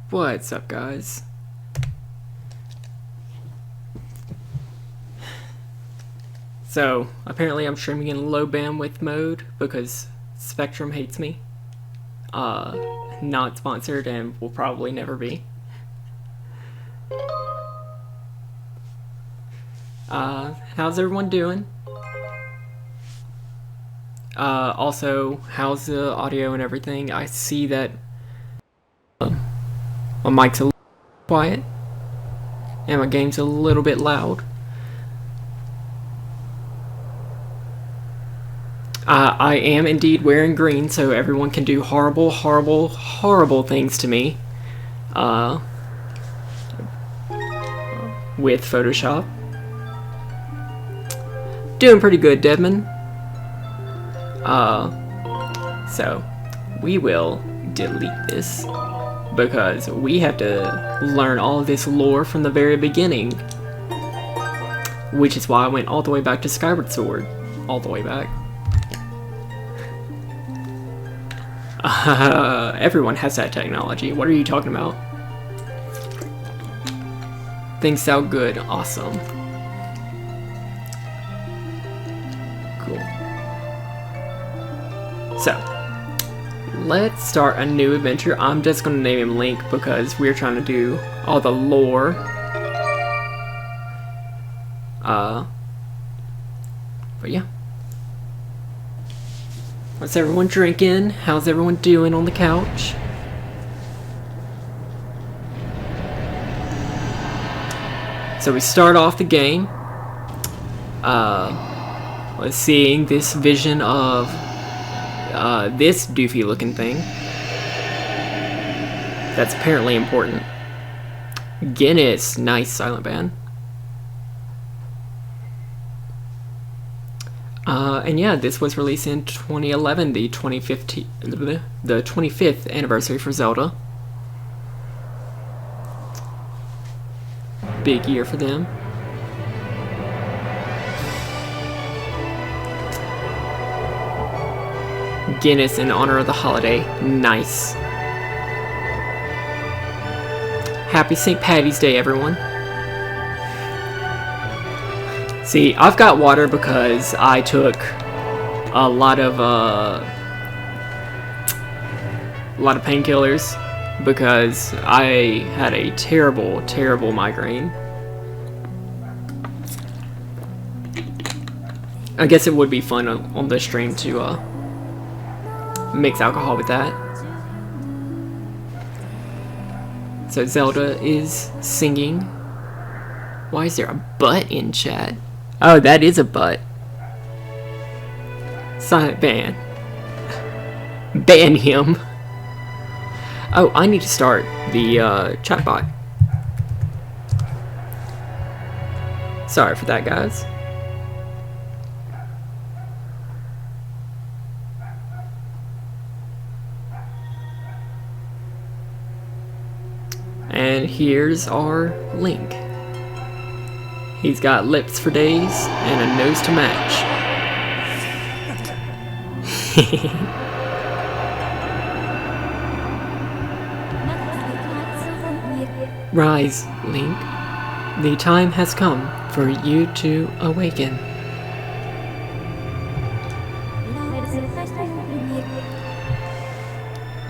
What's up, guys? So, apparently I'm streaming in low bandwidth mode because Spectrum hates me. Not sponsored and will probably never be. How's everyone doing? Also, how's the audio and everything? I see that my mic's a little quiet and my game's a little bit loud. I am indeed wearing green, so everyone can do horrible, horrible, horrible things to me with Photoshop. Doing pretty good, Deadman. So we will delete this because we have to learn all of this lore from the very beginning, which is why I went all the way back to Skyward Sword. All the way back. Everyone has that technology. What are you talking about? Things sound good. Awesome. Cool. So, let's start a new adventure. I'm just going to name him Link because we're trying to do all the lore. But yeah. What's everyone drinking? How's everyone doing on the couch? So we start off the game seeing this vision of this doofy looking thing that's apparently important. Guinness, nice silent band. And yeah, this was released in 2011, the 25th anniversary for Zelda. Big year for them. Guinness in honor of the holiday. Nice. Happy St. Patty's Day, everyone. See, I've got water because I took a lot of painkillers because I had a terrible, terrible migraine. I guess it would be fun on this stream to mix alcohol with that. So Zelda is singing. Why is there a butt in chat? Oh, that is a butt. Silent ban. Ban him. Oh, I need to start the chatbot. Sorry for that, guys. And here's our Link. He's got lips for days and a nose to match. Rise, Link. The time has come for you to awaken.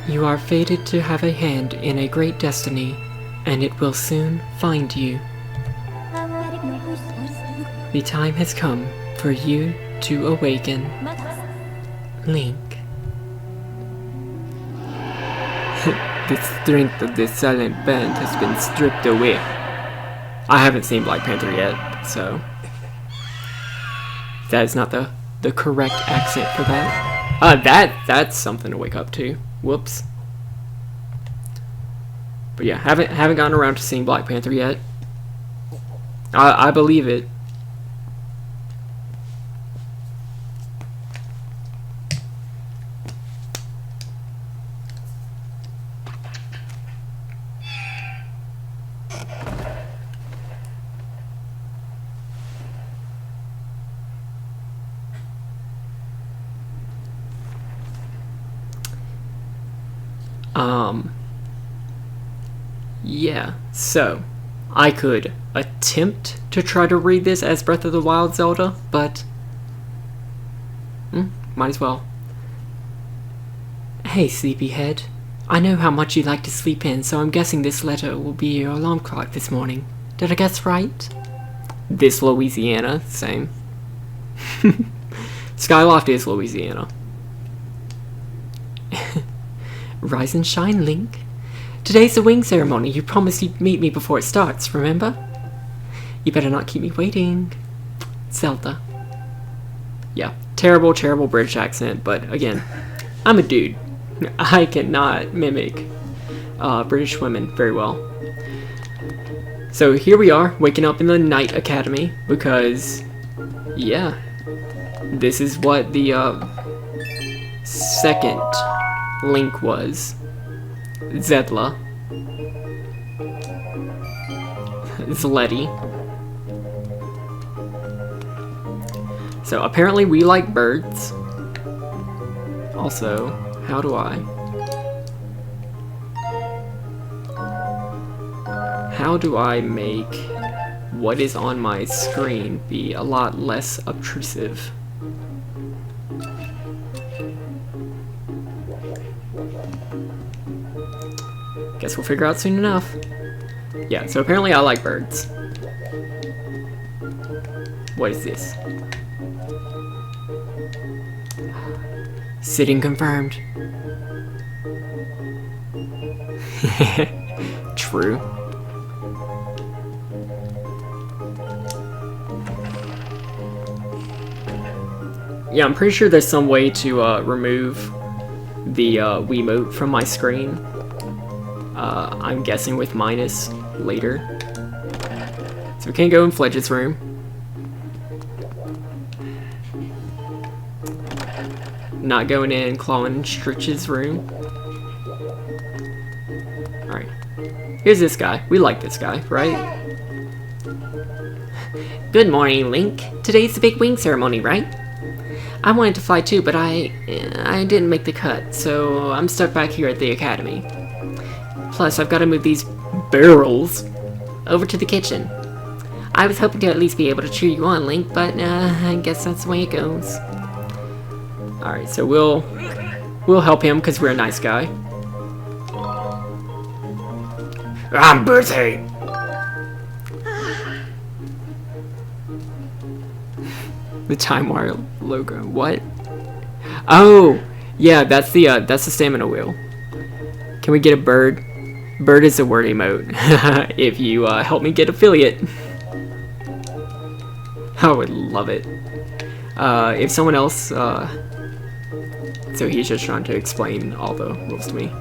You are fated to have a hand in a great destiny, and it will soon find you. The time has come for you to awaken. Link. The strength of this silent band has been stripped away. I haven't seen Black Panther yet, so that is not the correct accent for that. That's something to wake up to. Whoops. But yeah, haven't gotten around to seeing Black Panther yet. I believe it. Yeah, so I could attempt to try to read this as Breath of the Wild Zelda, but might as well. Hey, Sleepyhead. I know how much you like to sleep in, so I'm guessing this letter will be your alarm clock this morning. Did I guess right? This Louisiana, same. Skyloft is Louisiana. Rise and shine, Link. Today's the wing ceremony. You promised you'd meet me before it starts, remember? You better not keep me waiting. Zelda. Yeah, terrible, terrible British accent, but again, I'm a dude. I cannot mimic British women very well. So here we are, waking up in the Night Academy, because, yeah, this is what the second Link was. Zelda. Zleddy. So apparently we like birds. Also, how do I make what is on my screen be a lot less obtrusive? Guess we'll figure out soon enough. Yeah, so apparently I like birds. What is this? Sitting confirmed. True. Yeah, I'm pretty sure there's some way to remove the Wiimote from my screen. I'm guessing with minus later. So we can't go in Fledge's room. Not going in Clawin and Stritch's room. Alright. Here's this guy. We like this guy, right? Good morning, Link. Today's the big wing ceremony, right? I wanted to fly too, but I didn't make the cut, so I'm stuck back here at the academy. Plus, I've got to move these barrels over to the kitchen. I was hoping to at least be able to cheer you on, Link, but I guess that's the way it goes. Alright, so we'll help him because we're a nice guy. I'm busy. The Time Wire logo. What? Oh, yeah, that's the stamina wheel. Can we get a bird? Bird is a word emote. If you help me get affiliate, I would love it. If someone else, so he's just trying to explain all the rules to me.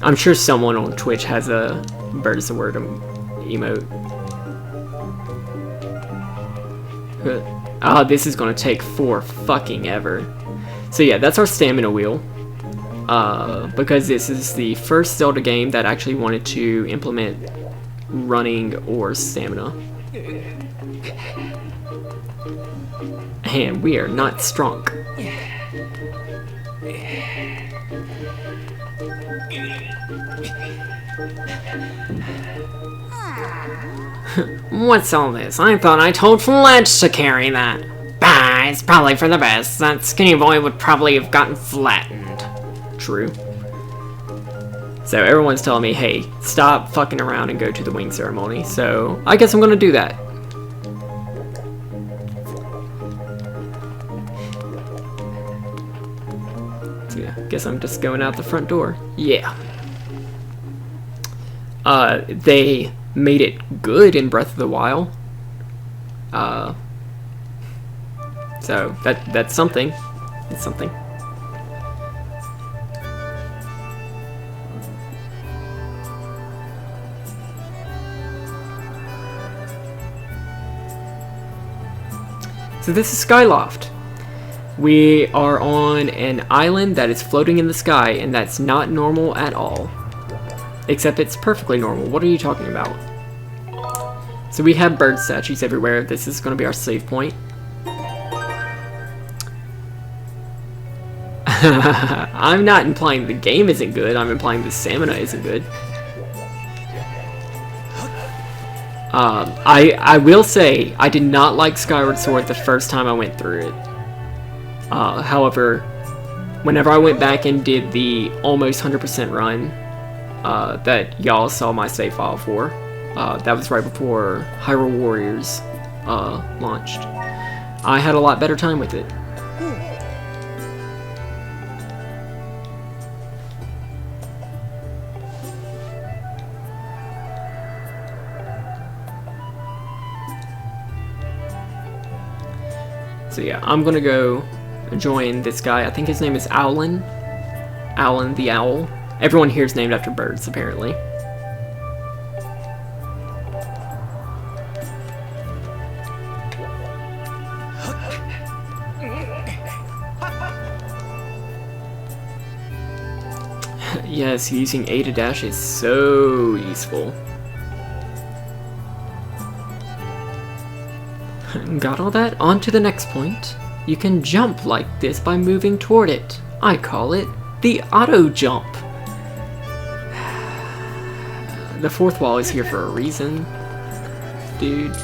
I'm sure someone on Twitch has a bird is a word emote. This is gonna take fucking ever. So yeah, that's our stamina wheel. Because this is the first Zelda game that actually wanted to implement running or stamina. And we are not strong. What's all this? I thought I told Fledge to carry that. Bah, it's probably for the best. That skinny boy would probably have gotten flattened. True. So everyone's telling me, hey, stop fucking around and go to the wing ceremony. So I guess I'm gonna do that. So yeah, guess I'm just going out the front door. Yeah. They made it good in Breath of the Wild. So that's something. It's something. So this is Skyloft. We are on an island that is floating in the sky, and that's not normal at all. Except it's perfectly normal. What are you talking about? So we have bird statues everywhere. This is going to be our save point. I'm not implying the game isn't good, I'm implying the stamina isn't good. I will say, I did not like Skyward Sword the first time I went through it. However, whenever I went back and did the almost 100% run that y'all saw my save file for, that was right before Hyrule Warriors launched, I had a lot better time with it. So yeah, I'm gonna go join this guy. I think his name is Owlin. Owlin the Owl. Everyone here is named after birds, apparently. Yes, using A to dash is so useful. Got all that? On to the next point. You can jump like this by moving toward it. I call it the auto jump. The fourth wall is here for a reason, dude.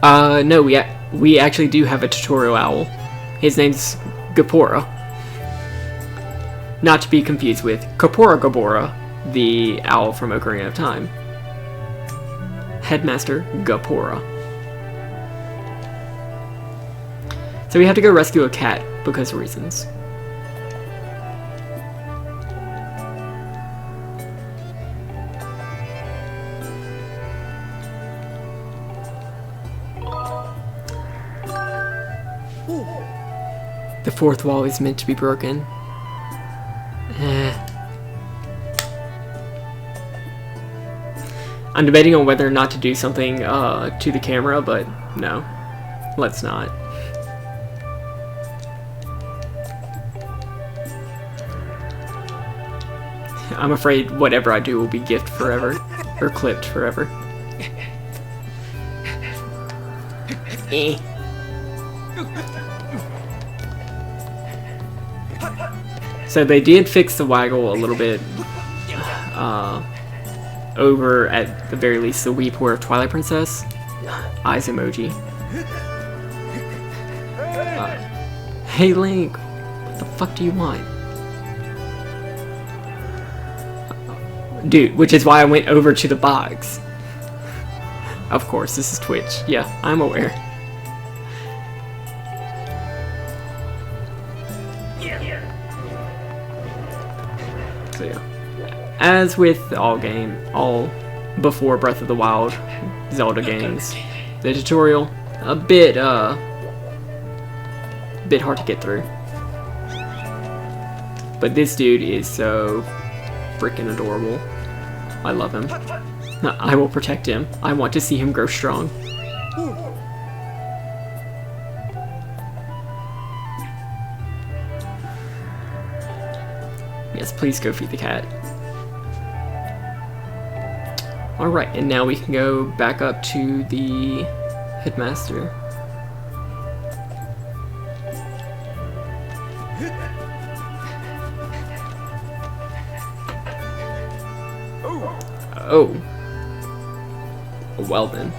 No, we actually do have a tutorial owl. His name's Gapora. Not to be confused with Kapora Gabora, the owl from Ocarina of Time. Headmaster Gapora. So we have to go rescue a cat because of reasons. The fourth wall is meant to be broken. I'm debating on whether or not to do something to the camera, but no, let's not. I'm afraid whatever I do will be gift forever, or clipped forever. So they did fix the waggle a little bit over, at the very least, the Wii port of Twilight Princess. Eyes emoji. Hey Link, what the fuck do you want? Dude, which is why I went over to the box. Of course, this is Twitch. Yeah, I'm aware. So yeah. As with all before Breath of the Wild Zelda games, the tutorial a bit hard to get through. But this dude is so freaking adorable. I love him. I will protect him. I want to see him grow strong. Yes, please go feed the cat. Alright, and now we can go back up to the headmaster. Oh. Well then.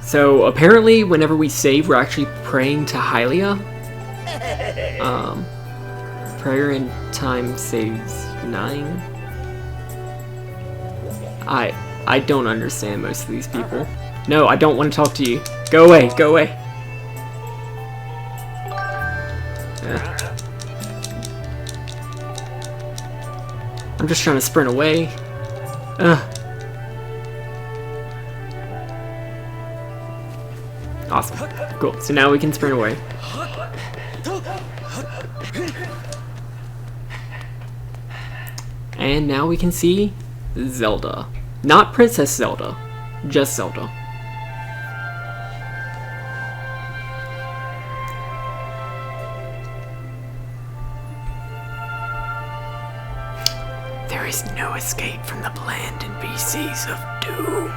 So apparently whenever we save, we're actually praying to Hylia. Prayer in time saves 9. I don't understand most of these people. No, I don't want to talk to you. Go away, go away. I'm just trying to sprint away. Awesome. Cool. So now we can sprint away. And now we can see Zelda. Not Princess Zelda, just Zelda. There is no escape from the bland NPCs of doom.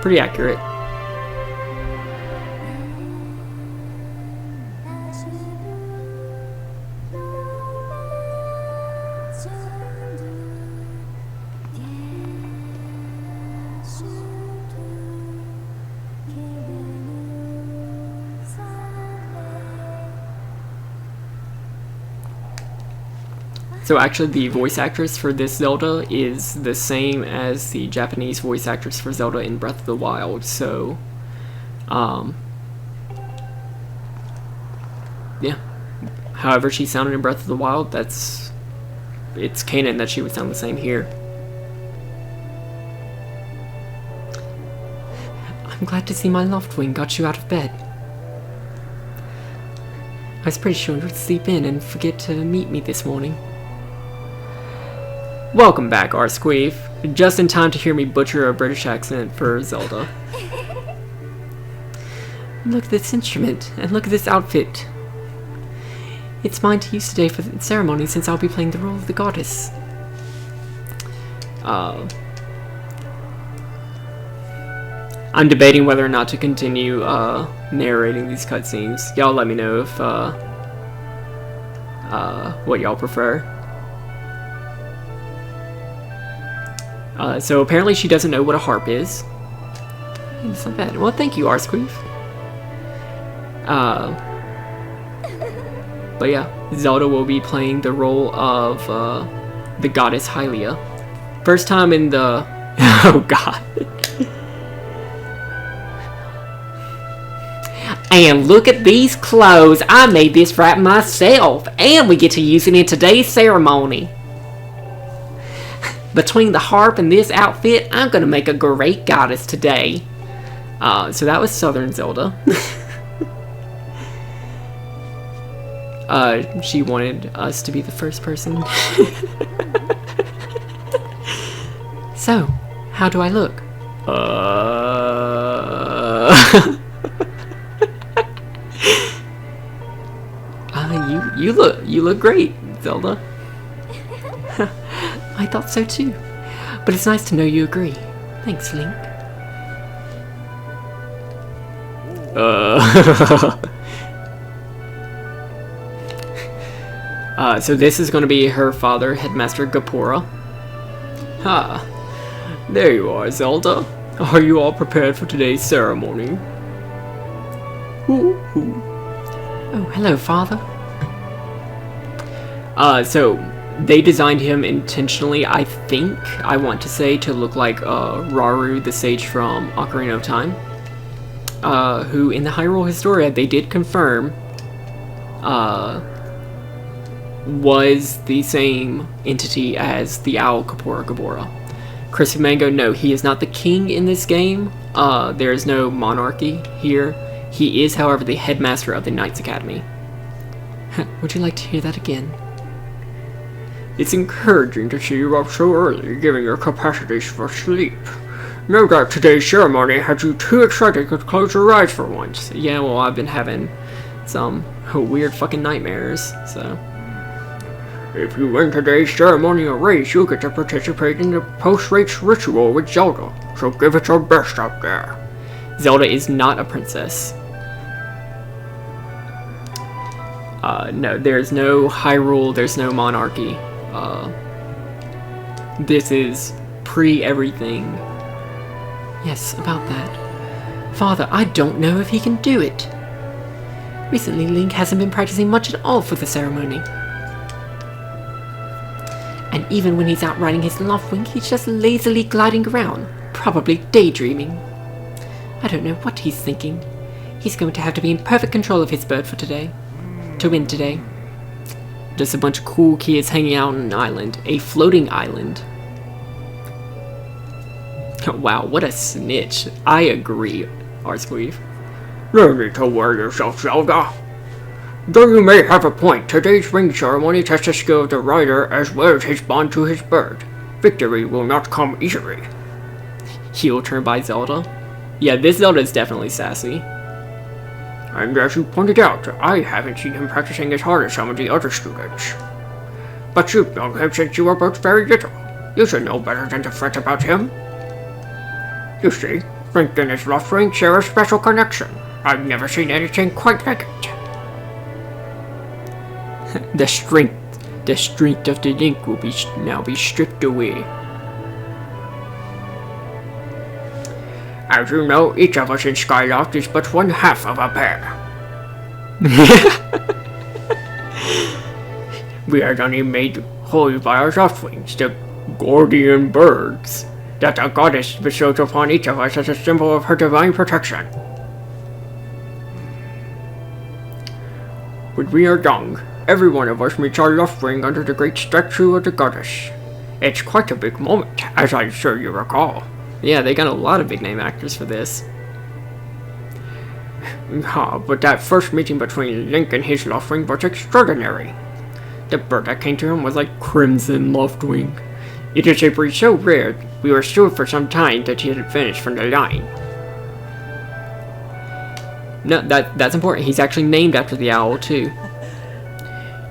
Pretty accurate. So actually the voice actress for this Zelda is the same as the Japanese voice actress for Zelda in Breath of the Wild, so yeah. However she sounded in Breath of the Wild, it's canon that she would sound the same here. I'm glad to see my Loftwing got you out of bed. I was pretty sure you'd sleep in and forget to meet me this morning. Welcome back, Arsqueef. Just in time to hear me butcher a British accent for Zelda. Look at this instrument, and look at this outfit. It's mine to use today for the ceremony since I'll be playing the role of the goddess. I'm debating whether or not to continue narrating these cutscenes. Y'all let me know if what y'all prefer. So apparently she doesn't know what a harp is. It's not bad. Well, thank you, Arsqueef. But yeah, Zelda will be playing the role of the goddess Hylia. First time in the... Oh god. And look at these clothes. I made this right myself. And we get to use it in today's ceremony. Between the harp and this outfit, I'm going to make a great goddess today. So that was Southern Zelda. She wanted us to be the first person. So, how do I look? You look great, Zelda. I thought so too. But it's nice to know you agree. Thanks, Link. So this is going to be her father, Headmaster Gapora. Ha! There you are, Zelda. Are you all prepared for today's ceremony? Oh, hello, Father. So they designed him intentionally, I think, I want to say, to look like Rauru, the sage from Ocarina of Time, who in the Hyrule Historia they did confirm was the same entity as the owl Kapora Gabora. Crispy Mango, no, he is not the king in this game. There is no monarchy here. He is, however, the headmaster of the Knights Academy. Would you like to hear that again? It's encouraging to see you up so early, given your capacities for sleep. No doubt today's ceremony had you too excited to close your eyes for once. Yeah, well, I've been having some weird fucking nightmares, so... If you win today's ceremonial race, you'll get to participate in the post-race ritual with Zelda, so give it your best out there. Zelda is not a princess. No, there's no Hyrule, there's no monarchy. This is pre-everything. Yes, about that. Father, I don't know if he can do it. Recently, Link hasn't been practicing much at all for the ceremony. And even when he's out riding his Loftwing, he's just lazily gliding around, probably daydreaming. I don't know what he's thinking. He's going to have to be in perfect control of his bird for today. To win today. Just a bunch of cool kids hanging out on an island. A floating island. Wow, what a snitch. I agree, Arsqueef. No need to worry yourself, Zelda. Though you may have a point, today's ring ceremony tests the skill of the rider as well as his bond to his bird. Victory will not come easily. Heel turn by Zelda? Yeah, this Zelda is definitely sassy. And as you pointed out, I haven't seen him practicing as hard as some of the other students. But you've known him since you were both very little. You should know better than to fret about him. You see, Link and his Loftwing share a special connection. I've never seen anything quite like it. The strength of the Link will now be stripped away. As you know, each of us in Skyloft is but one half of a pair. We are only made whole by our Loftwings, the guardian birds, that the goddess bestows upon each of us as a symbol of her divine protection. When we are young, every one of us meets our Loftwing under the great statue of the goddess. It's quite a big moment, as I'm sure you recall. Yeah, they got a lot of big name actors for this. But that first meeting between Link and his Loftwing was extraordinary. The bird that came to him was like Crimson Loftwing. It is a breed so rare, we were sure for some time that he had vanished from the line. No, that's important. He's actually named after the owl, too.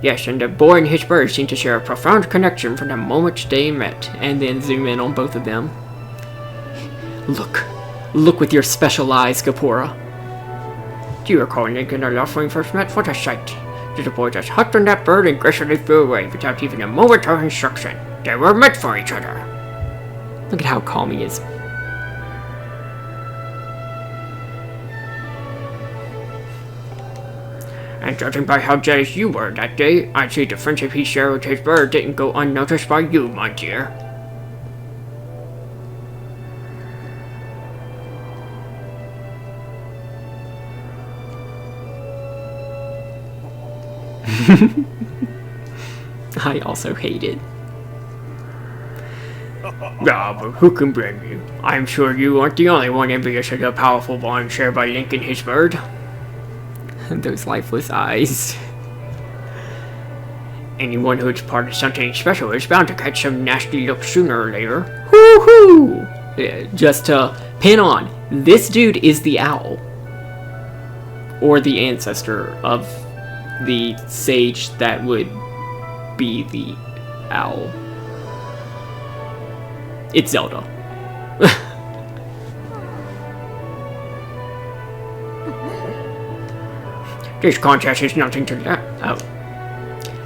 Yes, and the boy and his bird seemed to share a profound connection from the moment they met. And then zoom in on both of them. Look with your special eyes, Gapora. Do you recall when Link and the Loftwing first met? What a sight! The boy just hopped on that bird and gracefully flew away without even a moment of instruction. They were meant for each other. Look at how calm he is. And judging by how jealous you were that day, I'd say the friendship he shared with his bird didn't go unnoticed by you, my dear. I also hate it. Yeah, but who can blame you? I'm sure you aren't the only one envious of the powerful bond shared by Link and his bird. Those lifeless eyes. Anyone who's part of something special is bound to catch some nasty look sooner or later. Woohoo! Yeah, just to pin on, this dude is the owl. Or the ancestor of the sage that would be the owl. It's Zelda. This contest is nothing to that. Oh.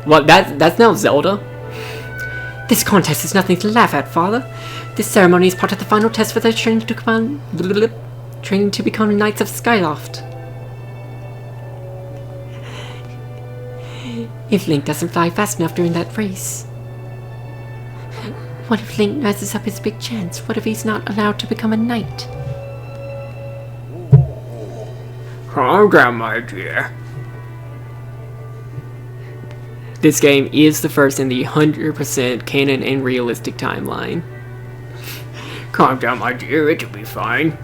Well, that's now Zelda. This contest is nothing to laugh at, Father. This ceremony is part of the final test for their training to become Knights of Skyloft. If Link doesn't fly fast enough during that race. What if Link messes up his big chance? What if he's not allowed to become a knight? Calm down, my dear. This game is the first in the 100% canon and realistic timeline. Calm down, my dear, it'll be fine.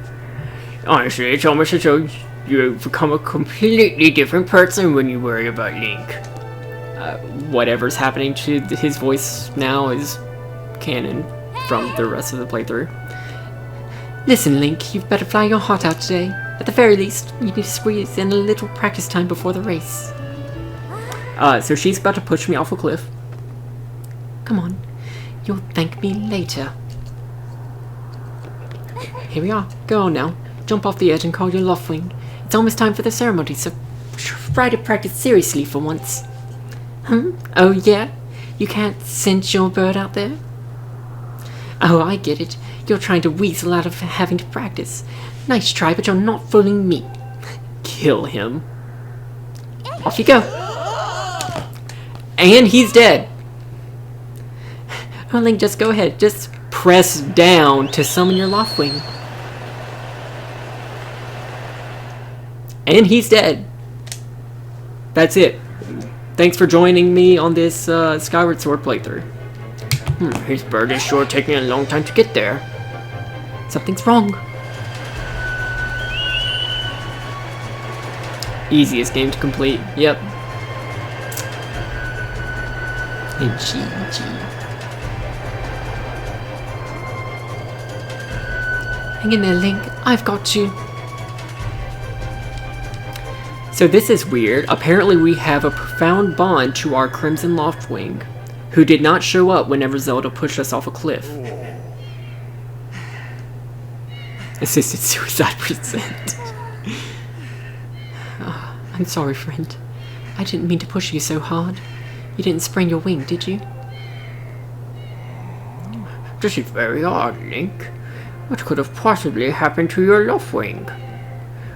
Honestly, it's almost as though you've become a completely different person when you worry about Link. Whatever's happening to his voice now is canon from the rest of the playthrough. Listen, Link, you've better fly your heart out today. At the very least, you need to squeeze in a little practice time before the race. So she's about to push me off a cliff. Come on, you'll thank me later. Here we are. Go on now. Jump off the edge and call your Loftwing. It's almost time for the ceremony, so try to practice seriously for once. Oh yeah? You can't send your bird out there? Oh, I get it. You're trying to weasel out of having to practice. Nice try, but you're not fooling me. Kill him. Off you go. And he's dead. Oh, Link, just go ahead. Just press down to summon your Loftwing. And he's dead. That's it. Thanks for joining me on this Skyward Sword playthrough. His bird is sure taking a long time to get there. Something's wrong. Easiest game to complete. Yep. And GG. Hang in there, Link. I've got you. So this is weird. Apparently we have a profound bond to our Crimson Loftwing. who did not show up whenever Zelda pushed us off a cliff. Assisted suicide percent. I'm sorry, friend. I didn't mean to push you so hard. You didn't sprain your wing, did you? This is very odd, Link. What could have possibly happened to your left wing?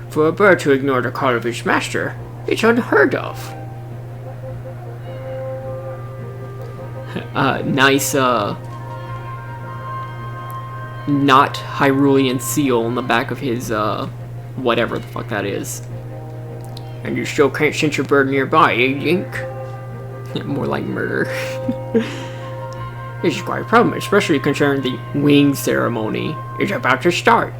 For a bird to ignore the call of his master, it's unheard of. Nice, not Hyrulean seal on the back of his, whatever the fuck that is. And you still can't sense a bird nearby, eh, Link? More like murder. This is quite a problem, especially considering the wing ceremony is about to start.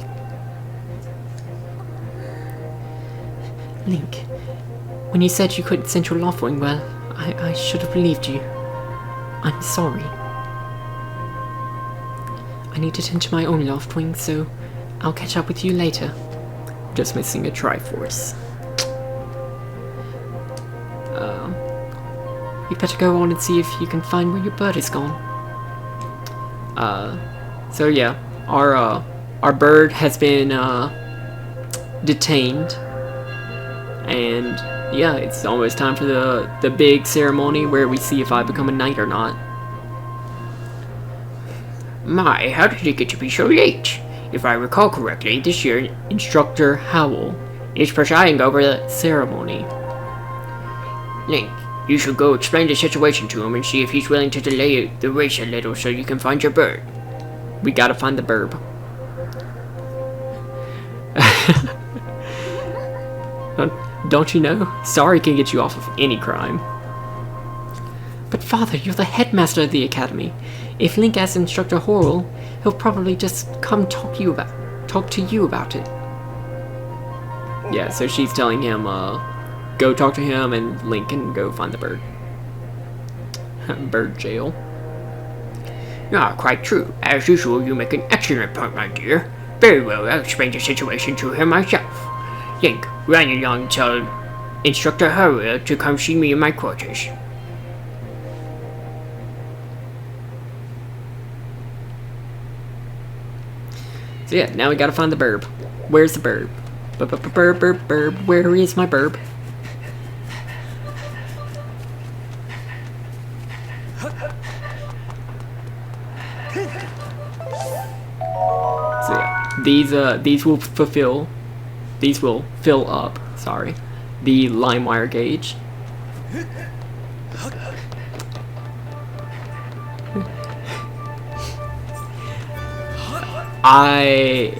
Link, when you said you couldn't sense your left wing well, I should have believed you. I'm sorry. I need to tend to my own left wing, so I'll catch up with you later. Just missing a Triforce. You'd better go on and see if you can find where your bird is gone. So yeah, our bird has been, detained. And yeah, it's almost time for the big ceremony where we see if I become a knight or not. My, how did it get to be so late? If I recall correctly, this year Instructor Howell is presiding over the ceremony. Link, you should go explain the situation to him and see if he's willing to delay the race a little so you can find your bird. We gotta find the burb. Don't you know? Sorry can get you off of any crime. But father, you're the headmaster of the academy. If Link asks Instructor Horrell, he'll probably just come talk to you about it. Yeah, so she's telling him, go talk to him and Link can go find the bird. Bird jail. Ah, quite true. As usual, you make an excellent point, my dear. Very well, I'll explain the situation to him myself. Link, run along and tell Instructor Horrell to come see me in my quarters. So yeah, now we gotta find the burb. Where's the burb? Burb. Where is my burb? So yeah, these will fill up, sorry, the line wire gauge. I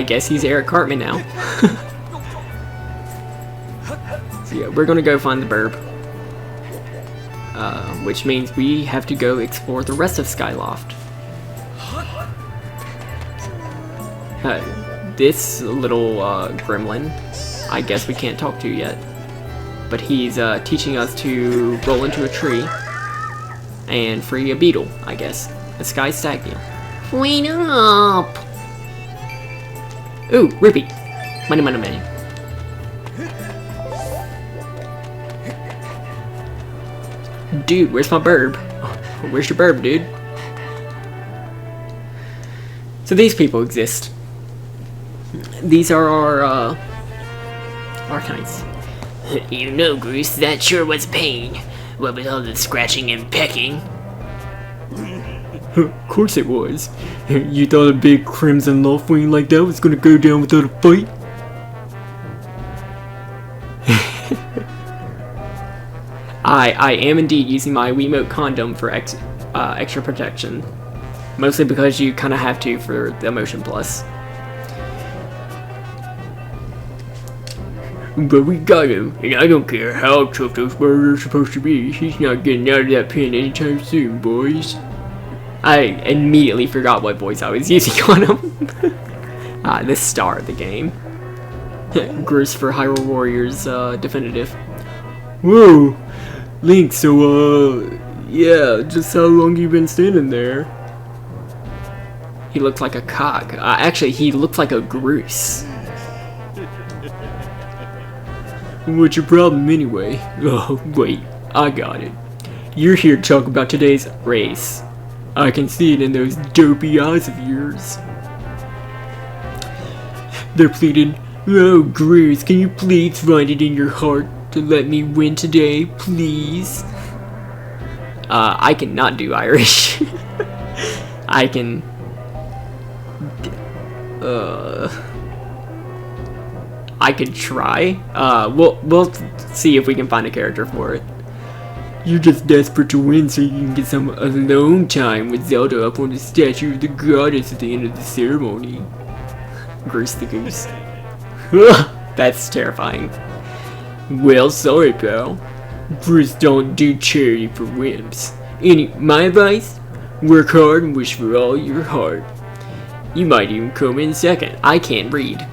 guess he's Eric Cartman now. So yeah, we're gonna go find the burb. Which means we have to go explore the rest of Skyloft. This little gremlin, I guess we can't talk to yet. But he's teaching us to roll into a tree and free a beetle, I guess. A sky stagnail. Wait up! Ooh, Rippy! Money. Dude, where's my burb? Where's your burb, dude? So these people exist. These are our knights. You know, Goose, that sure was pain. What with all the scratching and pecking. Of course it was. You thought a big crimson loftwing like that was gonna go down without a fight? I am indeed using my Wiimote condom for extra protection. Mostly because you kind of have to for the Emotion Plus. But we got him, and I don't care how tough those birds are supposed to be. He's not getting out of that pen anytime soon, boys. I immediately forgot what voice I was using on him. The star of the game. Goose for Hyrule Warriors Definitive. Whoa! Link, so, yeah, just how long you been standing there? He looks like a cock. Actually, he looks like a Goose. What's your problem anyway? Oh, wait. I got it. You're here to talk about today's race. I can see it in those dopey eyes of yours. They're pleading, "Oh, Goose, can you please find it in your heart to let me win today, please?" I cannot do Irish. I can... I could try. We'll see if we can find a character for it. You're just desperate to win so you can get some alone time with Zelda up on the statue of the goddess at the end of the ceremony. Goose the Goose. That's terrifying. Well, sorry, pal. Bruce don't do charity for wimps. My advice? Work hard and wish for all your heart. You might even come in second. I can't read.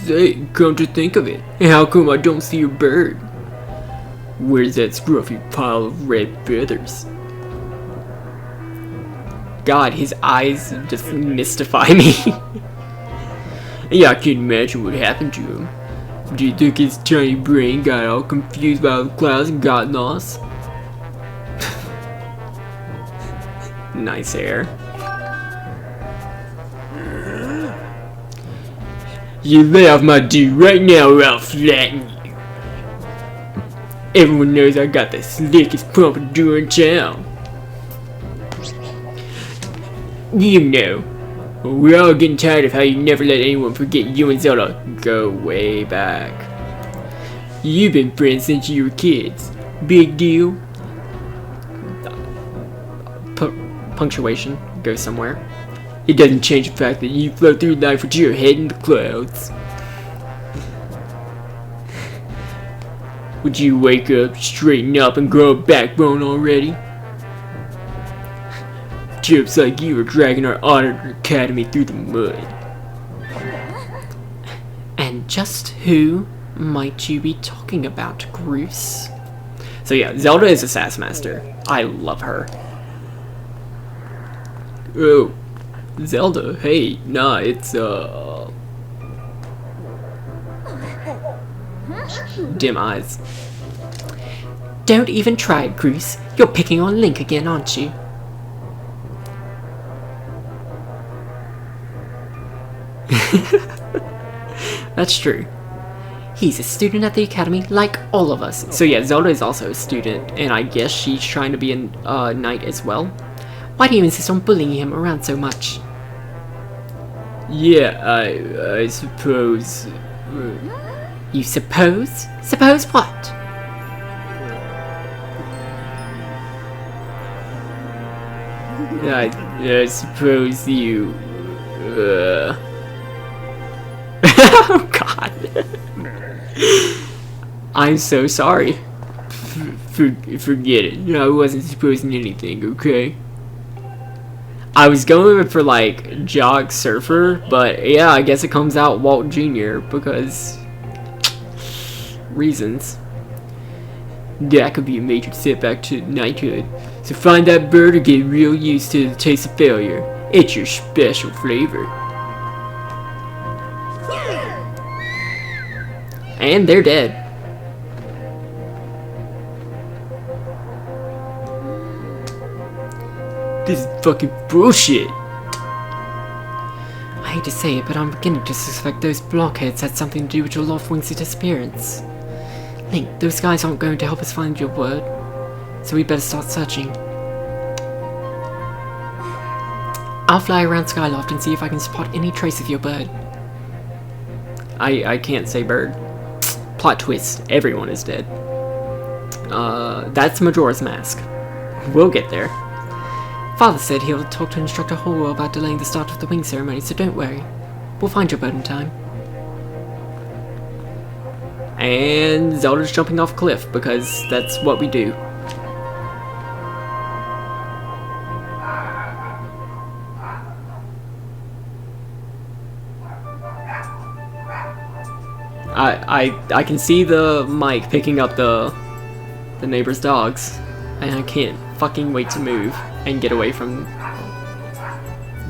Say, come to think of it, how come I don't see your bird? Where's that scruffy pile of red feathers? God, his eyes just mystify me. Yeah, I can imagine what happened to him. Do you think his tiny brain got all confused by the clouds and got lost? Nice hair. You lay off my dude right now or I'll flatten you. Everyone knows I got the slickest pompadour in town. You know, we're all getting tired of how you never let anyone forget you and Zelda go way back. You've been friends since you were kids. Big deal. Punctuation goes somewhere. It doesn't change the fact that you float through life with your head in the clouds. Would you wake up, straighten up, and grow a backbone already? Jokes like you are dragging our honored academy through the mud. And just who might you be talking about, Goose? So yeah, Zelda is a sass master. I love her. Oh, Zelda, hey, nah, it's dim eyes. Don't even try it, Goose. You're picking on Link again, aren't you? That's true. He's a student at the academy like all of us. So yeah, Zelda is also a student, and I guess she's trying to be a knight as well. Why do you insist on bullying him around so much? Yeah, I suppose... You suppose? Suppose what? I suppose you... Oh god. I'm so sorry. Forget it. I wasn't supposing anything, okay? I was going for like Jog Surfer, but yeah, I guess it comes out Walt Jr. because reasons. That could be a major setback to knighthood. So find that bird or get real used to the taste of failure. It's your special flavor. And they're dead. This is fucking bullshit. I hate to say it, but I'm beginning to suspect those blockheads had something to do with your Loftwings' disappearance. Link, those guys aren't going to help us find your word, so we better start searching. I'll fly around Skyloft and see if I can spot any trace of your bird. I can't say bird. Plot twist, everyone is dead. That's Majora's Mask. We'll get there. Father said he'll talk to Instructor Hallwell about delaying the start of the wing ceremony, so don't worry. We'll find your bird in time. And Zelda's jumping off a cliff, because that's what we do. I can see the mic picking up the neighbor's dogs, and I can't fucking wait to move and get away from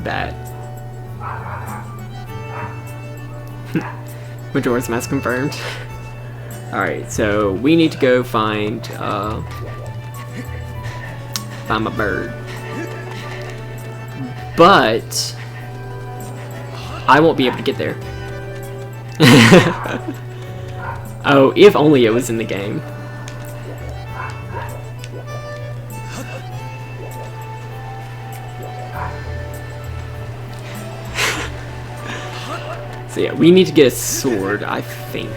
that. Majora's Mask confirmed. Alright, so we need to go find my bird. But I won't be able to get there. Oh, if only it was in the game. So yeah, we need to get a sword, I think.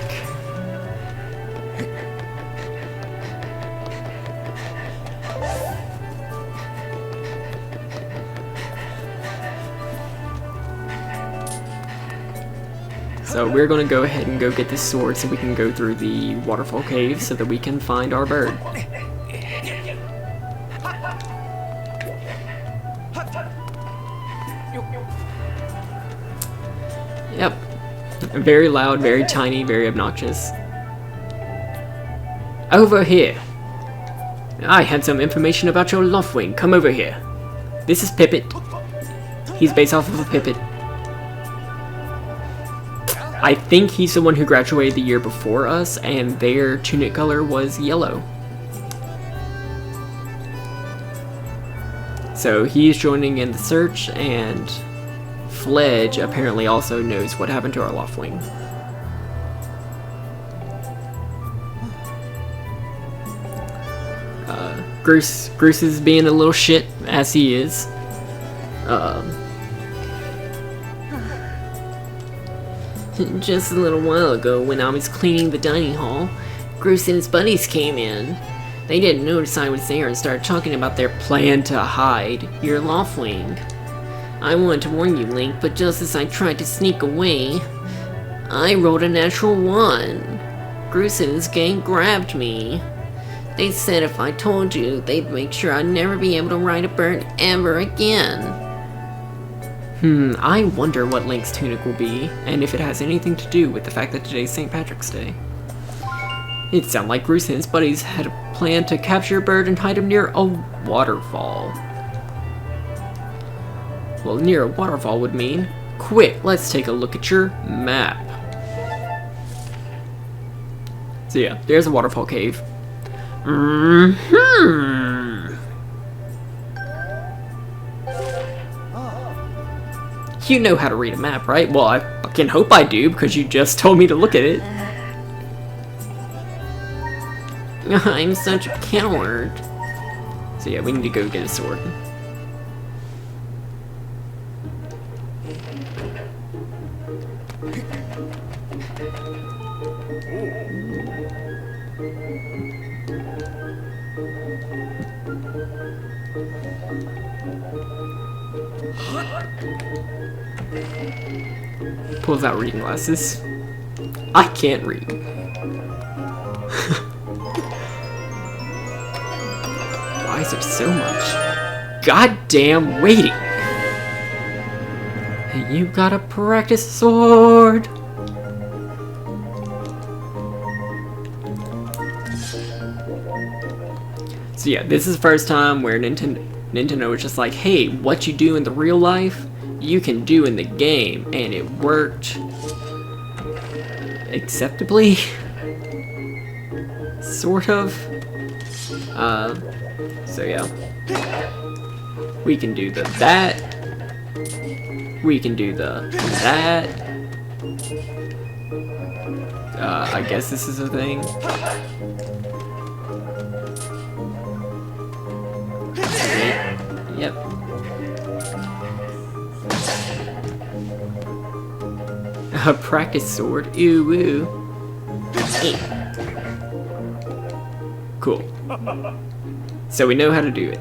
So we're gonna go ahead and go get this sword so we can go through the waterfall cave so that we can find our bird. Yep. Very loud, very tiny, very obnoxious. Over here. I had some information about your Loftwing. Come over here. This is Pippet. He's based off of a Pippet. I think he's the one who graduated the year before us, and their tunic color was yellow. So he's joining in the search, and Fledge apparently also knows what happened to our Loftwing. Goose is being a little shit, as he is. Just a little while ago, when I was cleaning the dining hall, Goose and his buddies came in. They didn't notice I was there and started talking about their plan to hide your Loftwing. I wanted to warn you, Link, but just as I tried to sneak away, I rolled a natural 1. Goose and his gang grabbed me. They said if I told you, they'd make sure I'd never be able to ride a bird ever again. I wonder what Link's tunic will be, and if it has anything to do with the fact that today's St. Patrick's Day. It sounded like Goose and his buddies had a plan to capture a bird and hide him near a waterfall. Well, near a waterfall would mean, quick, let's take a look at your map. So yeah, there's a waterfall cave. You know how to read a map, right? Well, I fucking hope I do, because you just told me to look at it. I'm such a coward. So yeah, we need to go get a sword. Pulls out reading glasses. I can't read. Why is there so much goddamn waiting? Hey, you gotta practice sword. So yeah, this is the first time where Nintendo was just like, hey, what you do in the real life, you can do in the game, and it worked acceptably, sort of. So yeah, we can do the that, we can do the that. I guess this is a thing. Yep. A practice sword. Ooh woo. Hey. Cool. So we know how to do it.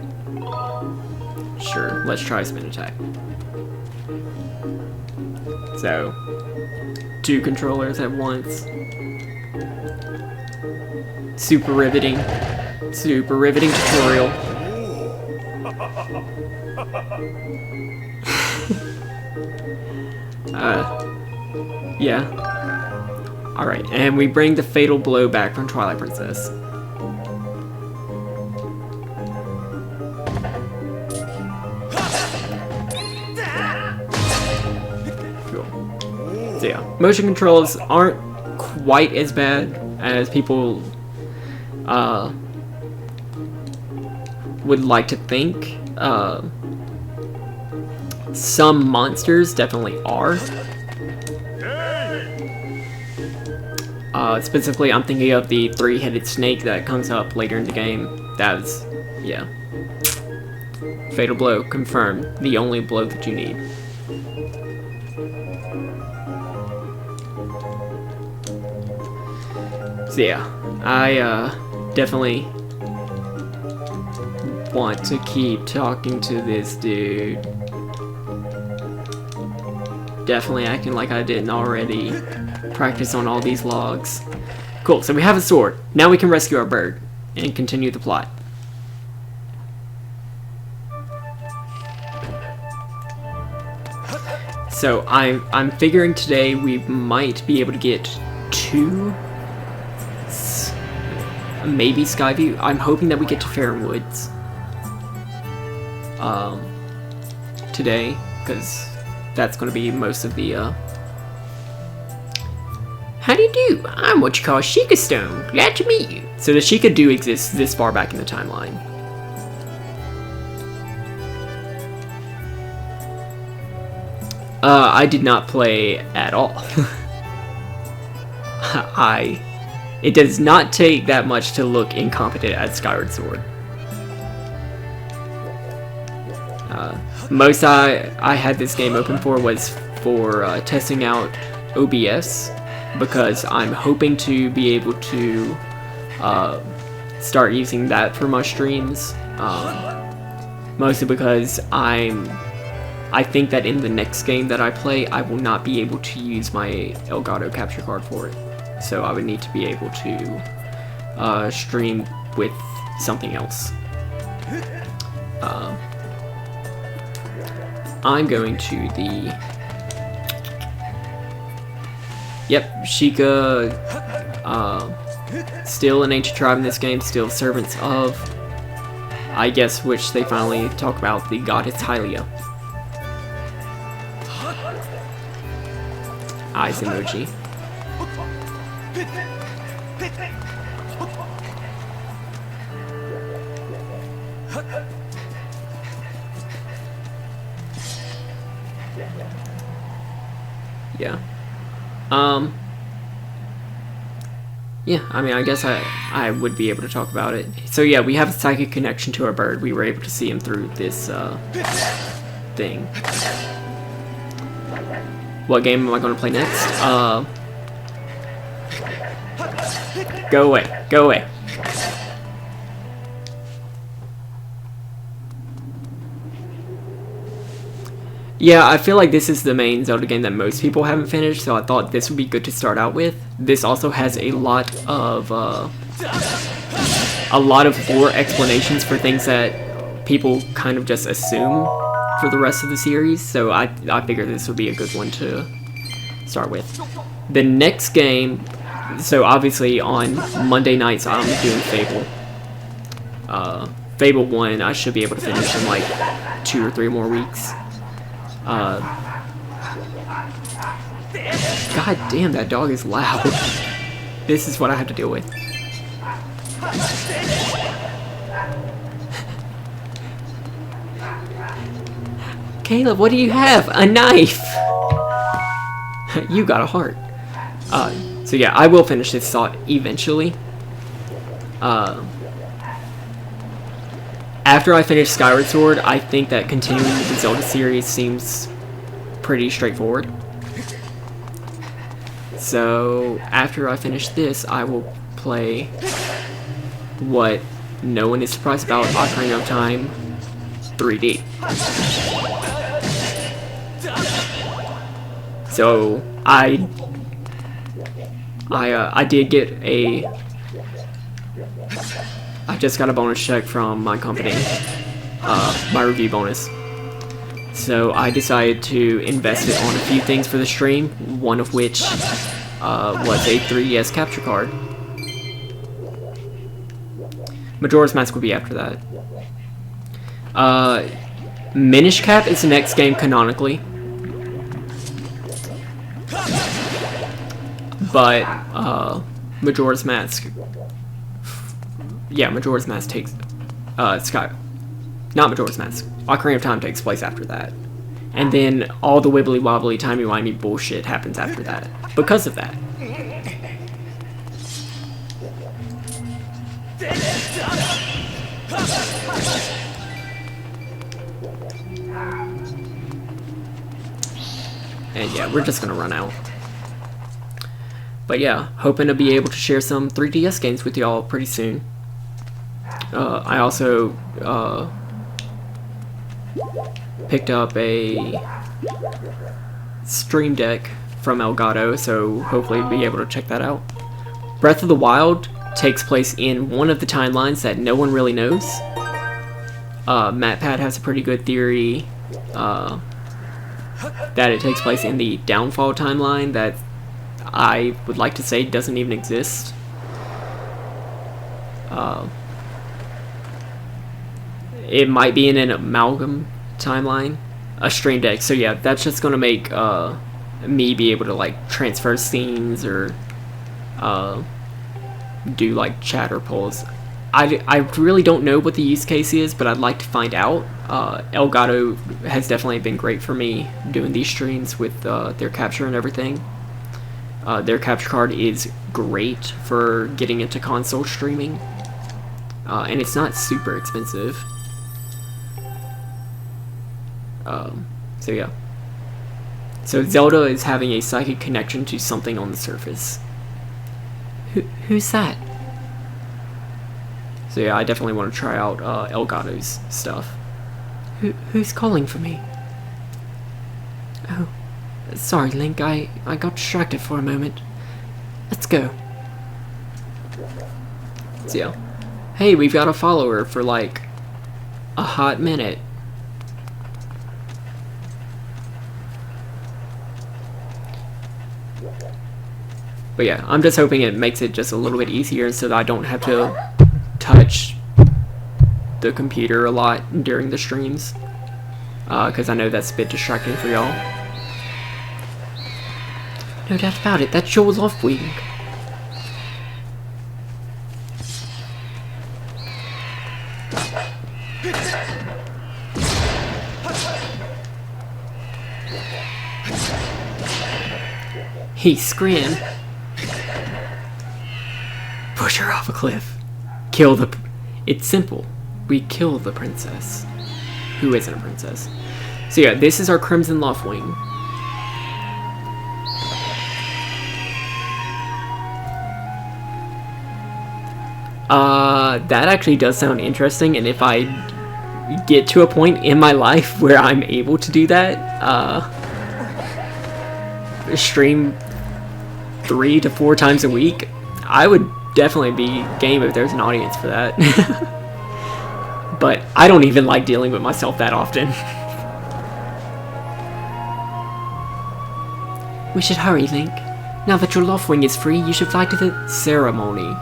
Sure, let's try spin attack. So, 2 controllers at once. Super riveting. Super riveting tutorial. Yeah. Alright, and we bring the fatal blow back from Twilight Princess. Cool. So yeah, motion controls aren't quite as bad as people would like to think. Some monsters definitely are. Specifically, I'm thinking of the three-headed snake that comes up later in the game. That's, yeah. Fatal blow, confirmed. The only blow that you need. So yeah, I definitely want to keep talking to this dude. Definitely acting like I didn't already practice on all these logs. Cool, so we have a sword. Now we can rescue our bird and continue the plot. So I'm figuring today we might be able to get 2, maybe Skyview. I'm hoping that we get to Fairham Woods today, because that's going to be most of the How do you do? I'm what you call a Sheikah Stone. Glad to meet you. So the Sheikah do exist this far back in the timeline. I did not play at all. It does not take that much to look incompetent at Skyward Sword. Most I had this game open for was for testing out OBS, because I'm hoping to be able to start using that for my streams. Mostly because I think that in the next game that I play, I will not be able to use my Elgato capture card for it. So I would need to be able to stream with something else. I'm going to the... Yep, Sheikah, still an ancient tribe in this game, still servants of, I guess, which they finally talk about, the goddess Hylia. Eyes emoji. Yeah. Yeah, I mean, I guess I would be able to talk about it. So yeah, we have a psychic connection to our bird. We were able to see him through this thing. What game am I going to play next? Go away. Go away. Yeah, I feel like this is the main Zelda game that most people haven't finished, so I thought this would be good to start out with. This also has a lot of lore explanations for things that people kind of just assume for the rest of the series, so I figured this would be a good one to start with. The next game, so obviously on Monday nights I'm doing Fable. Fable 1 I should be able to finish in like 2 or 3 more weeks. God damn, that dog is loud. This is what I have to deal with. Caleb, what do you have? A knife! You got a heart. So yeah, I will finish this thought eventually. After I finish Skyward Sword, I think that continuing the Zelda series seems pretty straightforward. So after I finish this, I will play what no one is surprised about, Ocarina of Time 3D. So I did get a... I just got a bonus check from my company, my review bonus. So I decided to invest it on a few things for the stream, one of which was a 3DS capture card. Majora's Mask will be after that. Minish Cap is the next game canonically. but Majora's Mask. Yeah, Majora's Mask takes not Majora's Mask. Ocarina of Time takes place after that, and then all the wibbly wobbly timey wimey bullshit happens after that because of that. And yeah, we're just gonna run out. But yeah, hoping to be able to share some 3DS games with y'all pretty soon. I also picked up a Stream Deck from Elgato, so hopefully be able to check that out. Breath of the Wild takes place in one of the timelines that no one really knows. MatPat has a pretty good theory that it takes place in the Downfall timeline that I would like to say doesn't even exist. It might be in an amalgam timeline, a Stream Deck. So yeah, that's just gonna make me be able to like transfer scenes or do like chatter polls. I really don't know what the use case is, but I'd like to find out. Elgato has definitely been great for me doing these streams with their capture and everything. Their capture card is great for getting into console streaming, and it's not super expensive. So yeah. So Zelda is having a psychic connection to something on the surface. Who's that? So yeah, I definitely want to try out Elgato's stuff. Who's calling for me? Oh, sorry, Link. I got distracted for a moment. Let's go. So yeah. Hey, we've got a follower for like a hot minute. But yeah, I'm just hoping it makes it just a little bit easier so that I don't have to touch the computer a lot during the streams. Because I know that's a bit distracting for y'all. No doubt about it, that's your love wing. He screamed. Push her off a cliff. Kill the... It's simple. We kill the princess. Who isn't a princess. So yeah, this is our Crimson Loftwing. That actually does sound interesting, and if I get to a point in my life where I'm able to do that, stream 3 to 4 times a week, I would definitely be game if there's an audience for that. But I don't even like dealing with myself that often. We should hurry, Link. Now that your Loftwing is free, you should fly to the ceremony.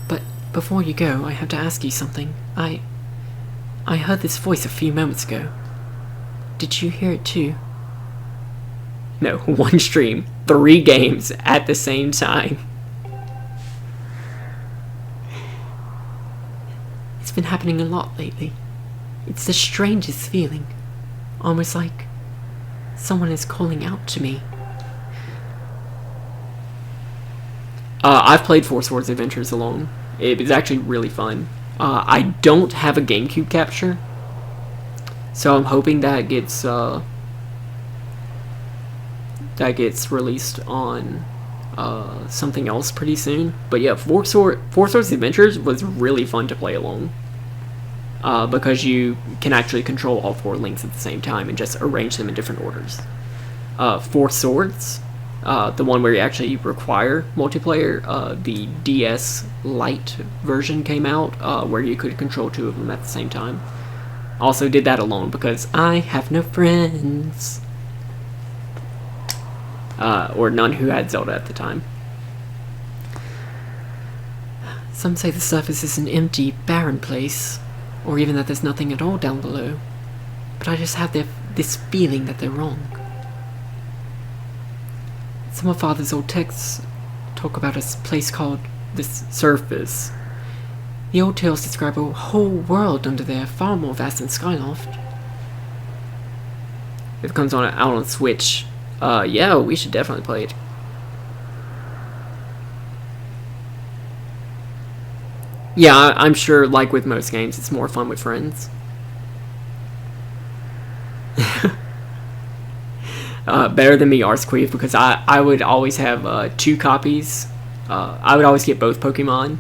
But before you go, I have to ask you something. I heard this voice a few moments ago. Did you hear it too? No, one stream, 3 games at the same time. It's been happening a lot lately. It's the strangest feeling. Almost like someone is calling out to me. I've played Four Swords Adventures alone. It was actually really fun. I don't have a GameCube capture, so I'm hoping that gets released on something else pretty soon. But yeah, Four Swords Adventures was really fun to play alone, because you can actually control all 4 links at the same time and just arrange them in different orders. Four Swords, the one where you actually require multiplayer, the DS Lite version came out, where you could control 2 of them at the same time. Also did that alone because I have no friends. Or none who had Zelda at the time. Some say the surface is an empty, barren place, or even that there's nothing at all down below. But I just have this feeling that they're wrong. Some of Father's old texts talk about a place called the Surface. The old tales describe a whole world under there, far more vast than Skyloft. If it comes out on Switch, yeah, we should definitely play it. Yeah, I'm sure, like with most games, it's more fun with friends. Better than me, Arsqueef, because I would always have 2 copies. I would always get both Pokemon.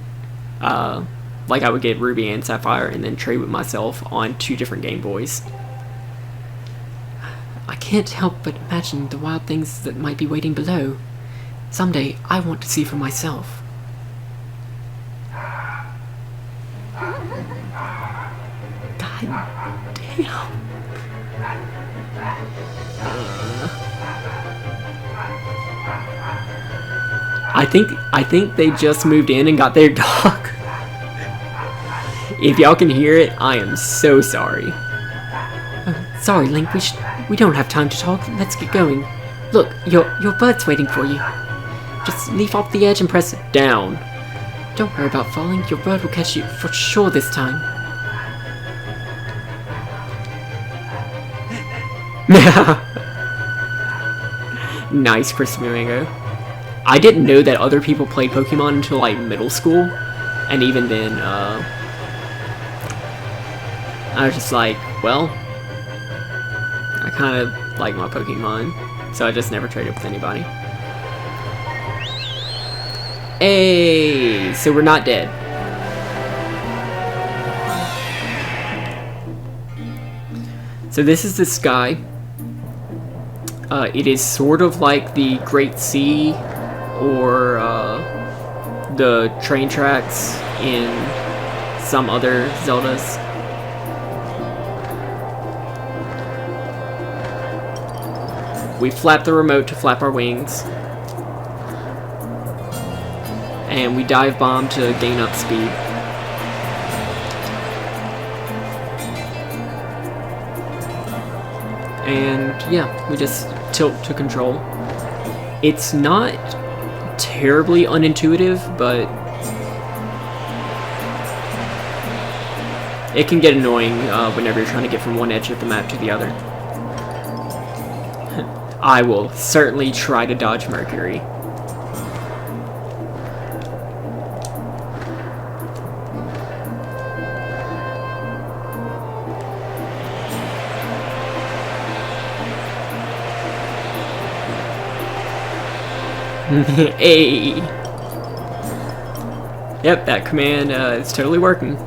Like I would get Ruby and Sapphire and then trade with myself on 2 different Game Boys. I can't help but imagine the wild things that might be waiting below. Someday, I want to see for myself. God damn. I think they just moved in and got their dog. If y'all can hear it, I am so sorry. Sorry, Link, we don't have time to talk. Let's get going. Look, your bird's waiting for you. Just leap off the edge and press down. Don't worry about falling. Your bird will catch you for sure this time. Nice, Crispy Mango. I didn't know that other people played Pokemon until like middle school, and even then, I was just like, well, I kind of like my Pokemon, so I just never traded with anybody. Hey, so we're not dead. So this is the sky. It is sort of like the Great Sea or the train tracks in some other Zeldas. We flap the remote to flap our wings. And we dive bomb to gain up speed. And yeah, we just tilt to control. It's not terribly unintuitive, but it can get annoying whenever you're trying to get from one edge of the map to the other. I will certainly try to dodge Mercury. Hey! Yep, that command is totally working.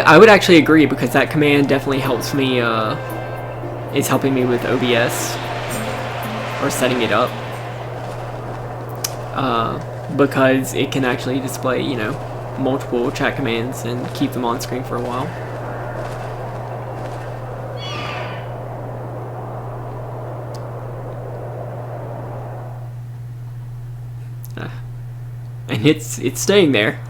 I would actually agree, because that command definitely helps me, is helping me with OBS, or setting it up, because it can actually display, you know, multiple chat commands and keep them on screen for a while. And it's staying there.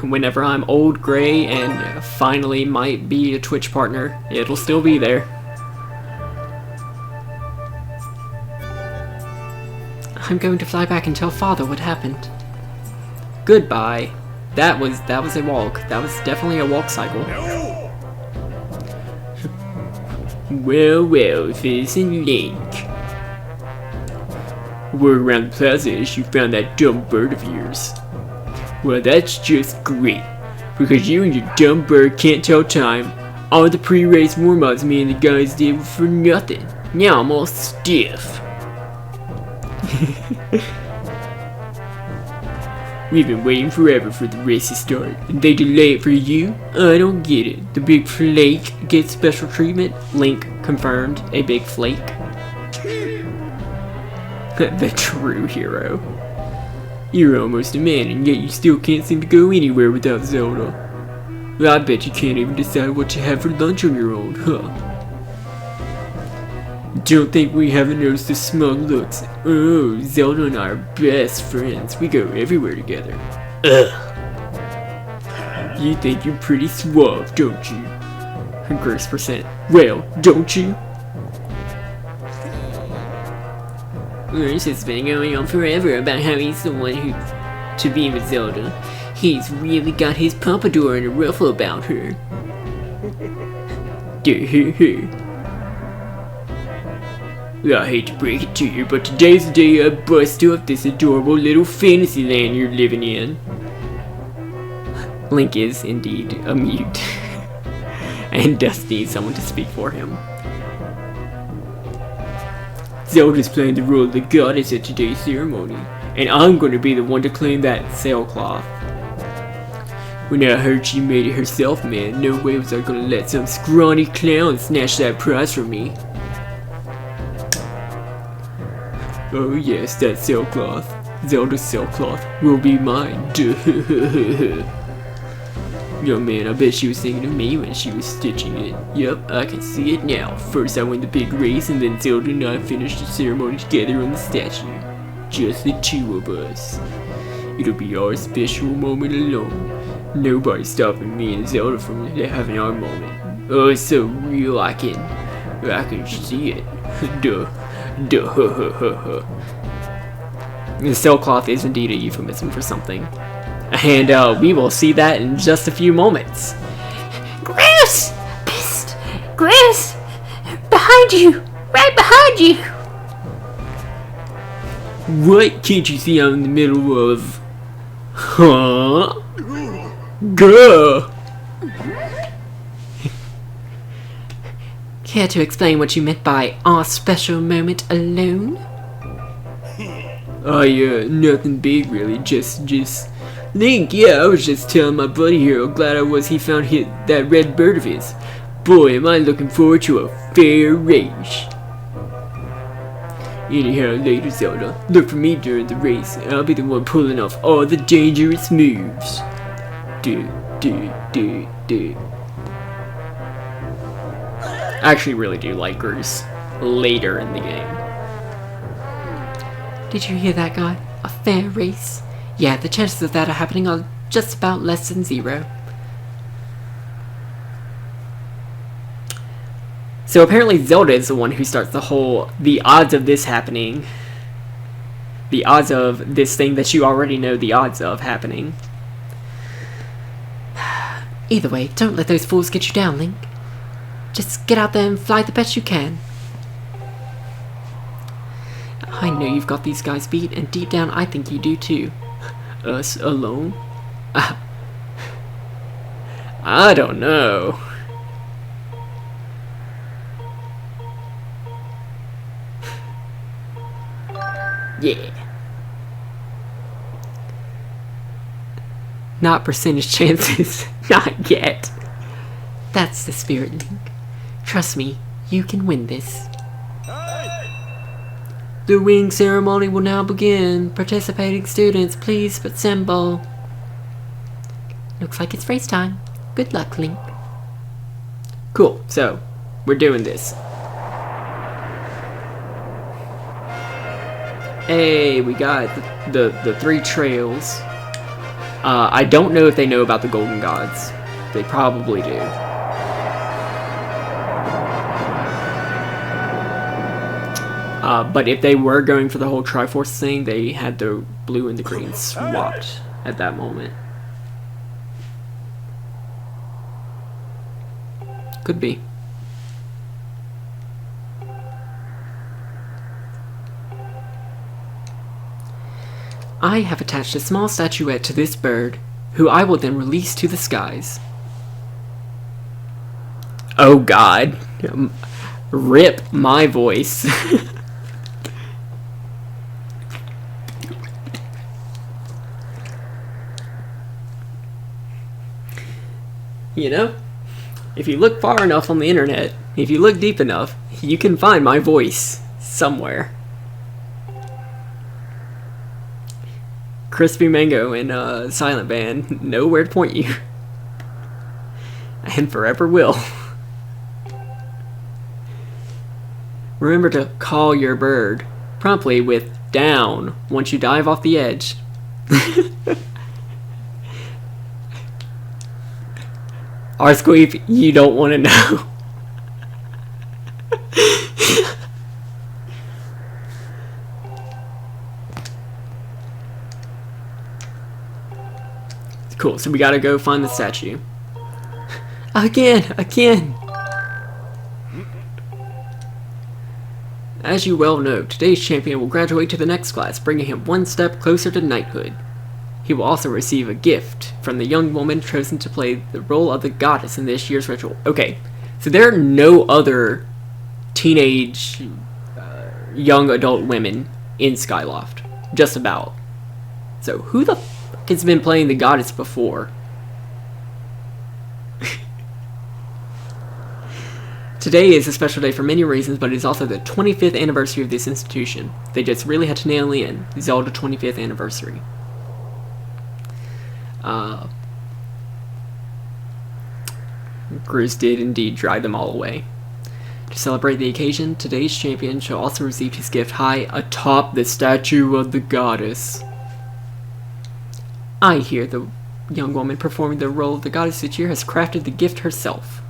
Whenever I'm old, gray, and finally might be a Twitch partner, it'll still be there. I'm going to fly back and tell Father what happened. Goodbye. That was a walk. That was definitely a walk cycle. No. Well, Fizz and Link. Word around the plaza is you found that dumb bird of yours. Well, that's just great, because you and your dumb bird can't tell time. All the pre-race warm-ups me and the guys did were for nothing. Now I'm all stiff. We've been waiting forever for the race to start, and they delay it for you? I don't get it. The big flake gets special treatment? Link confirmed, a big flake. The true hero. You're almost a man, and yet you still can't seem to go anywhere without Zelda. Well, I bet you can't even decide what to have for lunch on your own, huh? Don't think we haven't noticed the smug looks. Oh, Zelda and I are best friends. We go everywhere together. Ugh. You think you're pretty suave, don't you? Gross percent. Well, don't you? This has been going on forever about how he's the one who to be with Zelda. He's really got his pompadour in a ruffle about her. I hate to break it to you, but today's the day I bust up this adorable little fantasy land you're living in. Link is indeed a mute and does need someone to speak for him. Zelda's playing the role of the goddess at today's ceremony, and I'm going to be the one to claim that sailcloth. When I heard she made it herself, man, no way was I going to let some scrawny clown snatch that prize from me. Oh yes, that sailcloth. Zelda's sailcloth will be mine. Yo man, I bet she was thinking of me when she was stitching it. Yep, I can see it now. First I win the big race, and then Zelda and I finished the ceremony together on the statue. Just the two of us. It'll be our special moment alone. Nobody's stopping me and Zelda from having our moment. Oh, it's so real, I can see it. Duh. The sailcloth is indeed a euphemism for something. And we will see that in just a few moments. Goose! Psst! Goose! Behind you! Right behind you! What? Can't you see I'm in the middle of... Huh? Gah! Care to explain what you meant by our special moment alone? Nothing big really, just... Link, yeah, I was just telling my buddy here how glad I was he found that red bird of his. Boy, am I looking forward to a fair race. Anyhow, later Zelda, look for me during the race. I'll be the one pulling off all the dangerous moves. I actually really do like Goose later in the game. Did you hear that, guy? A fair race? Yeah, the chances of that are happening are just about less than 0. So apparently Zelda is the one who starts the odds of this happening. The odds of this thing that you already know the odds of happening. Either way, don't let those fools get you down, Link. Just get out there and fly the best you can. I know you've got these guys beat, and deep down I think you do too. Us alone? I don't know. Yeah. Not percentage chances. Not yet. That's the spirit, Link. Trust me, you can win this. The wing ceremony will now begin. Participating students, please assemble. Looks like it's race time. Good luck, Link. Cool, so we're doing this. Hey, we got the 3 trails. I don't know if they know about the Golden Gods. They probably do. But if they were going for the whole Triforce thing, they had the blue and the green swapped at that moment. Could be. I have attached a small statuette to this bird, who I will then release to the skies. Oh God. Rip my voice. You know, if you look far enough on the internet, if you look deep enough, you can find my voice somewhere. Crispy Mango and Silent Band know where to point you. And forever will. Remember to call your bird promptly with down once you dive off the edge. Arsqueef, you don't want to know. Cool, so we gotta go find the statue. Again! As you well know, today's champion will graduate to the next class, bringing him one step closer to knighthood. He will also receive a gift from the young woman chosen to play the role of the goddess in this year's ritual. Okay, so there are no other teenage, young adult women in Skyloft. Just about. So who the fuck has been playing the goddess before? Today is a special day for many reasons, but it is also the 25th anniversary of this institution. They just really had to nail it in. Zelda 25th anniversary. Goose did indeed drive them all away. To celebrate the occasion, today's champion shall also receive his gift high atop the statue of the goddess. I hear the young woman performing the role of the goddess this year has crafted the gift herself.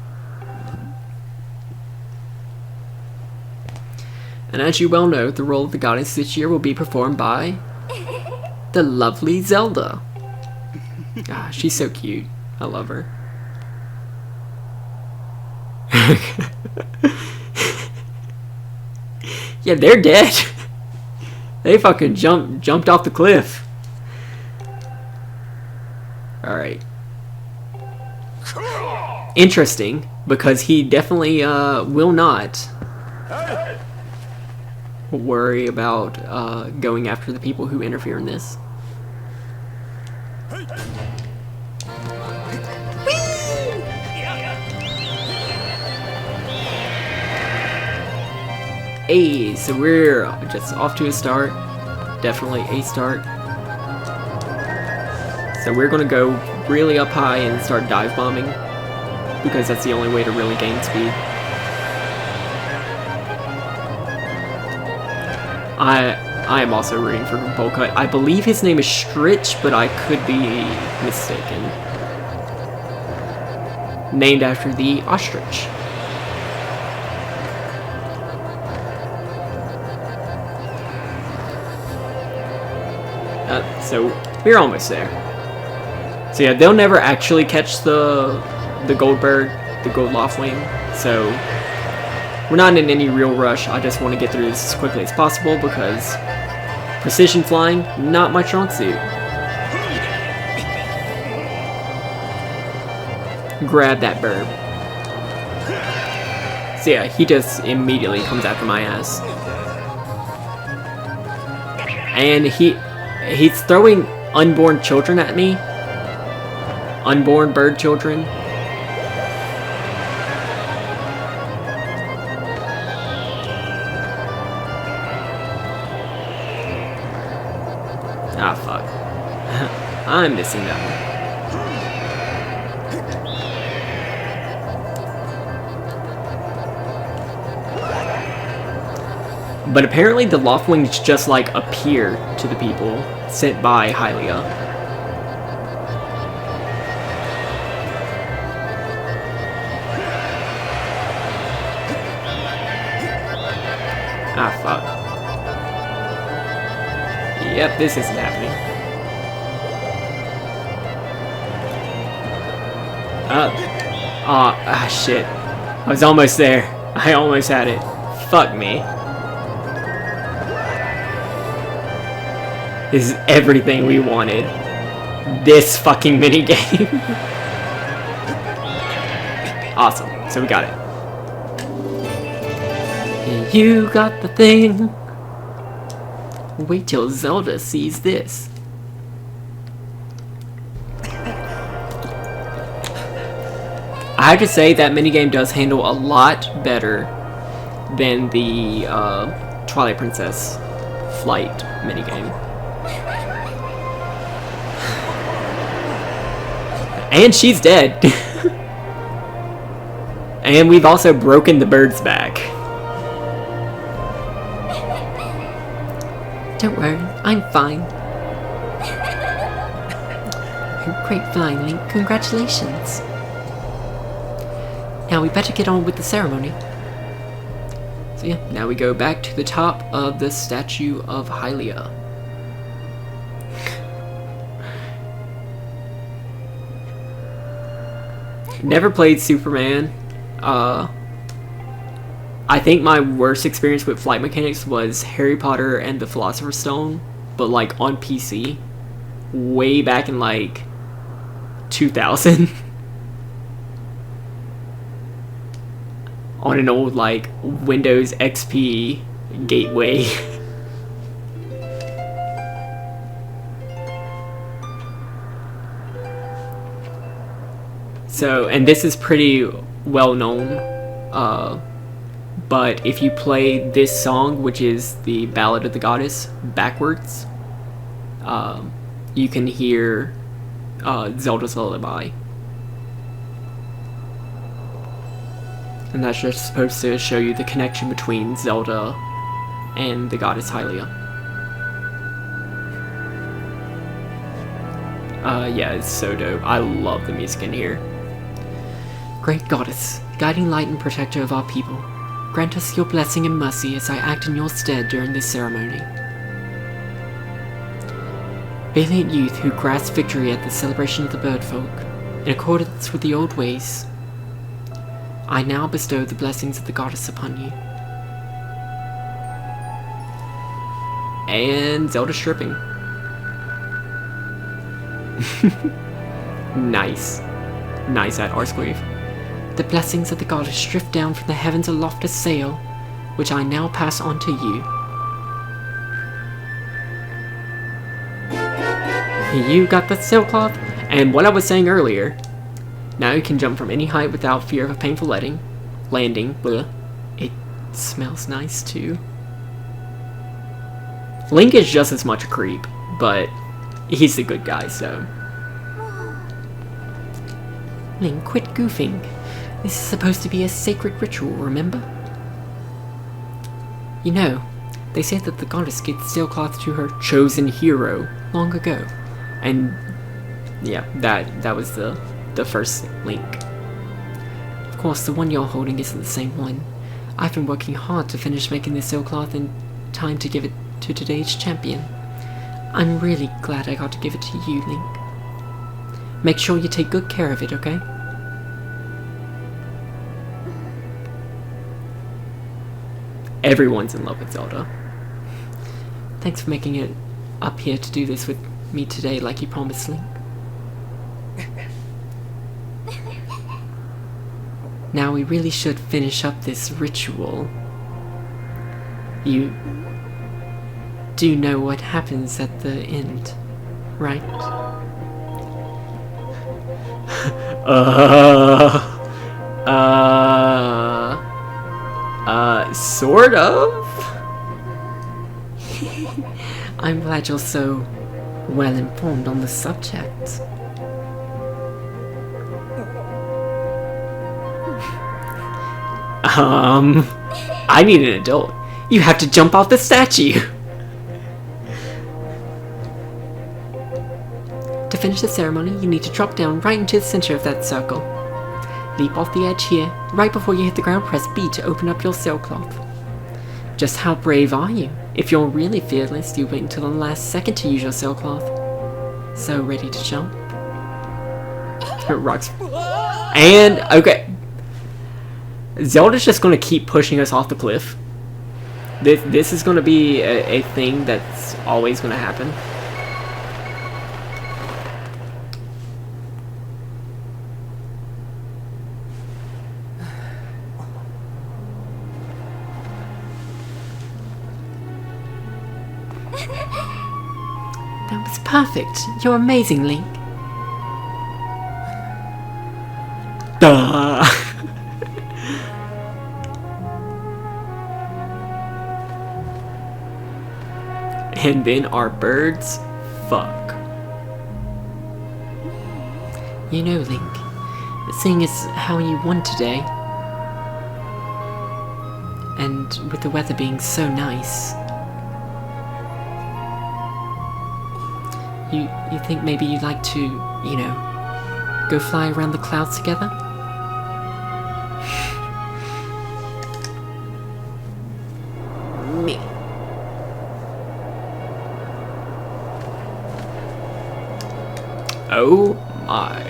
And as you well know, the role of the goddess this year will be performed by the lovely Zelda. Ah, she's so cute. I love her. Yeah, they're dead. They fucking jumped off the cliff. Alright. Interesting, because he definitely will not worry about going after the people who interfere in this. Hey, so we're just off to a start. Definitely a start. So we're gonna go really up high and start dive bombing, because that's the only way to really gain speed. I am also rooting for Volca. I believe his name is Stritch, but I could be mistaken. Named after the ostrich. So we're almost there. So yeah, they'll never actually catch the gold bird, the gold Loftwing. So we're not in any real rush. I just want to get through this as quickly as possible because precision flying, not my strong suit. Grab that bird. So yeah, he just immediately comes after my ass. And he's throwing unborn children at me. Unborn bird children. Ah, fuck. I'm missing that one. But apparently the Loftwings just like appear to the people sent by Hylia. Ah, fuck. Yep, this isn't happening. Shit. I was almost there. I almost had it. Fuck me. This is everything we wanted. This fucking minigame. Awesome. So we got it. You got the thing. Wait till Zelda sees this. I have to say that minigame does handle a lot better than the Twilight Princess flight minigame. And she's dead. And we've also broken the bird's back. Don't worry, I'm fine. Great flying, Link. Congratulations. Now we better get on with the ceremony. So yeah, now we go back to the top of the statue of Hylia. Never played Superman. I think my worst experience with flight mechanics was Harry Potter and the Philosopher's Stone, but like on PC, way back in like 2000. On an old like Windows XP gateway. So, and this is pretty well known, but if you play this song, which is the Ballad of the Goddess, backwards, you can hear Zelda's Lullaby. And that's just supposed to show you the connection between Zelda and the goddess Hylia. Yeah, it's so dope. I love the music in here. Great goddess, guiding light and protector of our people, grant us your blessing and mercy as I act in your stead during this ceremony. Valiant youth who grasp victory at the celebration of the bird folk, in accordance with the old ways, I now bestow the blessings of the goddess upon you. And Zelda stripping. Nice. Nice at Arsclave. The blessings of the goddess drift down from the heavens aloft as sail, which I now pass on to you. You got the sailcloth, and what I was saying earlier, now you can jump from any height without fear of a painful landing. Bleh. It smells nice too. Link is just as much a creep, but he's the good guy, so. Link, quit goofing. This is supposed to be a sacred ritual, remember? You know, they say that the goddess gave the sailcloth to her chosen hero long ago. And yeah, that was the first Link. Of course, the one you're holding isn't the same one. I've been working hard to finish making this sailcloth in time to give it to today's champion. I'm really glad I got to give it to you, Link. Make sure you take good care of it, okay? Everyone's in love with Zelda. Thanks for making it up here to do this with me today like you promised, Link. Now we really should finish up this ritual. You do know what happens at the end, right? Sort of? I'm glad you're so well informed on the subject. I need an adult. You have to jump off the statue. To finish the ceremony, you need to drop down right into the center of that circle. Leap off the edge here. Right before you hit the ground, press B to open up your sailcloth. Just how brave are you? If you're really fearless, you wait until the last second to use your sailcloth. So ready to jump? Rocks. And, okay. Zelda's just gonna keep pushing us off the cliff. This is gonna be a thing that's always gonna happen. That was perfect. You're amazing, Link. Duh. And then our birds fuck. You know, Link, seeing as how you won today, and with the weather being so nice, You think maybe you'd like to, you know, go fly around the clouds together? Me. Oh my.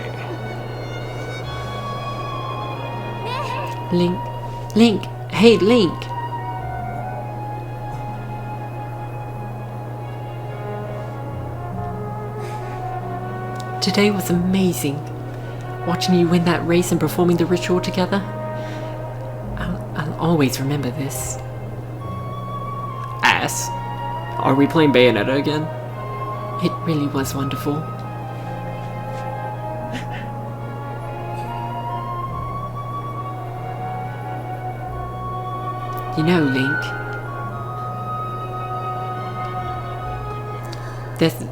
Link, hey Link. Today was amazing. Watching you win that race and performing the ritual together. I'll always remember this. Ass. Are we playing Bayonetta again? It really was wonderful. You know, Link,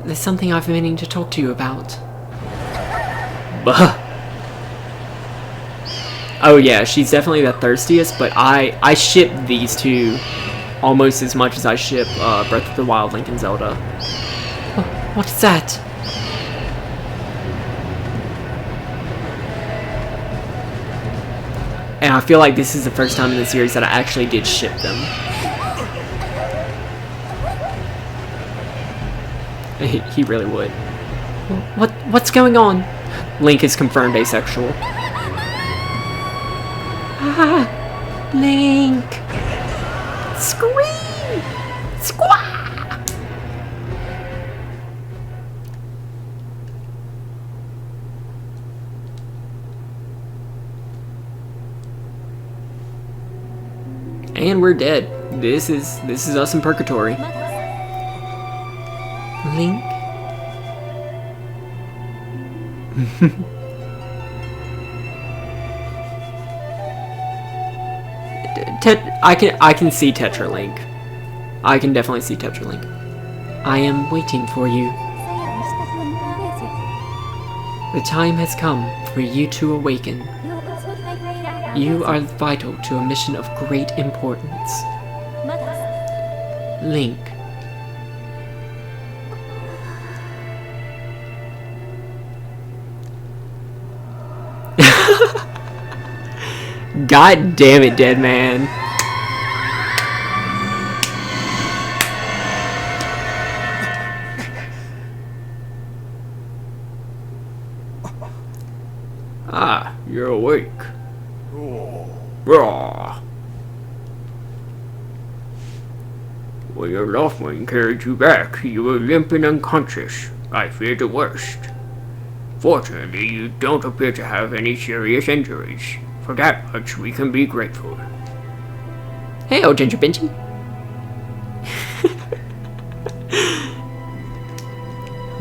there's something I've been meaning to talk to you about. Oh yeah, she's definitely the thirstiest, but I ship these two almost as much as I ship Breath of the Wild, Link, and Zelda. What's that? And I feel like this is the first time in the series that I actually did ship them. He really would. What's going on? Link is confirmed asexual. Ah, Link! Scream! Squawk! And we're dead. This is us in purgatory. Link? I can see Tetralink. I can definitely see Tetralink. I am waiting for you. The time has come for you to awaken. You are vital to a mission of great importance. Link. God damn it, dead man. Ah, you're awake. Raw. When your loved one carried you back, you were limp and unconscious. I feared the worst. Fortunately, you don't appear to have any serious injuries. For that much, we can be grateful. Hey, old Ginger Benji.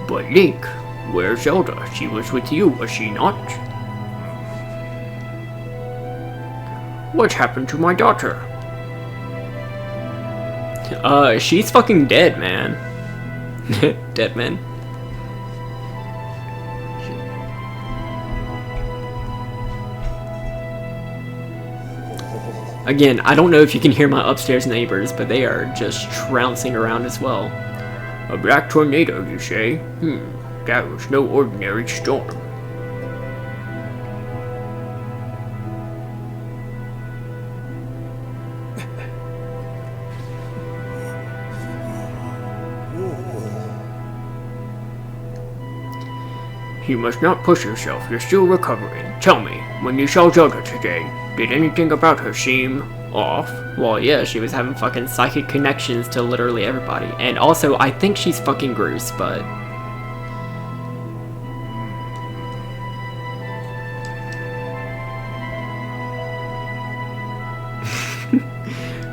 But Link, where's Zelda? She was with you, was she not? What happened to my daughter? She's fucking dead, man. Dead man. Again, I don't know if you can hear my upstairs neighbors, but they are just trouncing around as well. A black tornado, you say? That was no ordinary storm. You must not push yourself, you're still recovering. Tell me, when you saw Zelda today, did anything about her seem off? Well, yeah, she was having fucking psychic connections to literally everybody. And also, I think she's fucking Goose, but...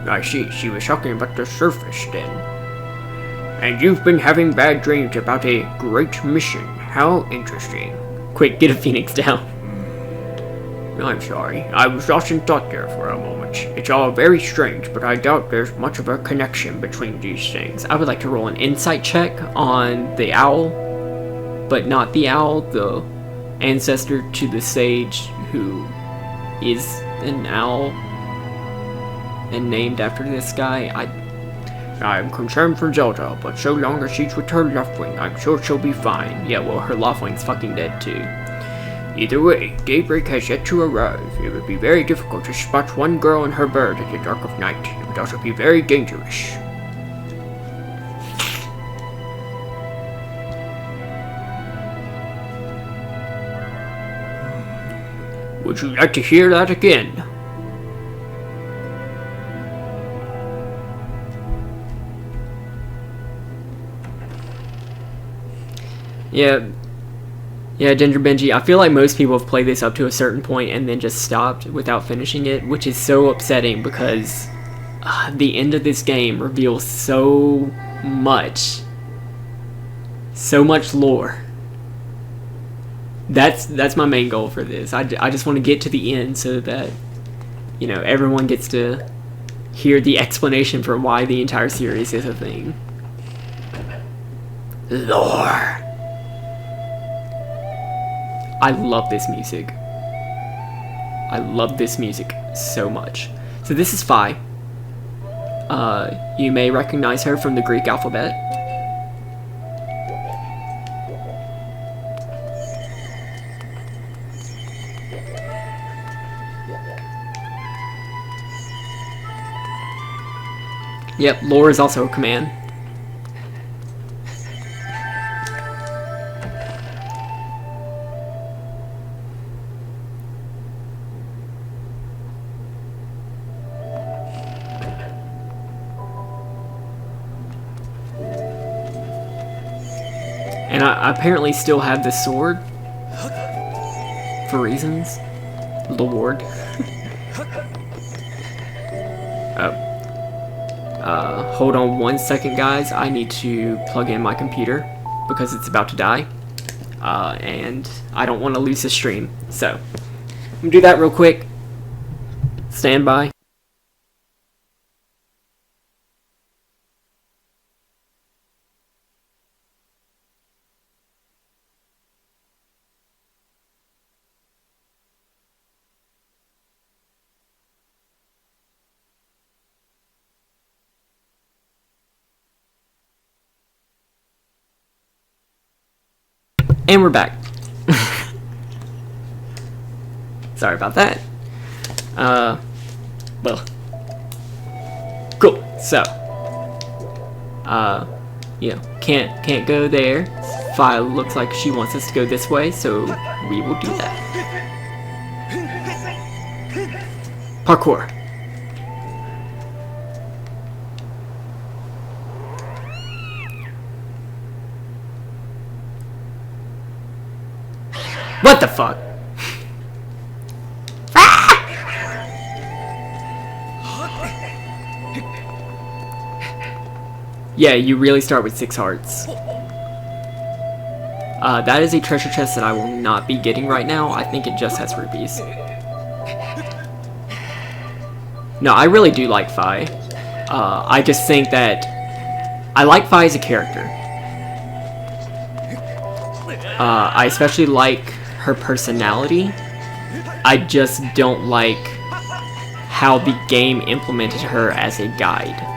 I see, she was talking about the surface then. And you've been having bad dreams about a great mission. How interesting. Quick, get a phoenix down. I'm sorry, I was lost in thought there for a moment. It's all very strange, but I doubt there's much of a connection between these things. I would like to roll an insight check on the owl, but not the owl, the ancestor to the sage who is an owl and named after this guy. I am concerned for Zelda, but so long as she's with her left wing, I'm sure she'll be fine. Yeah, well, her left wing's fucking dead too. Either way, daybreak has yet to arrive. It would be very difficult to spot one girl and her bird in the dark of night. It would also be very dangerous. Would you like to hear that again? Yeah, Ginger Benji, I feel like most people have played this up to a certain point and then just stopped without finishing it, which is so upsetting because the end of this game reveals so much lore. That's my main goal for this. I just want to get to the end so that, you know, everyone gets to hear the explanation for why the entire series is a thing. Lore. I love this music. I love this music so much. So this is Fi. You may recognize her from the Greek alphabet. Yep, lore is also a command. And I apparently still have this sword. For reasons. Lord. Hold on 1 second, guys. I need to plug in my computer because it's about to die. And I don't want to lose the stream. So, I'm gonna do that real quick. Stand by. And we're back. Sorry about that. Well. Cool. So. You know, can't go there. Fi looks like she wants us to go this way, so we will do that. Parkour. What the fuck? Yeah, you really start with 6 hearts. That is a treasure chest that I will not be getting right now. I think it just has rupees. No, I really do like Fi. I just think that I like Fi as a character. I especially like her personality. I just don't like how the game implemented her as a guide.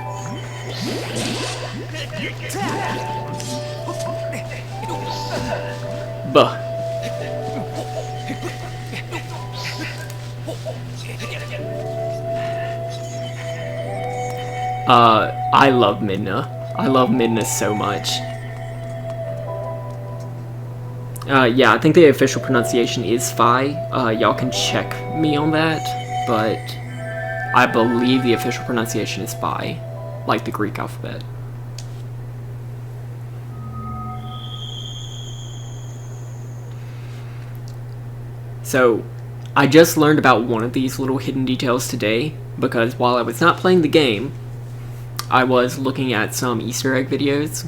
Buh. I love Midna. I love Midna so much. Yeah, I think the official pronunciation is Fi. Y'all can check me on that, but I believe the official pronunciation is Fi, like the Greek alphabet. So, I just learned about one of these little hidden details today, because while I was not playing the game, I was looking at some Easter egg videos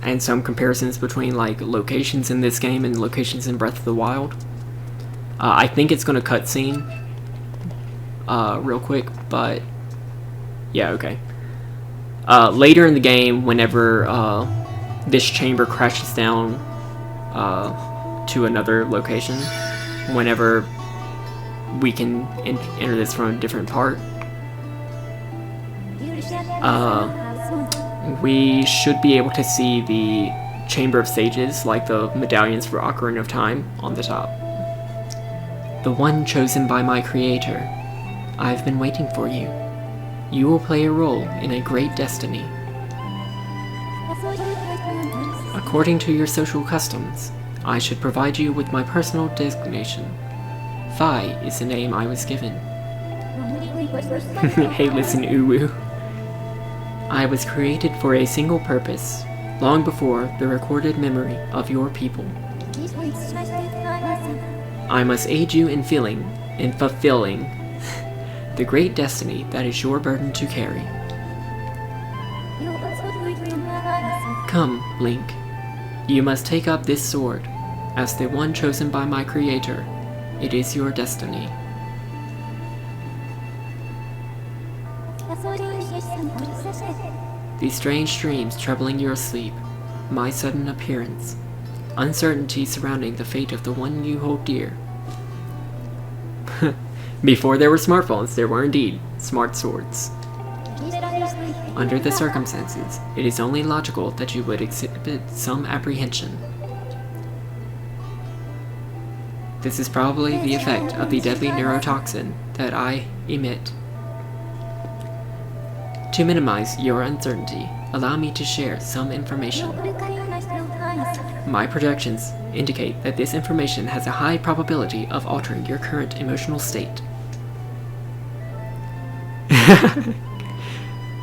and some comparisons between like locations in this game and locations in Breath of the Wild. I think it's gonna cutscene real quick, but yeah, okay. Later in the game, whenever this chamber crashes down to another location, whenever we can enter this from a different part, We should be able to see the Chamber of Sages, like the medallions for Ocarina of Time, on the top. The one chosen by my creator. I've been waiting for you. You will play a role in a great destiny. According to your social customs, I should provide you with my personal designation. Phi is the name I was given. Hey, listen, Uwu. I was created for a single purpose, long before the recorded memory of your people. I must aid you in fulfilling the great destiny that is your burden to carry. Come, Link. You must take up this sword. As the one chosen by my creator, it is your destiny. These strange dreams troubling your sleep, my sudden appearance, uncertainty surrounding the fate of the one you hold dear. Before there were smartphones, there were indeed smart swords. Under the circumstances, it is only logical that you would exhibit some apprehension. This is probably the effect of the deadly neurotoxin that I emit. To minimize your uncertainty, allow me to share some information. My projections indicate that this information has a high probability of altering your current emotional state.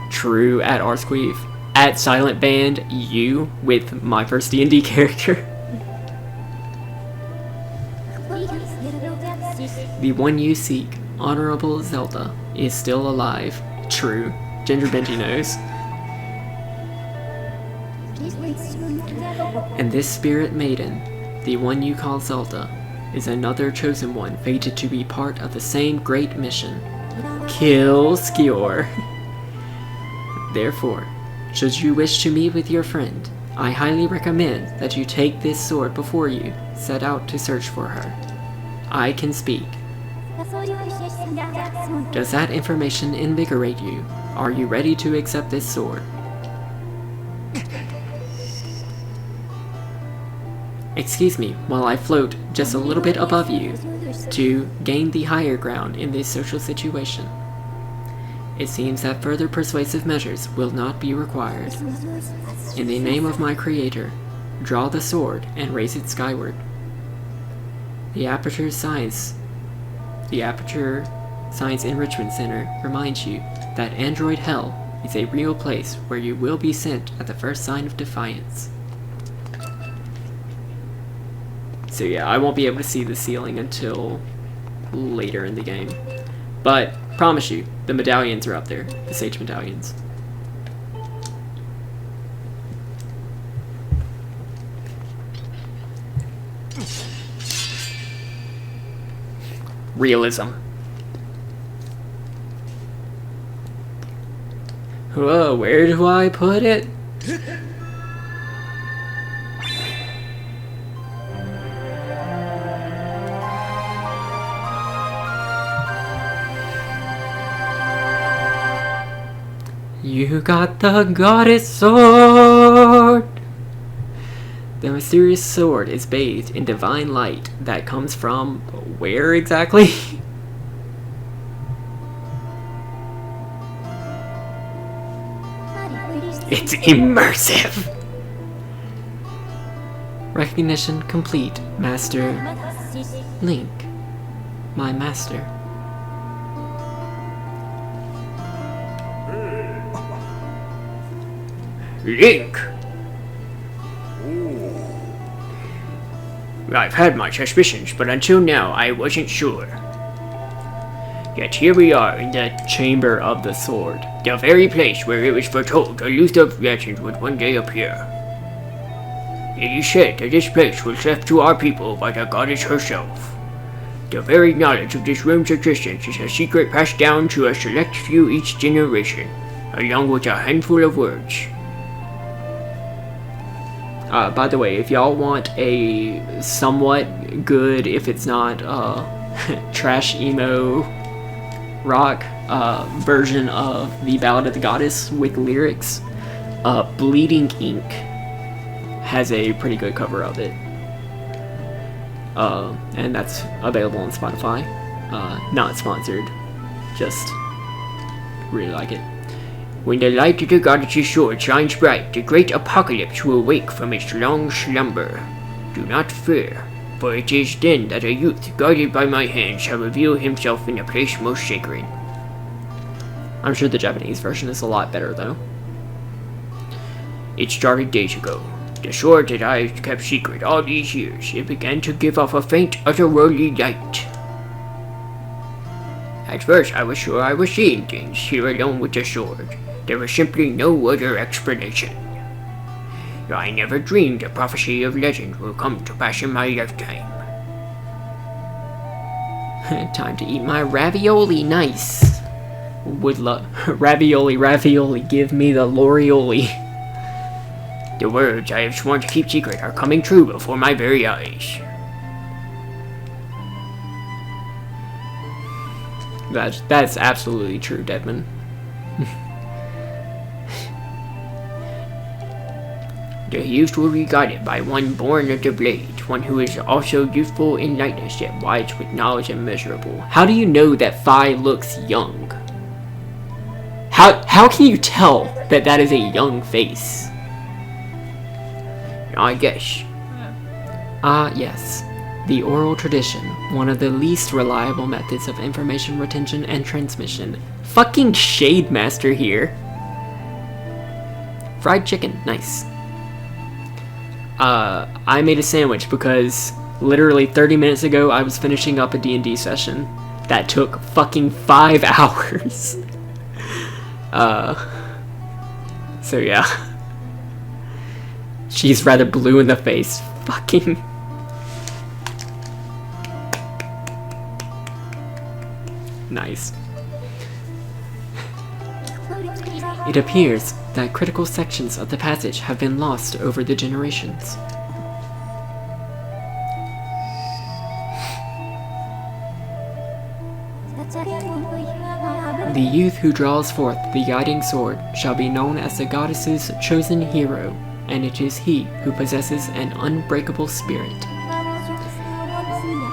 True at Arsqueeve. At Silent Band, you with my first D&D character. The one you seek, Honorable Zelda, is still alive. True. Ginger Benji knows. And this spirit maiden, the one you call Zelda, is another chosen one fated to be part of the same great mission. Kill Skior. Therefore, should you wish to meet with your friend, I highly recommend that you take this sword before you set out to search for her. I can speak. Does that information invigorate you? Are you ready to accept this sword? Excuse me while I float just a little bit above you to gain the higher ground in this social situation. It seems that further persuasive measures will not be required. In the name of my creator, draw the sword and raise it skyward. The Aperture Science Enrichment Center reminds you that Android Hell is a real place where you will be sent at the first sign of defiance. So yeah, I won't be able to see the ceiling until later in the game. But, promise you, the medallions are up there. The Sage medallions. Realism. Whoa, where do I put it? You got the goddess sword! The mysterious sword is bathed in divine light that comes from where exactly? It's immersive! Recognition complete, Master Link, my master. Link! I've had my suspicions, but until now I wasn't sure. Yet here we are in the Chamber of the Sword, the very place where it was foretold elusive legends would one day appear. It is said that this place was left to our people by the goddess herself. The very knowledge of this room's existence is a secret passed down to a select few each generation, along with a handful of words. By the way, if y'all want a somewhat good, if it's not, trash emo rock version of the Ballad of the Goddess with lyrics. Bleeding Ink has a pretty good cover of it. And that's available on Spotify. Not sponsored, just really like it. When the light of the goddess's sword shines bright, the great apocalypse will wake from its long slumber. Do not fear, for it is then that a youth, guided by my hand, shall reveal himself in the place most sacred. I'm sure the Japanese version is a lot better, though. It started days ago. The sword that I have kept secret all these years, it began to give off a faint, otherworldly light. At first, I was sure I was seeing things here alone with the sword. There was simply no other explanation. I never dreamed a prophecy of legend will come to pass in my lifetime. Time to eat my ravioli, nice. Would love ravioli, give me the Lorioli. The words I have sworn to keep secret are coming true before my very eyes. That's absolutely true, Deadman. The youth will be guided by one born of the blade, one who is also youthful in lightness yet wise with knowledge immeasurable. How do you know that Fi looks young? How can you tell that that is a young face? I guess. Yes. The oral tradition, one of the least reliable methods of information retention and transmission. Fucking Shade Master here. Fried chicken, nice. I made a sandwich because literally 30 minutes ago I was finishing up a D&D session that took fucking 5 hours. So yeah. She's rather blue in the face. Fucking... Nice. It appears that critical sections of the passage have been lost over the generations. The youth who draws forth the guiding sword shall be known as the goddess's chosen hero, and it is he who possesses an unbreakable spirit.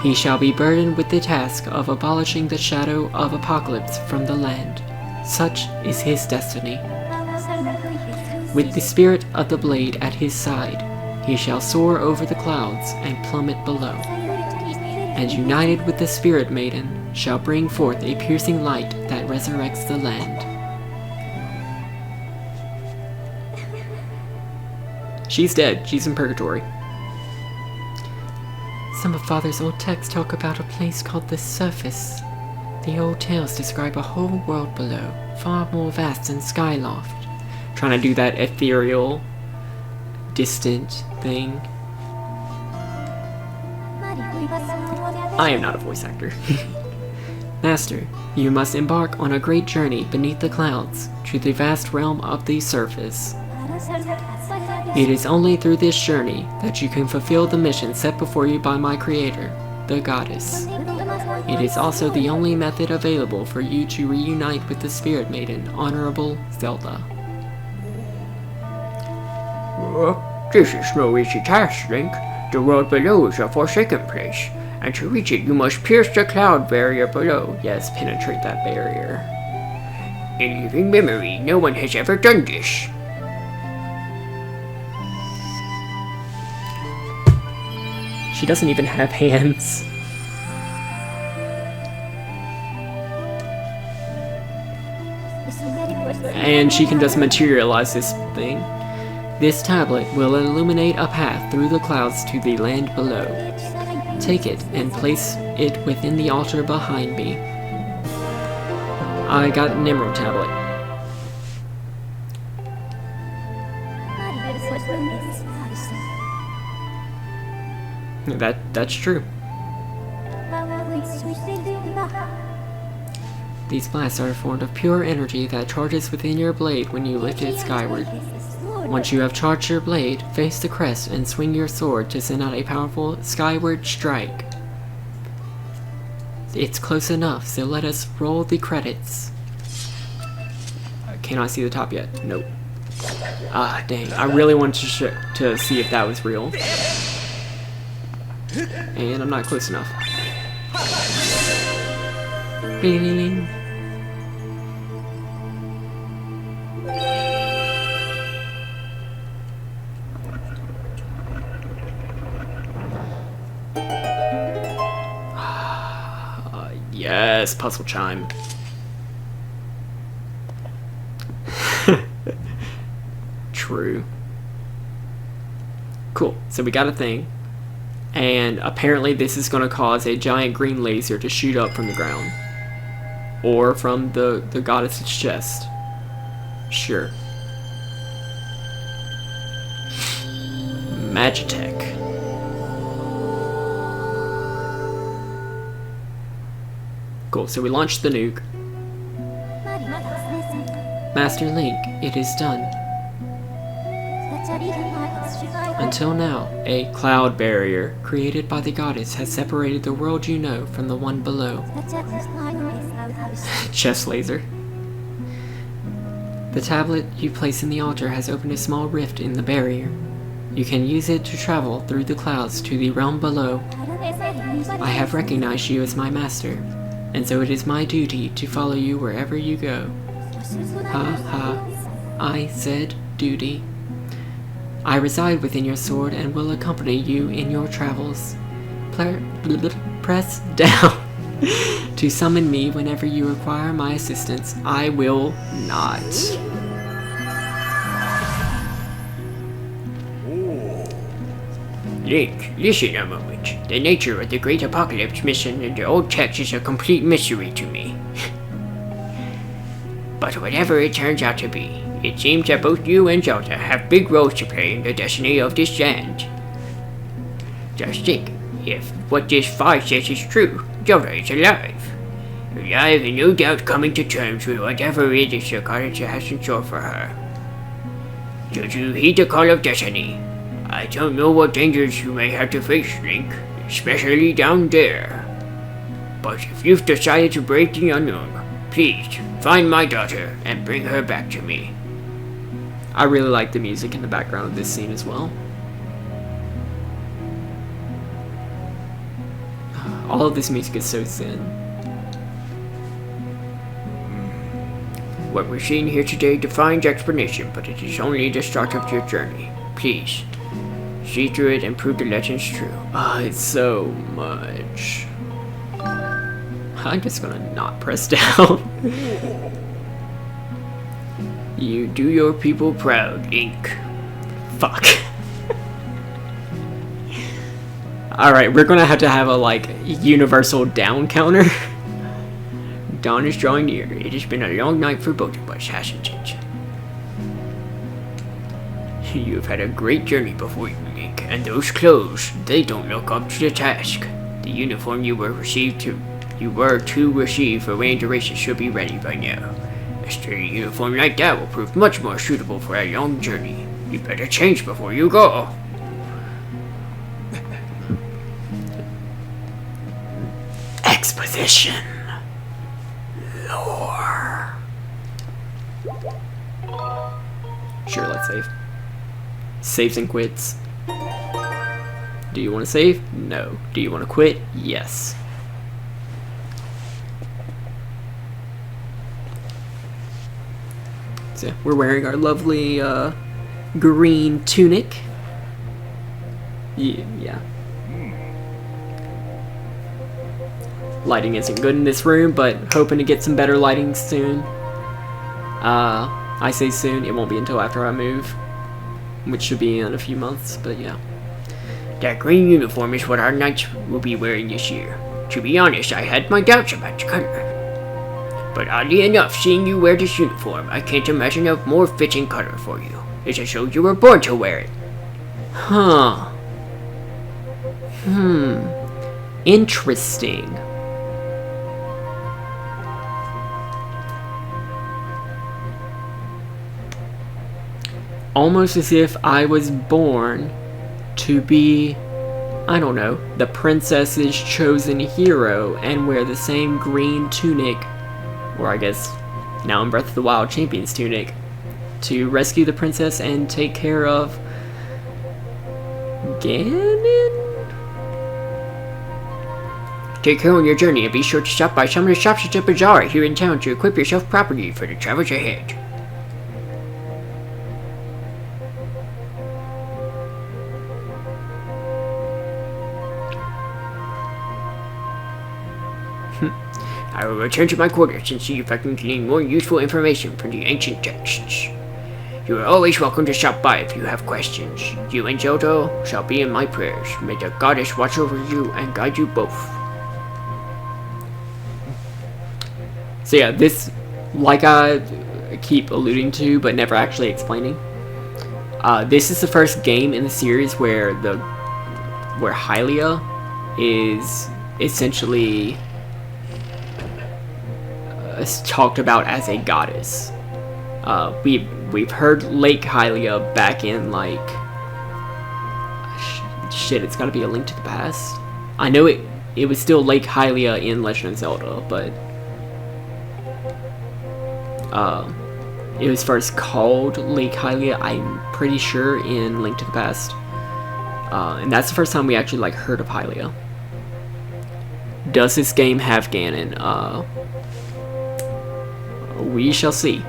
He shall be burdened with the task of abolishing the shadow of apocalypse from the land. Such is his destiny. With the spirit of the blade at his side, he shall soar over the clouds and plummet below, and united with the Spirit Maiden, shall bring forth a piercing light that resurrects the land. She's dead. She's in purgatory. Some of Father's old texts talk about a place called the Surface. The old tales describe a whole world below, far more vast than Skyloft. Trying to do that ethereal, distant thing. I am not a voice actor. Master, you must embark on a great journey beneath the clouds to the vast realm of the surface. It is only through this journey that you can fulfill the mission set before you by my creator, the goddess. It is also the only method available for you to reunite with the Spirit Maiden, Honorable Zelda. This is no easy task, Link. The world below is a forsaken place, and to reach it you must pierce the cloud barrier below. Yes, penetrate that barrier. In living memory, no one has ever done this. She doesn't even have hands. And she can just materialize this thing. This tablet will illuminate a path through the clouds to the land below. Take it and place it within the altar behind me. I got an emerald tablet. That's true. These blasts are formed of pure energy that charges within your blade when you lift it skyward. Once you have charged your blade, face the crest and swing your sword to send out a powerful skyward strike. It's close enough, so let us roll the credits. Can I see the top yet? Nope. Ah, dang. I really wanted to see if that was real. And I'm not close enough. Bing. Yes, puzzle chime. True. Cool. So we got a thing. And apparently this is going to cause a giant green laser to shoot up from the ground. Or from the goddess's chest. Sure. Magitech. Cool, so we launched the nuke. Master Link, it is done. Until now, a cloud barrier created by the goddess has separated the world you know from the one below. Chest laser. The tablet you place in the altar has opened a small rift in the barrier. You can use it to travel through the clouds to the realm below. I have recognized you as my master, and so it is my duty to follow you wherever you go. Ha ha. I said duty. I reside within your sword and will accompany you in your travels. Press down to summon me whenever you require my assistance. I will not. Link, listen a moment. The nature of the Great Apocalypse mission in the old text is a complete mystery to me. But whatever it turns out to be, it seems that both you and Zelda have big roles to play in the destiny of this land. Just think, if what this file says is true, Zelda is alive. Alive and no doubt coming to terms with whatever it is the goddess has in store for her. So you heed the call of destiny. I don't know what dangers you may have to face, Link, especially down there. But if you've decided to brave the unknown, please find my daughter and bring her back to me. I really like the music in the background of this scene as well. All of this music is so zen. What we're seeing here today defies explanation, but it is only the start of your journey. Please, see through it and prove the legends true. Ah, it's so much. I'm just gonna not press down. You do your people proud, Link. Fuck. Alright, we're gonna have to have a, like, universal down counter. Dawn is drawing near. It has been a long night for both of us, hasn't it? You've had a great journey before you, Link, and those clothes, they don't look up to the task. The uniform you were to receive for ranger races should be ready by now. A sturdy uniform like that will prove much more suitable for a long journey. You better change before you go. Exposition. Lore. Sure, let's save. Saves and quits. Do you want to save? No. Do you want to quit? Yes. So we're wearing our lovely green tunic. Yeah. Lighting isn't good in this room, but hoping to get some better lighting soon. I say soon, it won't be until after I move, which should be in a few months, but yeah. That green uniform is what our knights will be wearing this year. To be honest, I had my doubts about the color. But oddly enough, seeing you wear this uniform, I can't imagine a more fitting color for you. It's as though you were born to wear it. Huh. Interesting. Almost as if I was born to be I don't know, the princess's chosen hero and wear the same green tunic, or I guess now in Breath of the Wild, champion's tunic, to rescue the princess and take care of Ganon? Take care on your journey and be sure to stop by some of the shops at the bazaar here in town to equip yourself properly for the travels ahead. I will return to my quarters and see if I can glean more useful information from the ancient texts. You are always welcome to stop by if you have questions. You and Zelda shall be in my prayers. May the goddess watch over you and guide you both. So yeah, this, like I keep alluding to but never actually explaining, this is the first game in the series where Hylia is essentially talked about as a goddess. We've heard Lake Hylia back in like shit. It's got to be A Link to the Past. I know it was still Lake Hylia in Legend of Zelda, but it was first called Lake Hylia, I'm pretty sure, in Link to the Past, and that's the first time we actually like heard of Hylia. Does this game have Ganon? We shall see.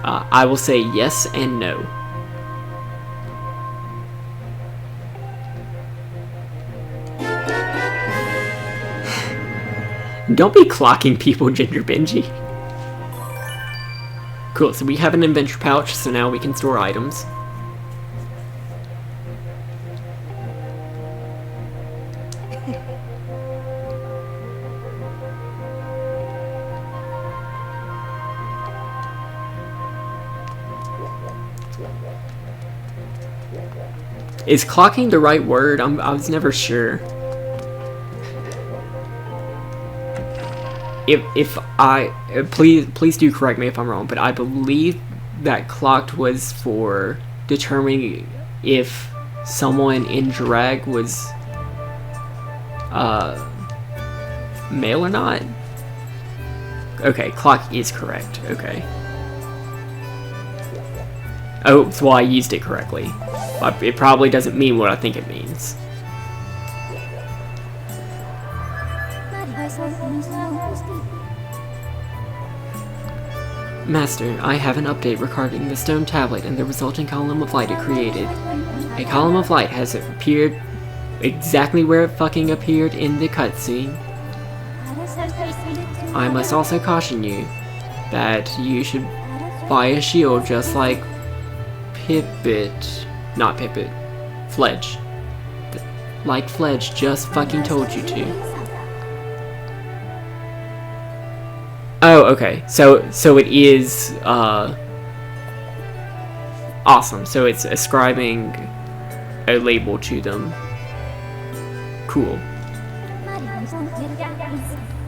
I will say yes and no. Don't be clocking people, Ginger Benji. Cool, so we have an adventure pouch, so now we can store items. Is clocking the right word? I was never sure. If I please do correct me if I'm wrong, but I believe that clocked was for determining if someone in drag was male or not. Okay, clock is correct. Okay. Oh, so I used it correctly. But it probably doesn't mean what I think it means. Master, I have an update regarding the stone tablet and the resulting column of light it created. A column of light has appeared exactly where it fucking appeared in the cutscene. I must also caution you that you should buy a shield just like not Pippet, Fledge. Like Fledge just fucking told you to. Oh, okay. So it is awesome. So it's ascribing a label to them. Cool.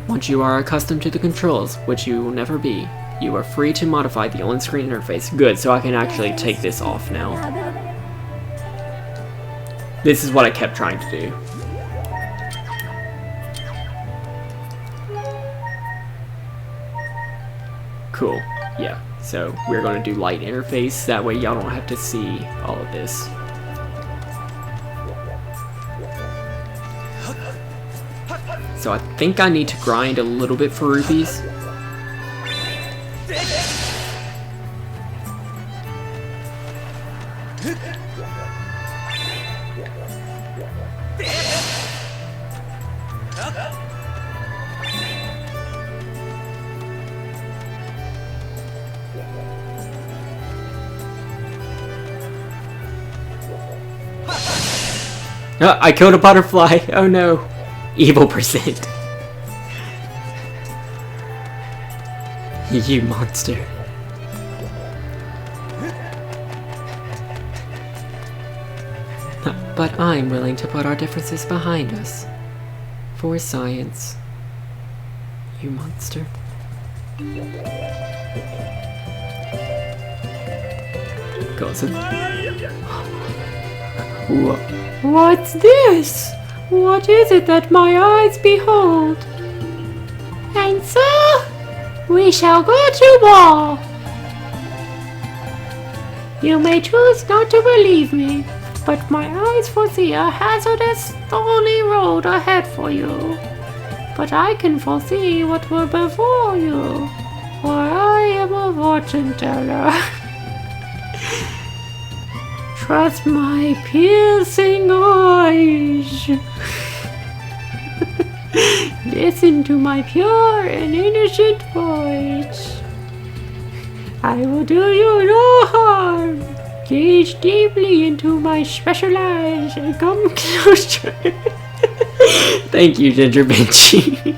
Once you are accustomed to the controls, which you will never be, you are free to modify the on-screen interface. Good, so I can actually take this off now. This is what I kept trying to do. Cool. Yeah, so we're going to do light interface. That way y'all don't have to see all of this. So I think I need to grind a little bit for rupees. Oh, I killed a butterfly. Oh no. Evil percent. You monster. But I'm willing to put our differences behind us. For science. You monster. Cool, so What's this? What is it that my eyes behold? And so, we shall go to war. You may choose not to believe me, but my eyes foresee a hazardous, thorny road ahead for you. But I can foresee what will befall you, for I am a fortune teller. Trust my piercing eyes. Listen to my pure and innocent voice. I will do you no harm. Gaze deeply into my special eyes and come closer. Thank you, Ginger Benchy.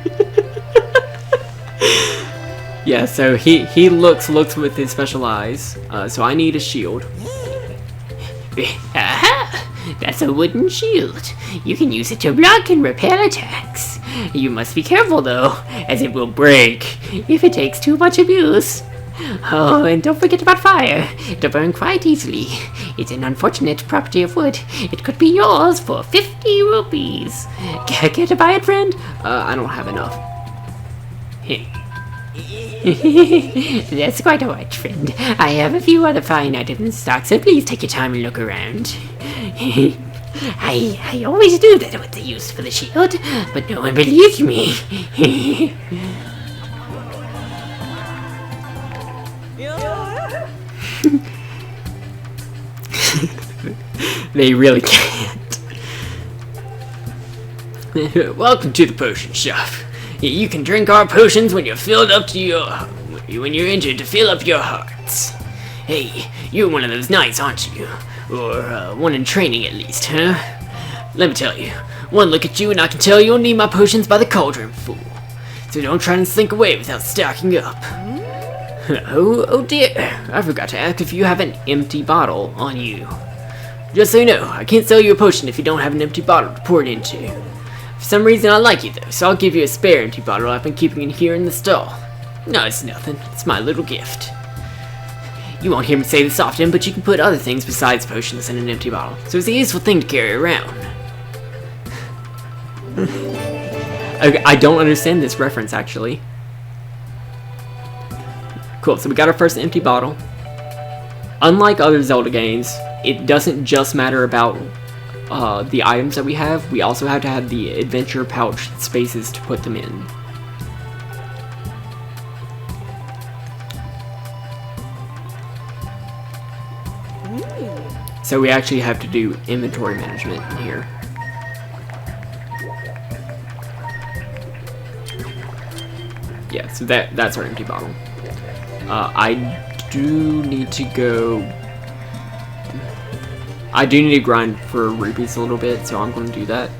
Yeah, so he looks with his special eyes. So I need a shield. Aha! That's a wooden shield. You can use it to block and repel attacks. You must be careful though, as it will break if it takes too much abuse. Oh, and don't forget about fire. It'll burn quite easily. It's an unfortunate property of wood. It could be yours for 50 rupees. Care to buy it, friend? I don't have enough. That's quite alright, friend. I have a few other fine items in stock, so please take your time and look around. I always knew that it was used for the shield, but no one believed me. They really can't. Welcome to the potion shop. You can drink our potions when you're filled up to when you're injured to fill up your hearts. Hey, you're one of those knights, aren't you? Or one in training at least, huh? Let me tell you, one look at you and I can tell you'll need my potions by the cauldron full. So don't try and slink away without stocking up. Oh dear, I forgot to ask if you have an empty bottle on you. Just so you know, I can't sell you a potion if you don't have an empty bottle to pour it into. For some reason I like you though, so I'll give you a spare empty bottle I've been keeping in here in the stall. No, it's nothing. It's my little gift. You won't hear me say this often, but you can put other things besides potions in an empty bottle, so it's a useful thing to carry around. I don't understand this reference, actually. Cool, so we got our first empty bottle. Unlike other Zelda games, it doesn't just matter about the items that we have. We also have to have the adventure pouch spaces to put them in. So we actually have to do inventory management in here. Yeah, so that's our empty bottle. I do need to go... I do need to grind for rupees a little bit, so I'm going to do that.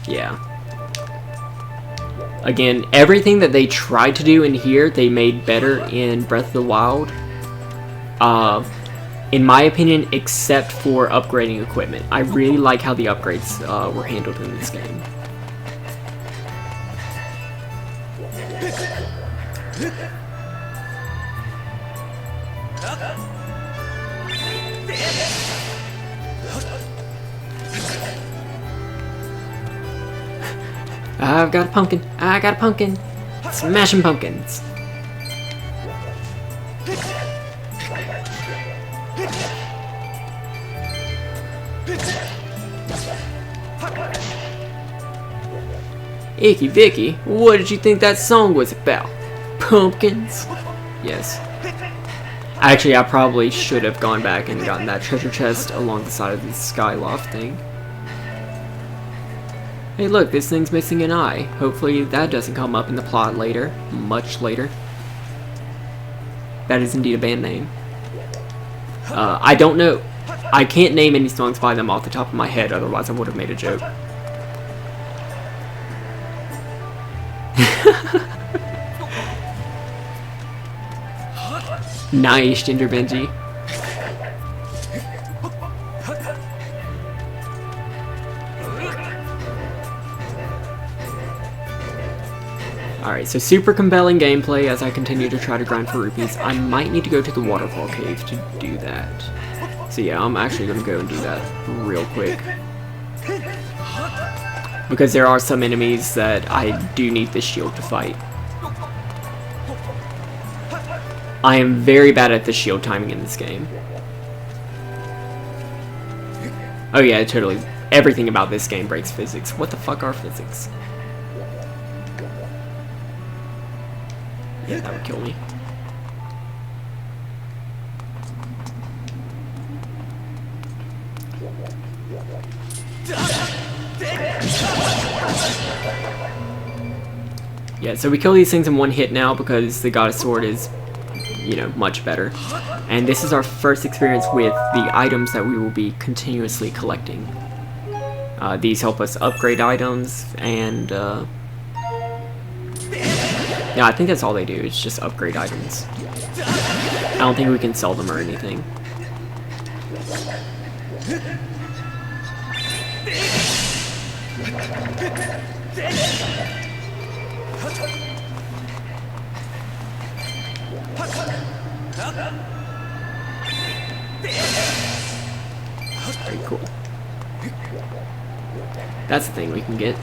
Yeah. Again, everything that they tried to do in here, they made better in Breath of the Wild. In my opinion, except for upgrading equipment. I really like how the upgrades were handled in this game. I've got a pumpkin. I got a pumpkin. Smashing pumpkins. Icky Vicky, what did you think that song was about? Pumpkins? Yes. Actually, I probably should have gone back and gotten that treasure chest along the side of the Skyloft thing. Hey look, this thing's missing an eye. Hopefully that doesn't come up in the plot later. Much later. That is indeed a band name. I don't know. I can't name any songs by them off the top of my head, otherwise I would have made a joke. Nice, Ginger Benji. Alright, so super compelling gameplay as I continue to try to grind for rupees. I might need to go to the waterfall cave to do that. So yeah, I'm actually going to go and do that real quick. Because there are some enemies that I do need this shield to fight. I am very bad at the shield timing in this game. Oh yeah, totally. Everything about this game breaks physics. What the fuck are physics? Yeah, that would kill me. Yeah, so we kill these things in one hit now because the Goddess Sword is, you know, much better. And this is our first experience with the items that we will be continuously collecting. These help us upgrade items, and yeah, I think that's all they do, is just upgrade items. I don't think we can sell them or anything. Very cool. That's the thing we can get.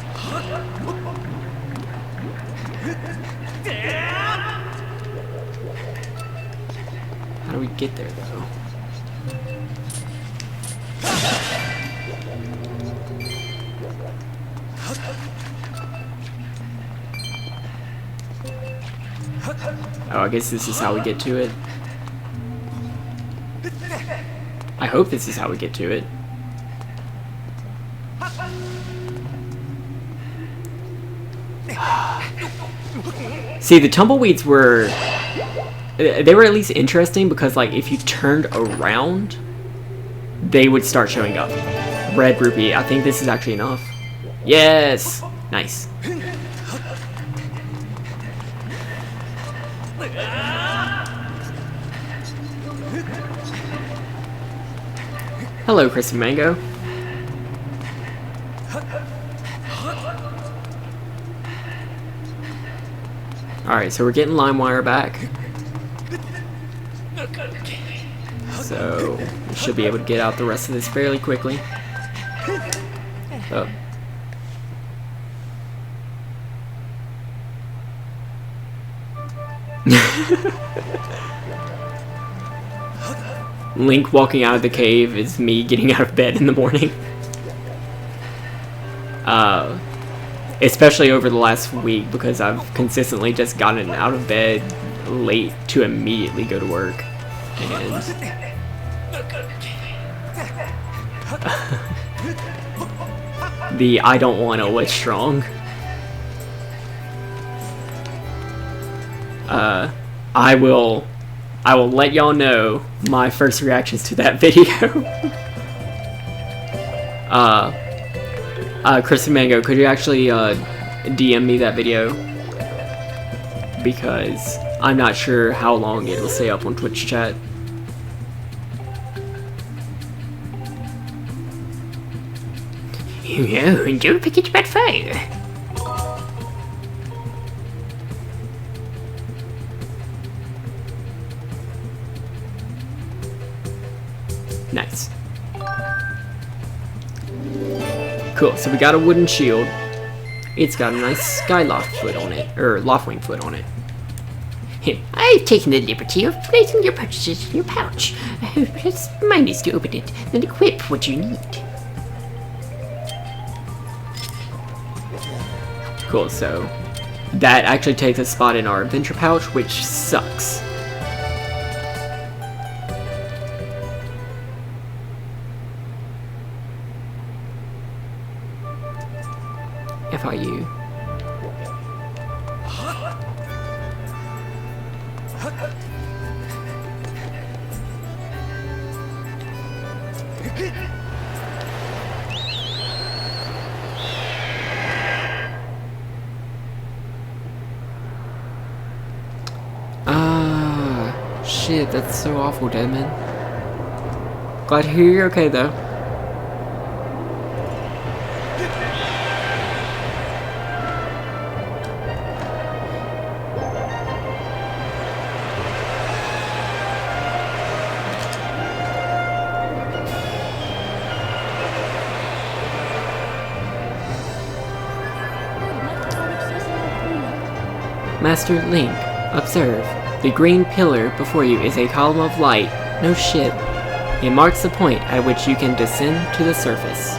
How do we get there, though? Oh, I guess this is how we get to it. I hope this is how we get to it. See, the tumbleweeds were... They were at least interesting because, like, if you turned around, they would start showing up. Red rupee. I think this is actually enough. Yes! Nice. Hello, Crispy Mango. Alright, so we're getting LimeWire back. So, we should be able to get out the rest of this fairly quickly. Oh. Link walking out of the cave is me getting out of bed in the morning. Especially over the last week, because I've consistently just gotten out of bed late to immediately go to work. And the I don't wanna was strong. I will let y'all know my first reactions to that video. Crispy Mango, could you actually DM me that video? Because I'm not sure how long it'll stay up on Twitch chat. Oh, and don't forget about fire. Nice. Cool, so we got a wooden shield. It's got a nice Skyloft foot on it, or Loftwing foot on it. I've taken the liberty of placing your purchases in your pouch. Just mind is to open it, then equip what you need. Cool, so that actually takes a spot in our adventure pouch, which sucks. FIU. Shit, that's so awful, Deadman. Glad to hear you're okay, though. Master Link, observe. The green pillar before you is a column of light. No shit. It marks the point at which you can descend to the surface.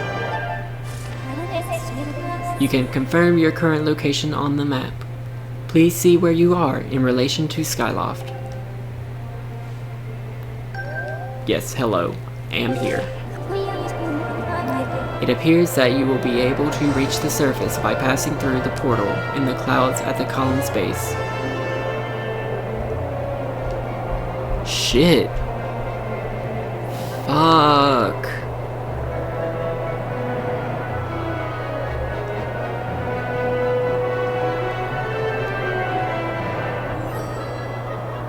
You can confirm your current location on the map. Please see where you are in relation to Skyloft. Yes, hello. I am here. It appears that you will be able to reach the surface by passing through the portal in the clouds at the column's base. Shit. Fuck.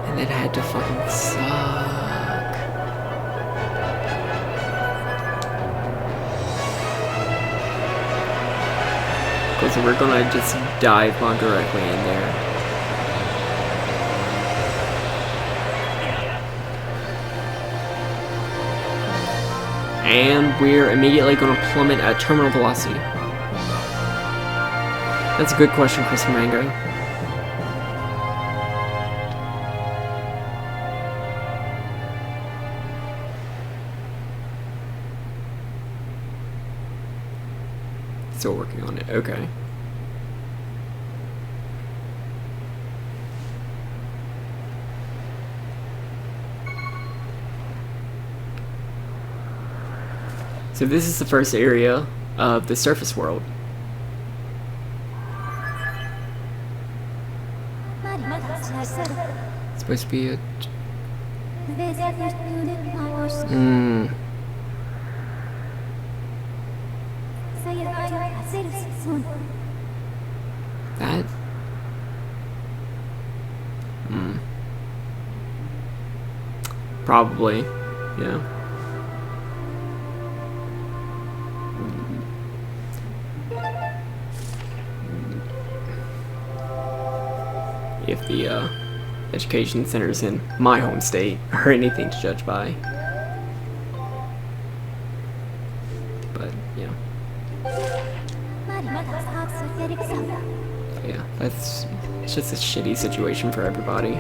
And that had to fucking suck. So we're gonna just dive on directly in there. And we're immediately gonna plummet at terminal velocity. That's a good question, Chris Mango. Still working on it, okay. So this is the first area of the surface world. It's supposed to be a... That? Probably, yeah. If the education center's in my home state, or anything to judge by. But, yeah. Yeah, it's just a shitty situation for everybody.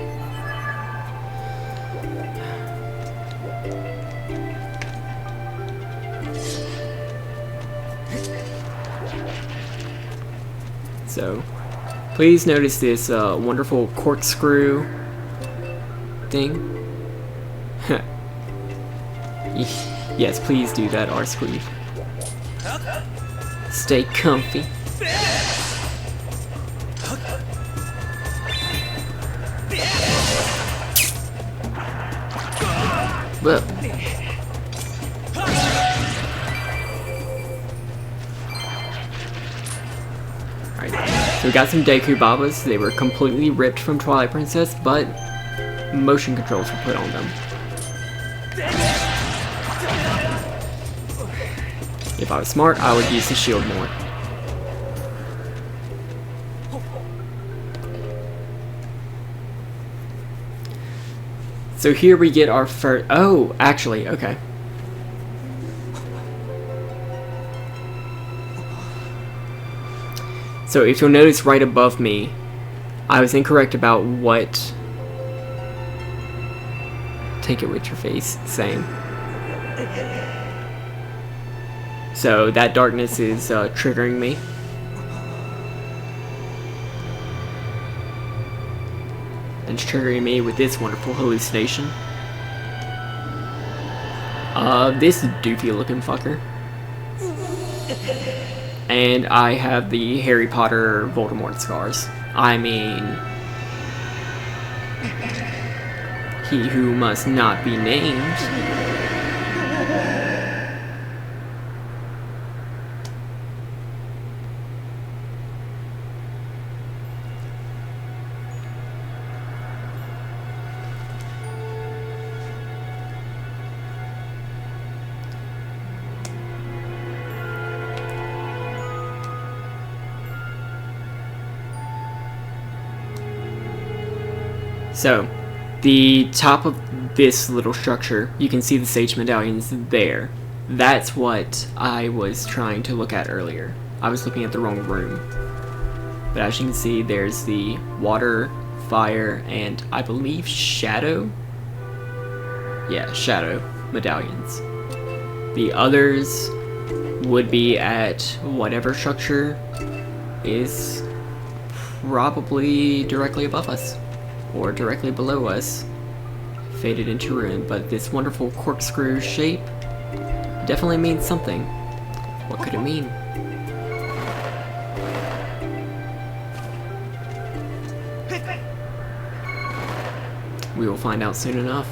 So, please notice this wonderful corkscrew thing. Yes, please do that, R-Squeeze. Stay comfy. Whoa. So we got some Deku Babas. They were completely ripped from Twilight Princess, but motion controls were put on them. If I was smart, I would use the shield more. So here we get our first... Oh, actually, okay. So if you'll notice right above me, I was incorrect about what... Take it with your face, same. So that darkness is triggering me. And it's triggering me with this wonderful hallucination. This doofy looking fucker. And I have the Harry Potter Voldemort scars. I mean... He who must not be named. So, the top of this little structure, you can see the Sage Medallions there. That's what I was trying to look at earlier. I was looking at the wrong room. But as you can see, there's the water, fire, and I believe shadow? Yeah, shadow medallions. The others would be at whatever structure is probably directly above us, or directly below us, faded into ruin. But this wonderful corkscrew shape definitely means something. What could it mean? We will find out soon enough.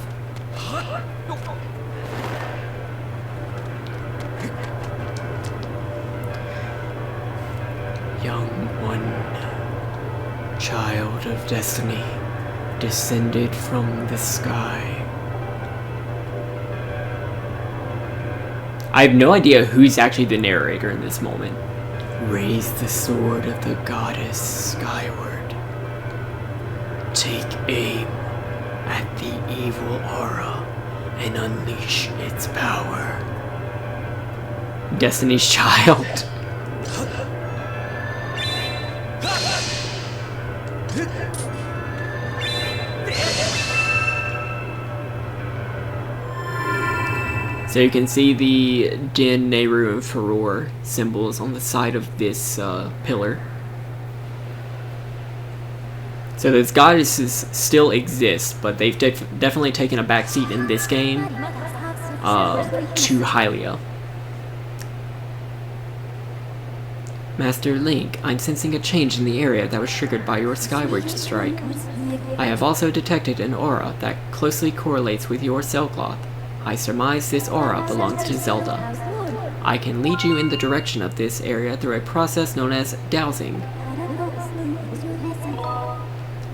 Young one, child of destiny, descended from the sky. I have no idea who's actually the narrator in this moment. Raise the sword of the goddess skyward. Take aim at the evil aura and unleash its power. Destiny's Child. So you can see the Din, Nehru, and Furor symbols on the side of this pillar. So those goddesses still exist, but they've definitely taken a backseat in this game to Hylia. Master Link, I'm sensing a change in the area that was triggered by your Skyward Strike. I have also detected an aura that closely correlates with your Cellcloth. I surmise this aura belongs to Zelda. I can lead you in the direction of this area through a process known as dowsing.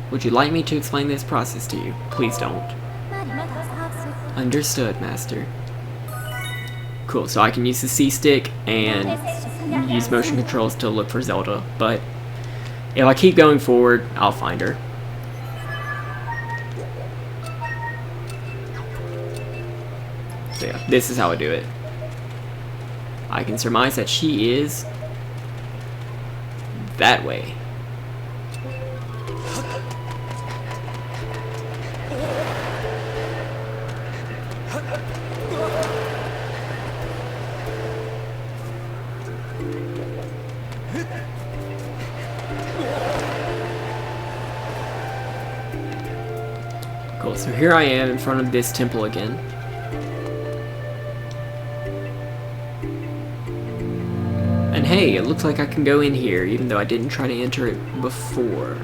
Would you like me to explain this process to you? Please don't. Understood, Master. Cool, so I can use the C-stick and use motion controls to look for Zelda, but if I keep going forward, I'll find her. So yeah, this is how I do it. I can surmise that she is that way. Cool, so here I am in front of this temple again. And hey, it looks like I can go in here, even though I didn't try to enter it before.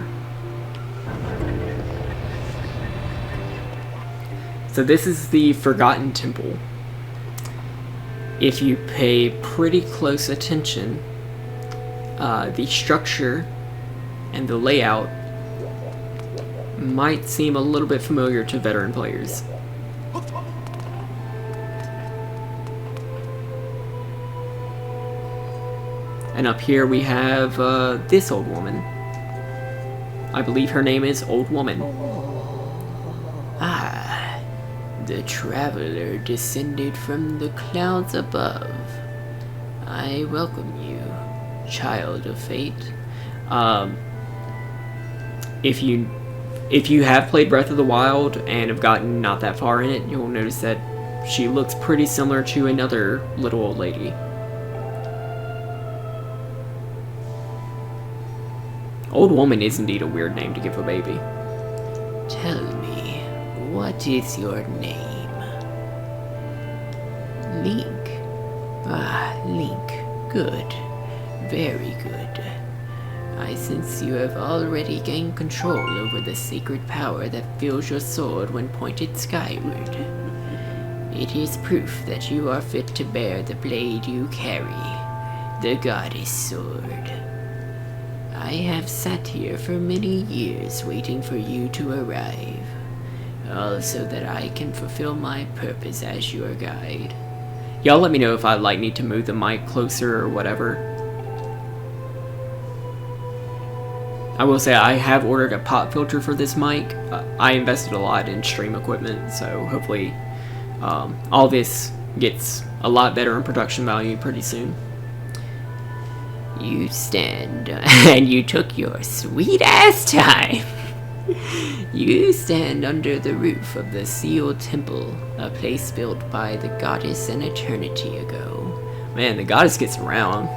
So this is the Forgotten Temple. If you pay pretty close attention, the structure and the layout might seem a little bit familiar to veteran players. And up here we have this old woman. I believe her name is Old Woman. Ah, the traveler descended from the clouds above. I welcome you, child of fate. If you have played Breath of the Wild and have gotten not that far in it, you'll notice that she looks pretty similar to another little old lady. Old Woman is indeed a weird name to give a baby. Tell me, what is your name? Link. Ah, Link. Good. Very good. I sense you have already gained control over the secret power that fills your sword when pointed skyward. It is proof that you are fit to bear the blade you carry, the Goddess Sword. I have sat here for many years waiting for you to arrive, all so that I can fulfill my purpose as your guide. Y'all let me know if I need to move the mic closer or whatever. I will say I have ordered a pop filter for this mic. I invested a lot in stream equipment, so hopefully all this gets a lot better in production value pretty soon. You stand, and you took your sweet-ass time. You stand under the roof of the sealed temple, a place built by the goddess an eternity ago. Man, the goddess gets around.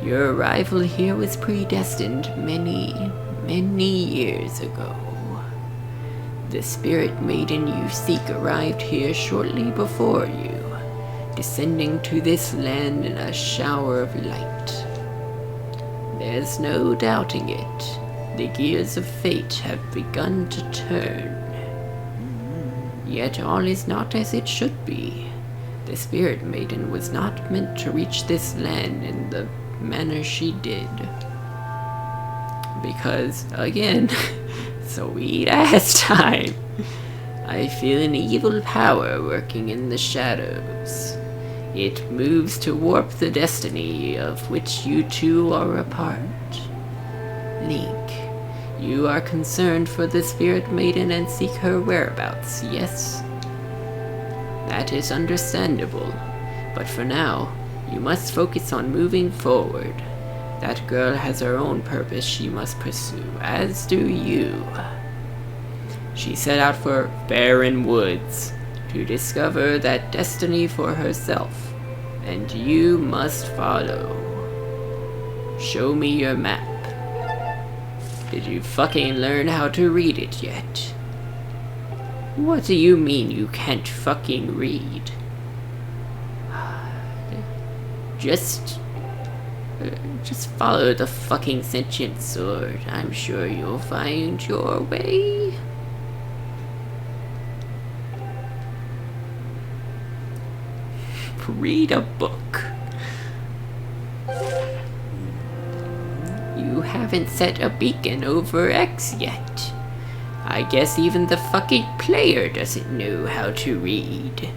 Your arrival here was predestined many, many years ago. The spirit maiden you seek arrived here shortly before you, descending to this land in a shower of light. There's no doubting it. The gears of fate have begun to turn. Yet all is not as it should be. The spirit maiden was not meant to reach this land in the manner she did. Because, again, sweet ass time, I feel an evil power working in the shadows. It moves to warp the destiny of which you two are a part. Link, you are concerned for the spirit maiden and seek her whereabouts, yes? That is understandable, but for now, you must focus on moving forward. That girl has her own purpose she must pursue, as do you. She set out for barren woods to discover that destiny for herself, and you must follow. Show me your map. Did you fucking learn how to read it yet? What do you mean you can't fucking read? Just follow the fucking sentient sword. I'm sure you'll find your way. Read a book. You haven't set a beacon over X yet. I guess even the fucking player doesn't know how to read.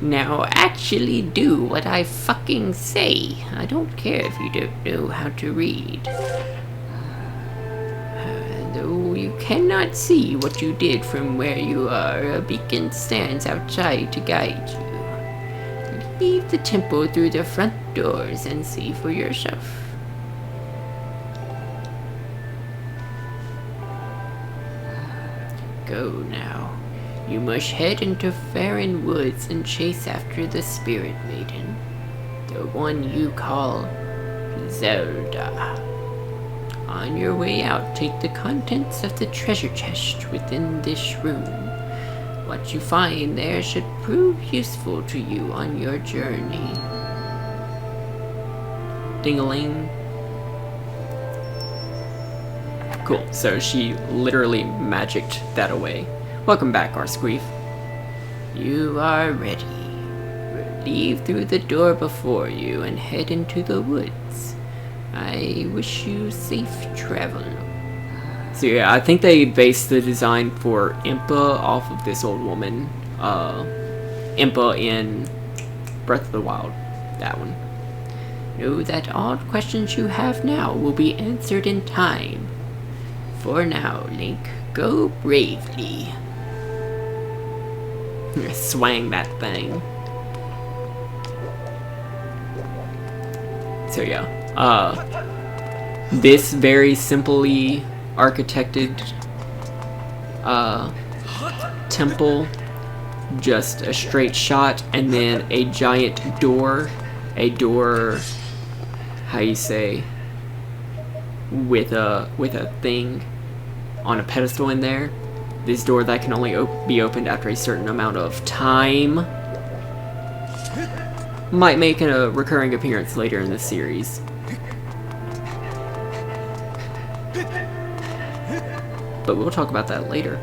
Now actually do what I fucking say. I don't care if you don't know how to read. Though you cannot see what you did from where you are, a beacon stands outside to guide you. Leave the temple through the front doors and see for yourself. Go now. You must head into Farin Woods and chase after the Spirit Maiden, the one you call Zelda. On your way out, take the contents of the treasure chest within this room. What you find there should prove useful to you on your journey. Ding-a-ling. Cool, so she literally magicked that away. Welcome back, Arsqueef. You are ready. Leave through the door before you and head into the woods. I wish you safe travel. So yeah, I think they based the design for Impa off of this old woman. Impa in Breath of the Wild. That one. Know that all questions you have now will be answered in time. For now, Link, go bravely. Swang that thing. So yeah, this very simply architected temple, just a straight shot, and then a giant door, how you say, with a thing on a pedestal in there. This door that can only be opened after a certain amount of time. Might make a recurring appearance later in the series. But we'll talk about that later.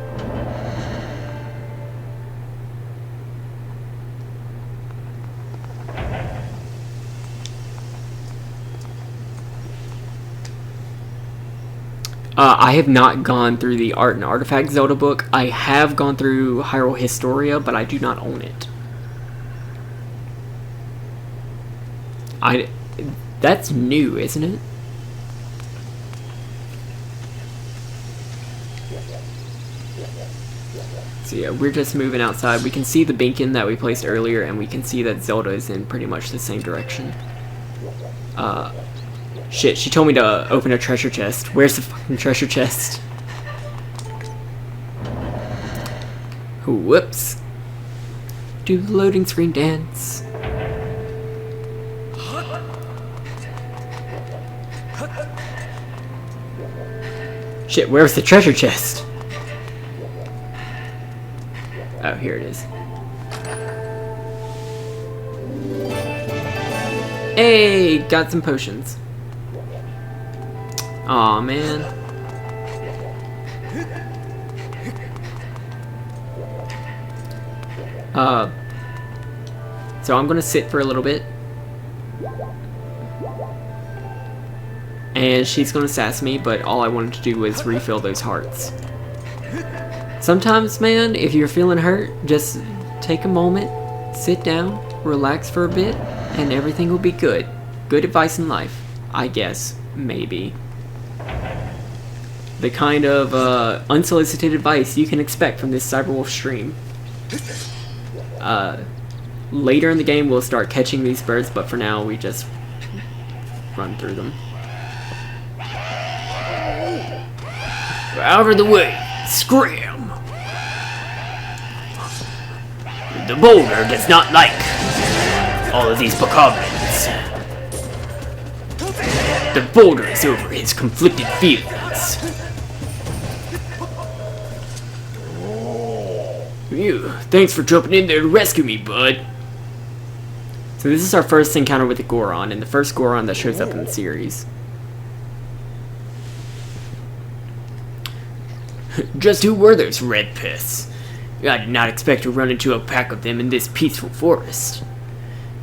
I have not gone through the Art and Artifact Zelda book. I have gone through Hyrule Historia, but I do not own it. That's new, isn't it? So yeah, we're just moving outside. We can see the beacon that we placed earlier, and we can see that Zelda is in pretty much the same direction. Shit, she told me to open a treasure chest. Where's the fucking treasure chest? Whoops. Do the loading screen dance. Shit, where's the treasure chest? Oh, here it is. Hey, got some potions. Aw, man. So I'm gonna sit for a little bit. And she's gonna sass me, but all I wanted to do was refill those hearts. Sometimes, man, if you're feeling hurt, just take a moment, sit down, relax for a bit, and everything will be good. Good advice in life, I guess, maybe. The kind of unsolicited advice you can expect from this Cyberwolf stream. Later in the game, we'll start catching these birds, but for now, we just run through them. Out of the way! Scram! The boulder does not like all of these bokoblins. The boulder is over his conflicted feelings. Phew, thanks for jumping in there to rescue me, bud. So this is our first encounter with the Goron, and the first Goron that shows up in the series. Just who were those red piss? I did not expect to run into a pack of them in this peaceful forest.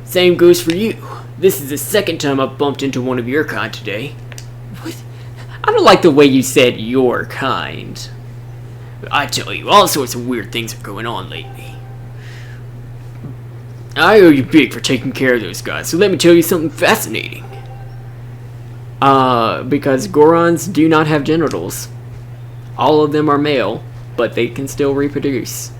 Same goes for you. This is the second time I've bumped into one of your kind today. What? I don't like the way you said your kind. I tell you, all sorts of weird things are going on lately. I owe you big for taking care of those guys, so let me tell you something fascinating. Because Gorons do not have genitals. All of them are male, but they can still reproduce.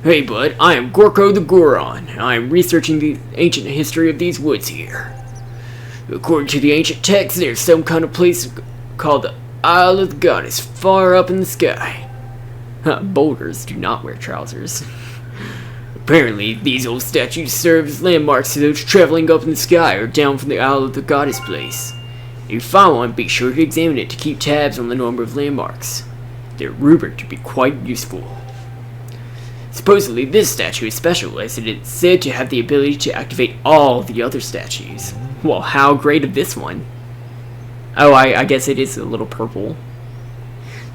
Hey bud, I am Gorko the Goron. I am researching the ancient history of these woods here. According to the ancient texts, there's some kind of place called the Isle of the Goddess far up in the sky. Boulders do not wear trousers. Apparently, these old statues serve as landmarks to those traveling up in the sky or down from the Isle of the Goddess place. If you find one, be sure to examine it to keep tabs on the number of landmarks. They're rumored to be quite useful. Supposedly, this statue is special, as it is said to have the ability to activate all the other statues. Well, how great of this one? Oh, I guess it is a little purple.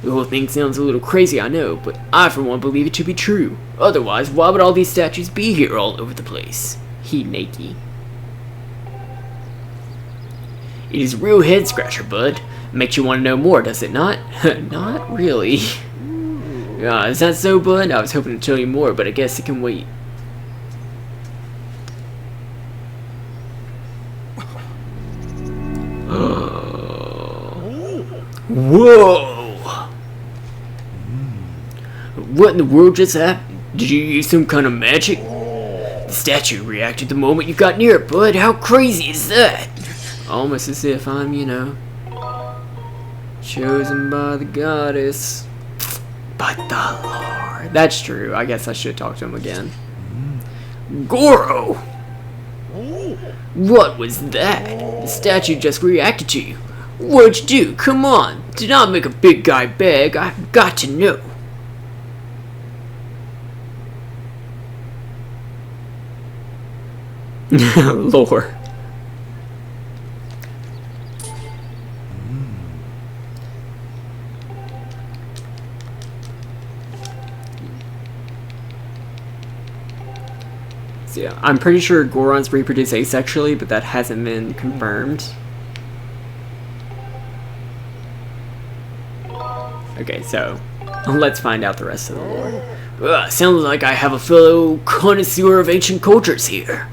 The whole thing sounds a little crazy, I know, but I for one believe it to be true. Otherwise, why would all these statues be here all over the place? He naked. It is a real head scratcher, bud. Makes you want to know more, does it not? Not really. Is that so, bud? I was hoping to tell you more, but I guess it can wait. Whoa! What in the world just happened? Did you use some kind of magic? The statue reacted the moment you got near it, bud. How crazy is that? Almost as if I'm, chosen by the goddess. But the Lord. That's true. I guess I should talk to him again. Goro! What was that? The statue just reacted to you. What'd you do? Come on. Do not make a big guy beg. I've got to know. Lore. So yeah, I'm pretty sure Gorons reproduce asexually, but that hasn't been confirmed. Okay, so let's find out the rest of the lore. Sounds like I have a fellow connoisseur of ancient cultures here.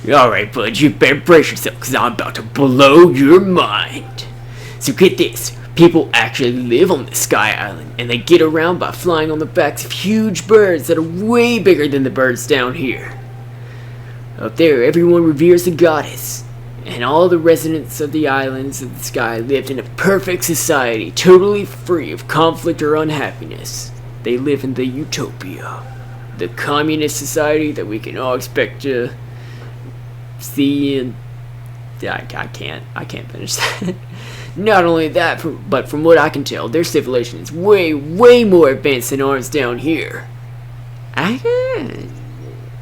Alright, bud, you better brace yourself, because I'm about to blow your mind. So get this. People actually live on this sky island, and they get around by flying on the backs of huge birds that are way bigger than the birds down here. Up there, everyone reveres the goddess, and all the residents of the islands of the sky lived in a perfect society, totally free of conflict or unhappiness. They live in the utopia, the communist society that we can all expect to see in... I can't finish that. Not only that, but from what I can tell, their civilization is way more advanced than ours down here.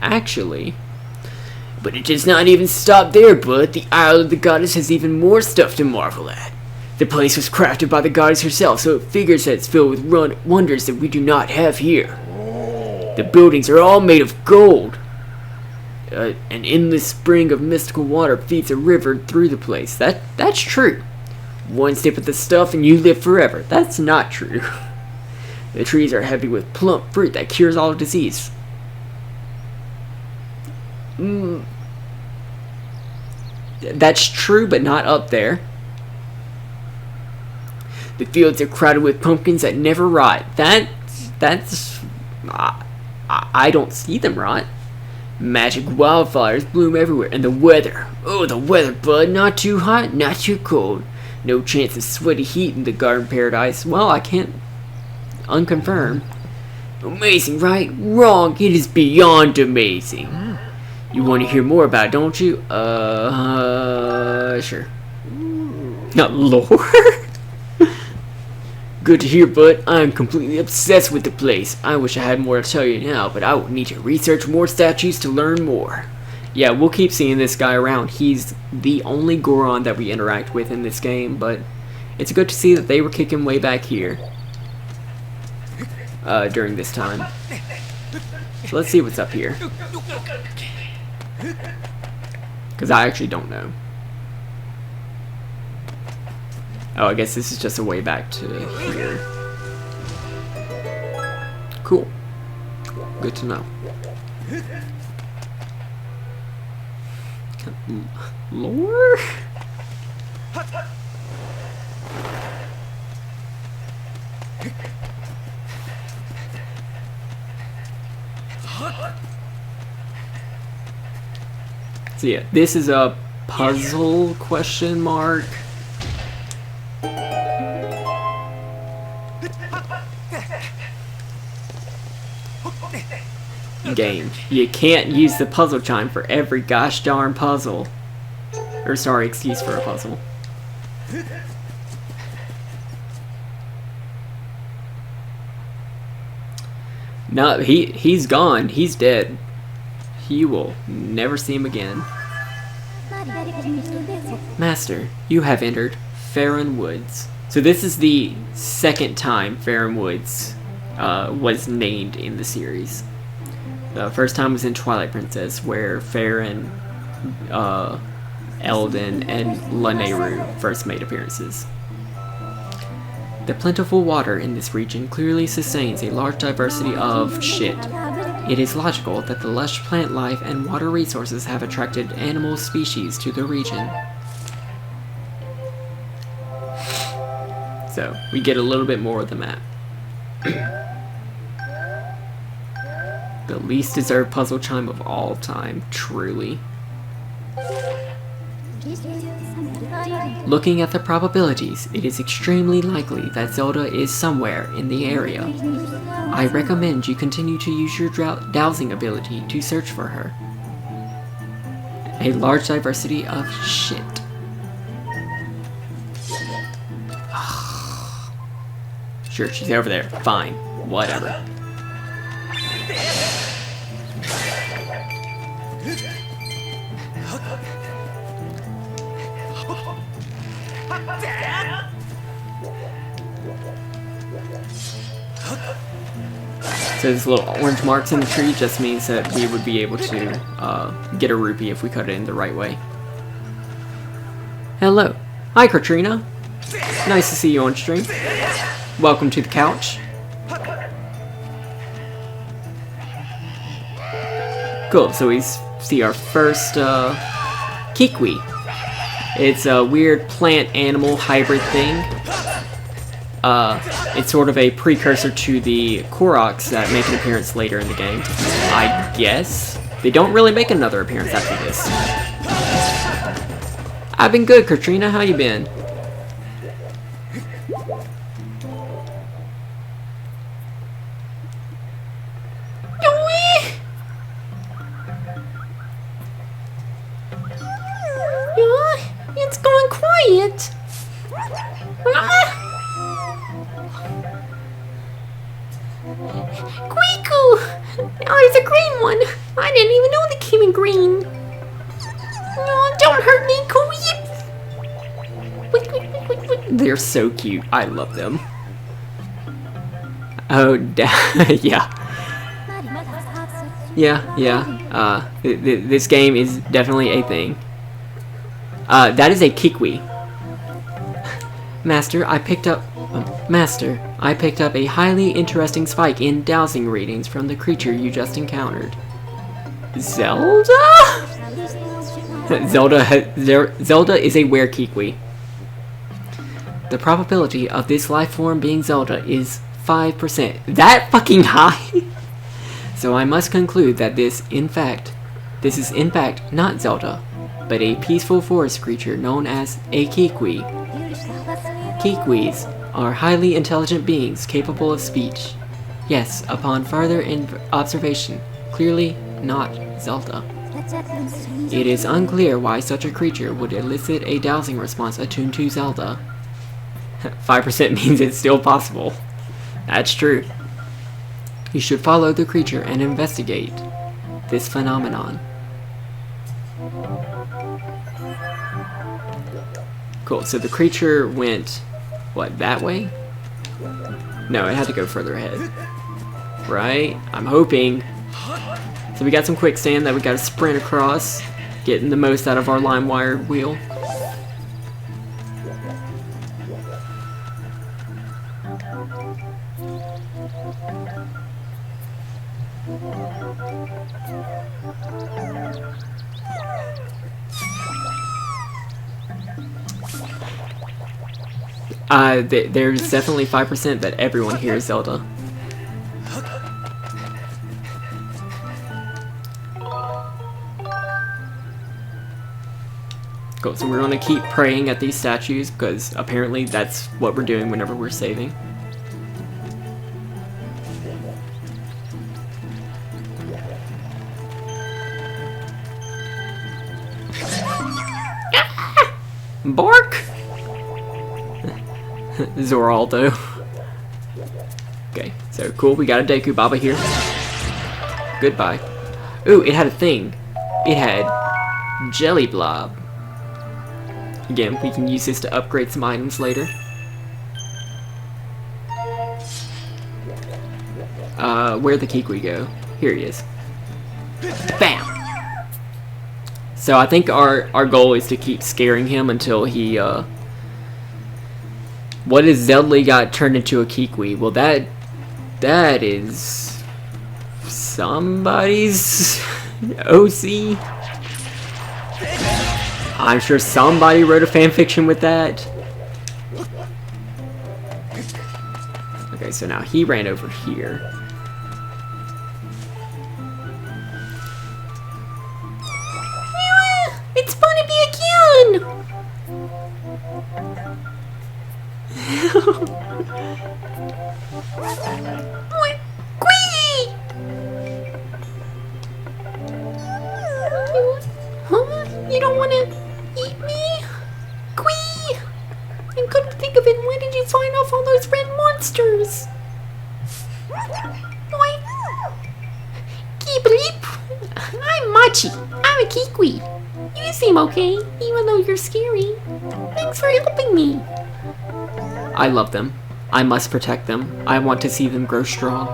Actually. But it does not even stop there, bud. The Isle of the Goddess has even more stuff to marvel at. The place was crafted by the goddess herself, so it figures that it's filled with wonders that we do not have here. The buildings are all made of gold. An endless spring of mystical water feeds a river through the place. That's true. One sip of the stuff and you live forever. That's not true. The trees are heavy with plump fruit that cures all disease. That's true, but not up there. The fields are crowded with pumpkins that never rot. That's... I don't see them rot. Magic wildflowers bloom everywhere, and the weather. Oh, the weather, bud. Not too hot, not too cold. No chance of sweaty heat in the garden paradise. Well, I can't unconfirm. Amazing, right? Wrong. It is beyond amazing. You want to hear more about it, don't you? Sure. Not lore? Good to hear, bud. I'm completely obsessed with the place. I wish I had more to tell you now, but I will need to research more statues to learn more. Yeah, we'll keep seeing this guy around. He's the only Goron that we interact with in this game, but it's good to see that they were kicking way back here during this time. So let's see what's up here. Because I actually don't know. Oh, I guess this is just a way back to here. Cool. Good to know. Lore? So yeah, this is a puzzle question mark. Game. You can't use the puzzle chime for every gosh darn puzzle. Or sorry, excuse for a puzzle. No, he's gone. He's dead. You will never see him again. Master, you have entered Faron Woods. So this is the second time Faron Woods was named in the series. The first time was in Twilight Princess, where Faron, Eldon, and Lanayru first made appearances. The plentiful water in this region clearly sustains a large diversity of shit. It is logical that the lush plant life and water resources have attracted animal species to the region. So, we get a little bit more of the map. The least deserved puzzle chime of all time, truly. Looking at the probabilities, it is extremely likely that Zelda is somewhere in the area. I recommend you continue to use your dowsing ability to search for her. A large diversity of shit. Sure, she's over there. Fine. Whatever. So these little orange marks in the tree just means that we would be able to get a rupee if we cut it in the right way. Hello. Hi, Katrina. Nice to see you on stream. Welcome to the couch. Cool, so we see our first Kikwi. It's a weird plant-animal hybrid thing. it's sort of a precursor to the Koroks that make an appearance later in the game. I guess. They don't really make another appearance after this. I've been good, Katrina. How you been? It's going quiet. Quiku! Oh, there's a green one. I didn't even know they came in green. Oh, don't hurt me, Quiku. They're so cute. I love them. Oh, yeah. Yeah. This game is definitely a thing. That is a Kikwi. Master, I picked up a highly interesting spike in dowsing readings from the creature you just encountered. Zelda? Zelda is a were Kikwi. The probability of this life form being Zelda is 5%. That fucking high? So I must conclude that this is in fact not Zelda, but a peaceful forest creature known as a Kikwi. Kikwis are highly intelligent beings capable of speech. Yes, upon further observation, clearly not Zelda. It is unclear why such a creature would elicit a dowsing response attuned to Zelda. 5% means it's still possible. That's true. You should follow the creature and investigate this phenomenon. Cool, so the creature went, what, that way? No, it had to go further ahead. Right? I'm hoping. So we got some quicksand that we gotta sprint across, getting the most out of our lime wire wheel. There's definitely 5% that everyone here is Zelda. Cool, so we're gonna keep praying at these statues because apparently that's what we're doing whenever we're saving. Bark! Zoraldo. Okay, so cool, we got a Deku Baba here. Goodbye. Ooh, it had a thing. It had Jelly Blob. Again, we can use this to upgrade some items later. Where'd the Kikwi go? Here he is. Bam! So I think our goal is to keep scaring him until he, what if Zelda got turned into a Kikwi? Well, that is somebody's OC. I'm sure somebody wrote a fanfiction with that. Okay, so now he ran over here. It's fun to be a kid! Huh? You don't want to eat me? Quee! I couldn't think of it. Why did you find off all those red monsters? Boy. Keep-a-leap. I'm Machi. I'm a Kikwi. You seem okay, even though you're scary. Thanks for helping me. I love them. I must protect them. I want to see them grow strong.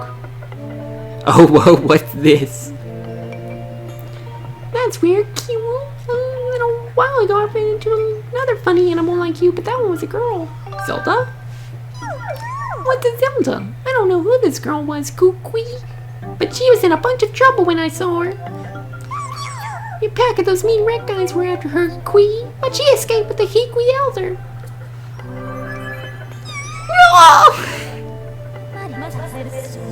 Oh, whoa, what's this? That's weird. Cute. A little while ago, I ran into another funny animal like you, but that one was a girl. Zelda? What's a Zelda? I don't know who this girl was, Kukui. But she was in a bunch of trouble when I saw her. A pack of those mean red guys were after her, Kui, but she escaped with the Kikwi Elder.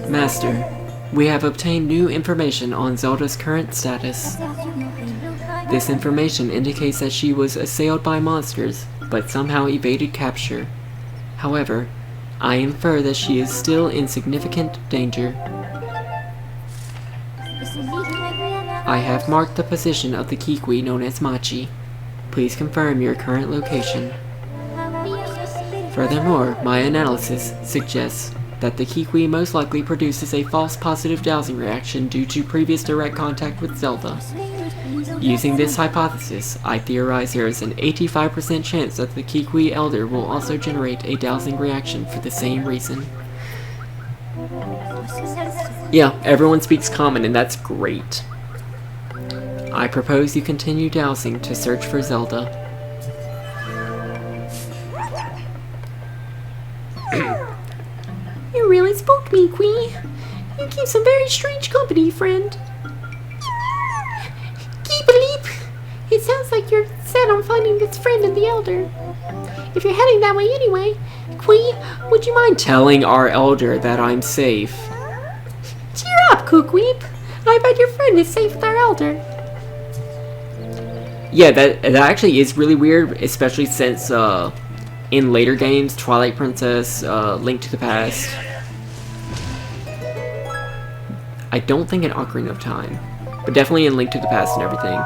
Master, we have obtained new information on Zelda's current status. This information indicates that she was assailed by monsters, but somehow evaded capture. However, I infer that she is still in significant danger. I have marked the position of the Kikwi known as Machi. Please confirm your current location. Furthermore, my analysis suggests that the Kikwi most likely produces a false positive dowsing reaction due to previous direct contact with Zelda. Using this hypothesis, I theorize there is an 85% chance that the Kikwi Elder will also generate a dowsing reaction for the same reason. Yeah, everyone speaks common and that's great. I propose you continue dowsing to search for Zelda. You really spooked me, Queen. You keep some very strange company, friend. Keep a leap. It sounds like you're set on finding this friend in the Elder. If you're heading that way anyway, Queen, would you mind telling our Elder that I'm safe? Cheer up, Cookweep. I bet your friend is safe with our Elder. Yeah, that actually is really weird, especially since in later games, Twilight Princess, Link to the Past. I don't think in Ocarina of Time, but definitely in Link to the Past and everything.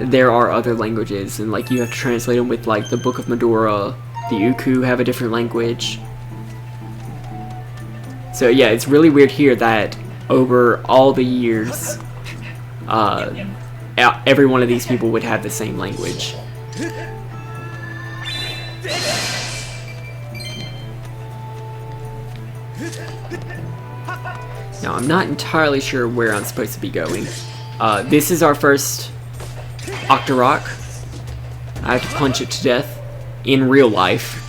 There are other languages, and like you have to translate them with like the Book of Majora. The Uku have a different language. So yeah, it's really weird here that over all the years, every one of these people would have the same language. Now, I'm not entirely sure where I'm supposed to be going. This is our first Octorok. I have to punch it to death in real life.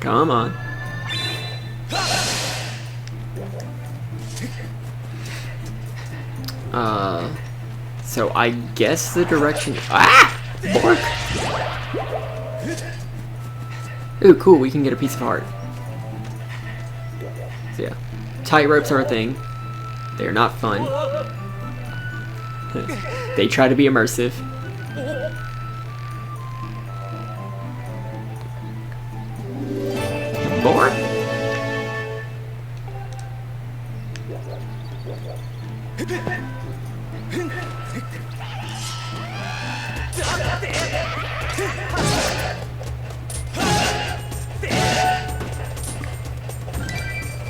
Come on. So I guess the direction... Ah! Bork! Ooh, cool, we can get a piece of heart. So yeah. Tight ropes are a thing. They're not fun. They try to be immersive. Bork?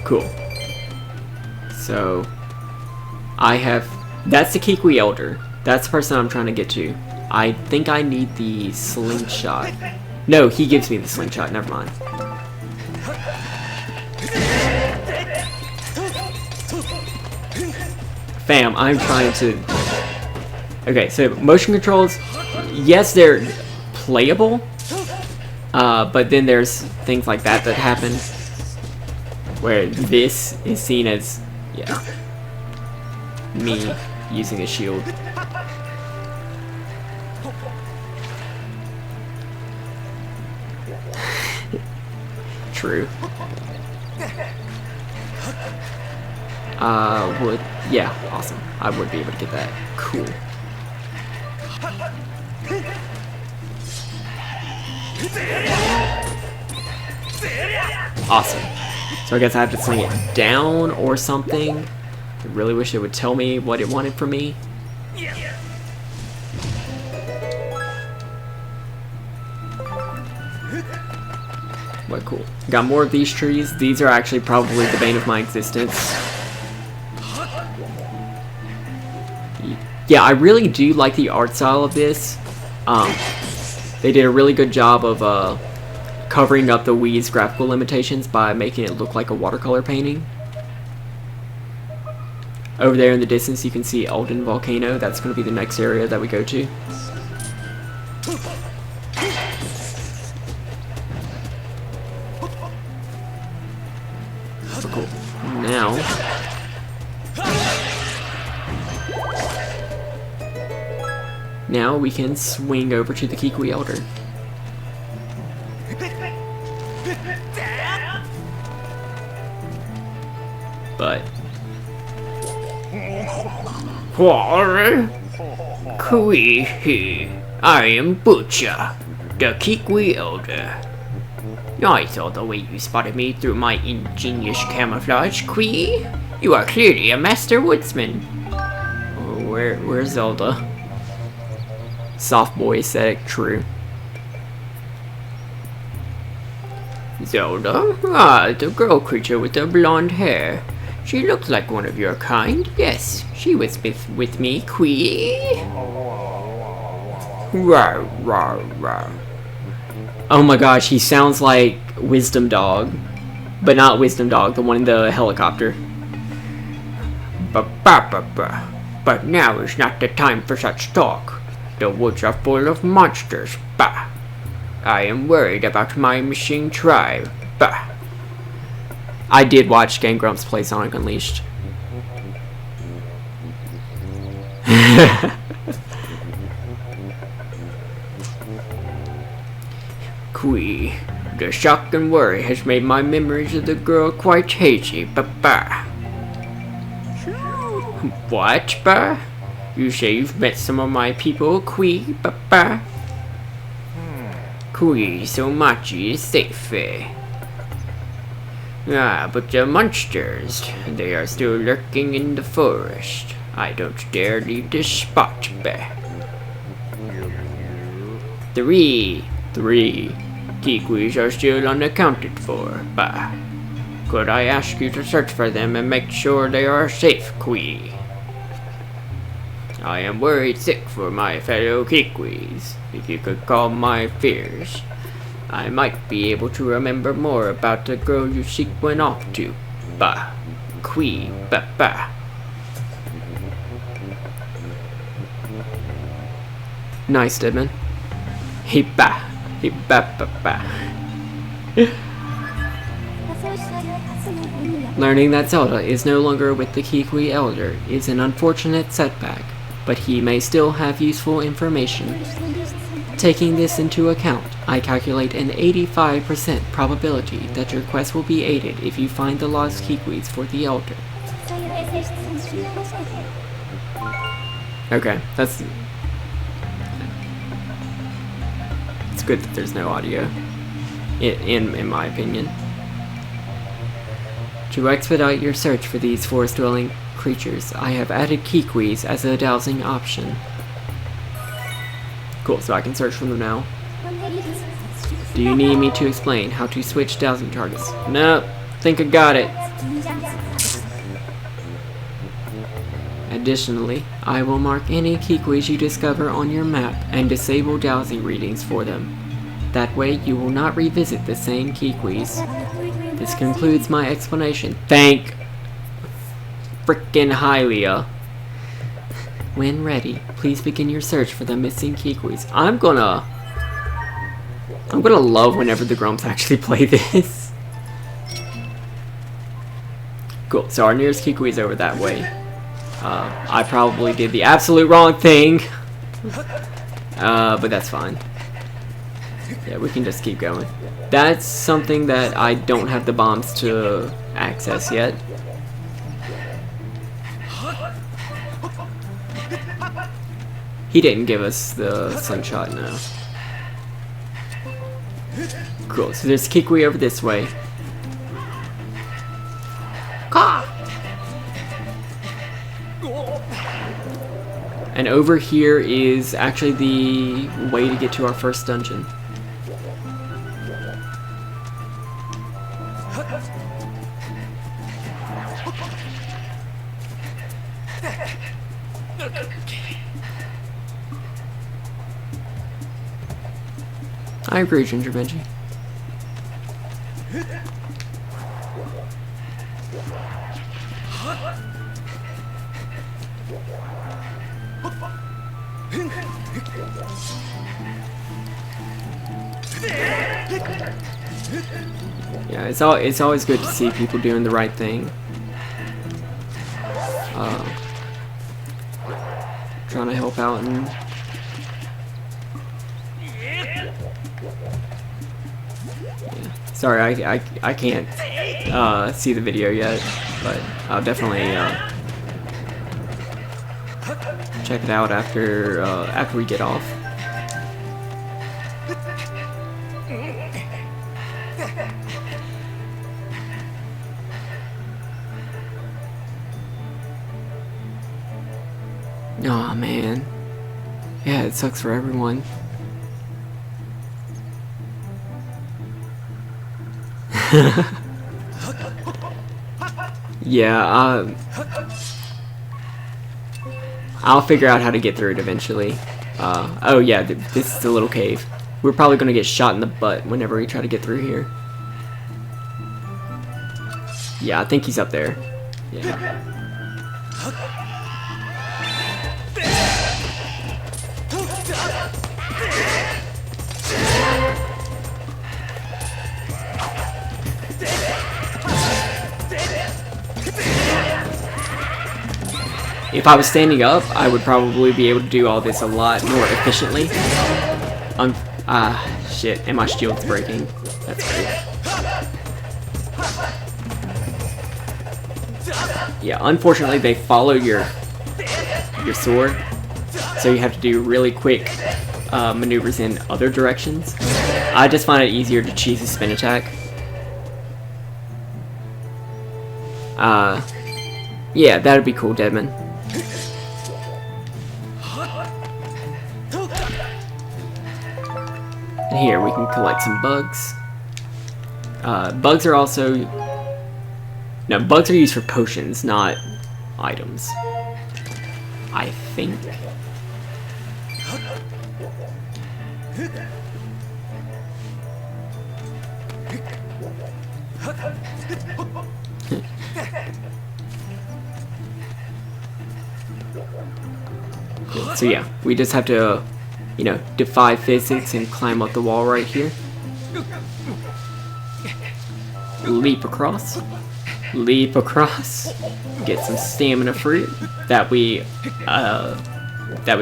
Cool. So, I have... That's the Kikwi Elder. That's the person I'm trying to get to. I think I need the slingshot. No, he gives me the slingshot. Never mind. Fam, I'm trying to... Okay, so motion controls, yes, they're playable, but then there's things like that happen, where this is seen as, yeah, me using a shield. True. Would, yeah, awesome. I would be able to get that. Cool. Awesome. So I guess I have to sling it down or something. I really wish it would tell me what it wanted from me. But cool. Got more of these trees. These are actually probably the bane of my existence. Yeah, I really do like the art style of this. They did a really good job of covering up the Wii's graphical limitations by making it look like a watercolor painting. Over there in the distance you can see Elden Volcano. That's going to be the next area that we go to. Now we can swing over to the Kikwi Elder. But Kui, I am Butcher, the Kikwi Elder. I saw the way you spotted me through my ingenious camouflage, Kui. You are clearly a master woodsman. where's Zelda? Soft boy aesthetic, true. Zelda? Ah, the girl creature with the blonde hair. She looks like one of your kind. Yes, she was with me, Kui. Rawr, rawr, rawr. Oh my gosh, he sounds like Wisdom Dog. But not Wisdom Dog, the one in the helicopter. But now is not the time for such talk. The woods are full of monsters. Bah. I am worried about my machine tribe. Bah. I did watch Game Grumps play Sonic Unleashed. Kui, the shock and worry has made my memories of the girl quite hazy. Bah. What, bah? You say you've met some of my people, Kui, bah? Kui, so Machi is safe, eh? Ah, but the monsters, they are still lurking in the forest. I don't dare leave this spot, bah. Three Kikwis are still unaccounted for, bah. Could I ask you to search for them and make sure they are safe, Kui? I am worried sick for my fellow Kikwis. If you could calm my fears, I might be able to remember more about the girl you seek went off to. Bah. Kui, bah. Nice, Deadman. He bah. Learning that Zelda is no longer with the Kikwi Elder is an unfortunate setback, but he may still have useful information. Taking this into account, I calculate an 85% probability that your quest will be aided if you find the lost Kikwis for the Elder. Okay, that's... It's good that there's no audio, in my opinion. To expedite your search for these forest-dwelling creatures, I have added Kikwis as a dowsing option. Cool, so I can search for them now. Do you need me to explain how to switch dowsing targets? Nope, think I got it. Additionally, I will mark any Kikwis you discover on your map and disable dowsing readings for them. That way, you will not revisit the same Kikwis. This concludes my explanation. Thank frickin' Hylia. When ready, please begin your search for the missing Kikwis. I'm gonna love whenever the Grumps actually play this. Cool, so our nearest Kikwi is over that way. I probably did the absolute wrong thing. But that's fine. Yeah, we can just keep going. That's something that I don't have the bombs to access yet. He didn't give us the slingshot, no. Cool, so there's Kikwi over this way. And over here is actually the way to get to our first dungeon. I agree, Ginger Benji. Yeah, it's always good to see people doing the right thing. Trying to help out and Sorry, I can't see the video yet, but I'll definitely check it out after after we get off. Oh man, yeah, it sucks for everyone. Yeah, I'll figure out how to get through it eventually. Oh yeah, this is the little cave. We're probably gonna get shot in the butt whenever we try to get through here. Yeah, I think he's up there. Yeah. If I was standing up, I would probably be able to do all this a lot more efficiently. Shit, and my shield's breaking. That's great. Yeah, unfortunately they follow your sword, so you have to do really quick maneuvers in other directions. I just find it easier to cheese a spin attack. Yeah, that'd be cool, Deadman. And here, we can collect some bugs. Bugs are also... No, bugs are used for potions, not items. I think. So yeah, we just have to, you know, defy physics and climb up the wall right here. Leap across. Leap across. Get some stamina fruit that we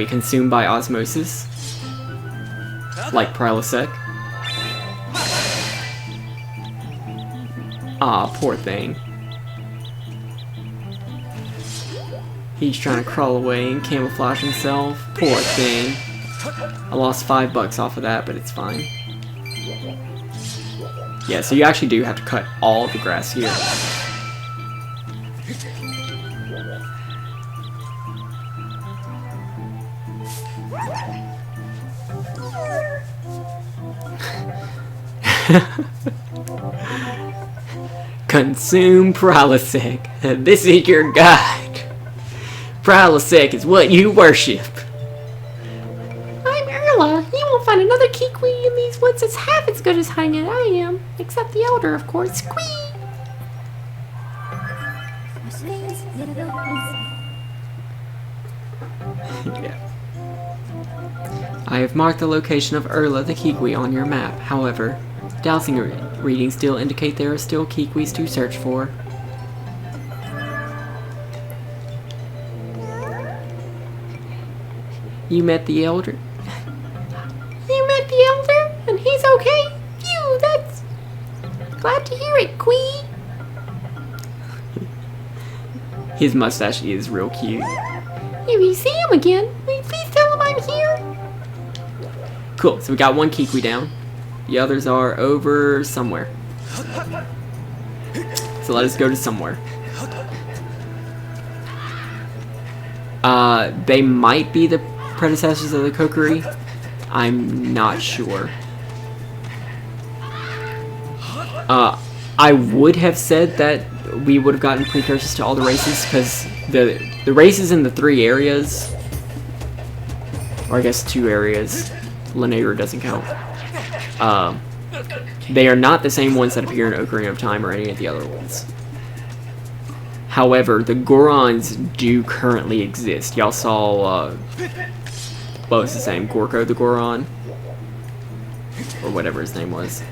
consume by osmosis, like Prilosec. Ah, poor thing. He's trying to crawl away and camouflage himself. Poor thing. I lost $5 off of that, but it's fine. Yeah, so you actually do have to cut all the grass here. Consume Prilosec. This is your guide. Prilosec is what you worship. I'm Erla. You won't find another Kiwi in these woods that's half as good as hanging I am. Except the elder, of course. Squee! Yeah. I have marked the location of Erla the Kiwi on your map. However, dowsing readings still indicate there are still Kiwis to search for. You met the elder? You met the elder? And he's okay? Phew, that's... Glad to hear it, Quee. His mustache is real cute. If you see him again, will you please tell him I'm here? Cool, so we got one Kiwi down. The others are over somewhere. So let us go to somewhere. They might be the predecessors of the Kokiri. I'm not sure. I would have said that we would have gotten precursors to all the races, because the races in the 3 areas, or I guess 2 areas, Lanayru doesn't count. They are not the same ones that appear in Ocarina of Time or any of the other ones. However, the Gorons do currently exist. Y'all saw, what was his name? Gorko the Goron? Or whatever his name was.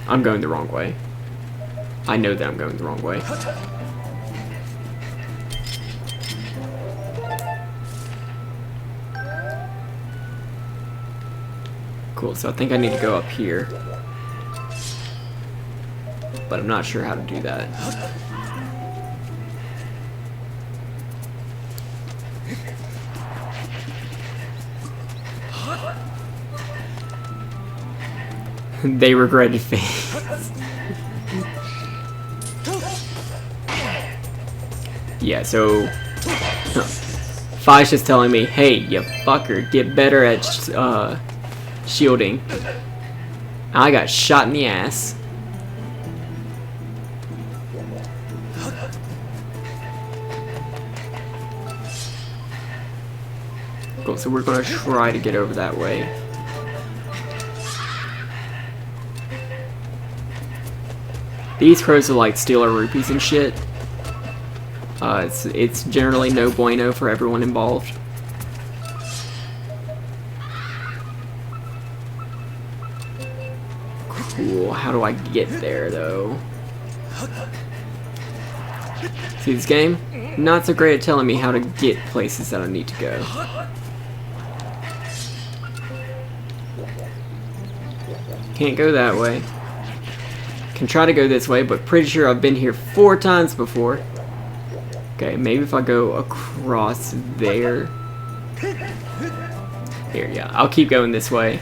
I'm going the wrong way. I know that I'm going the wrong way. Cool, so I think I need to go up here. But I'm not sure how to do that. They regretted face. Yeah, so Fi's just telling me, hey, you fucker, get better at shielding. I got shot in the ass. Cool, so we're gonna try to get over that way. These crows are like stealer rupees and shit. It's generally no bueno for everyone involved. Cool, how do I get there though? See, this game, not so great at telling me how to get places that I need to go. Can't go that way. Can try to go this way, but pretty sure I've been here 4 times before. Okay, maybe if I go across there. Here, yeah, I'll keep going this way.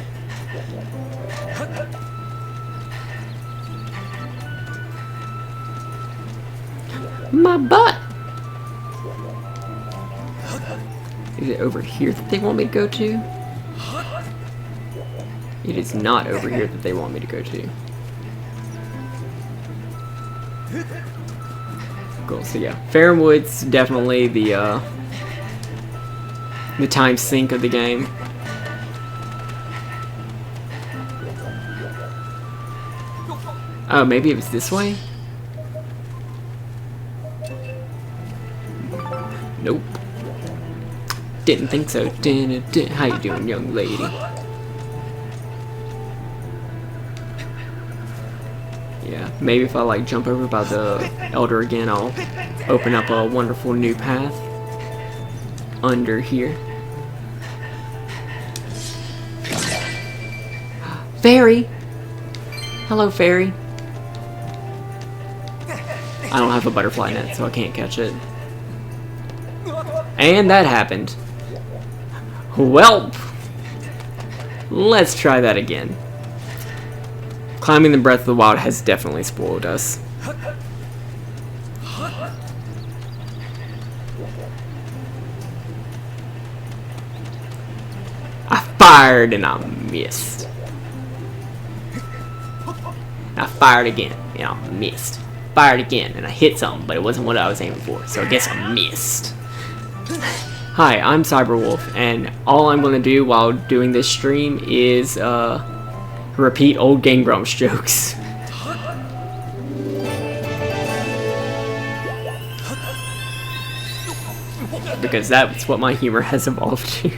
My butt! Is it over here that they want me to go to? It is not over here that they want me to go to. Cool, so yeah, Fairwood's definitely the time sink of the game. Oh, maybe it was this way? Nope. Didn't think so. How you doing, young lady? Yeah, maybe if I like jump over by the elder again, I'll open up a wonderful new path under here. Fairy! Hello, fairy. I don't have a butterfly net, so I can't catch it. And that happened. Welp! Let's try that again. Climbing the Breath of the Wild has definitely spoiled us. I fired and I missed. I fired again and I missed. Fired again and I hit something, but it wasn't what I was aiming for, so I guess I missed. Hi, I'm Cyberwolf, and all I'm going to do while doing this stream is repeat old Game Grumps jokes. Because that's what my humor has evolved to.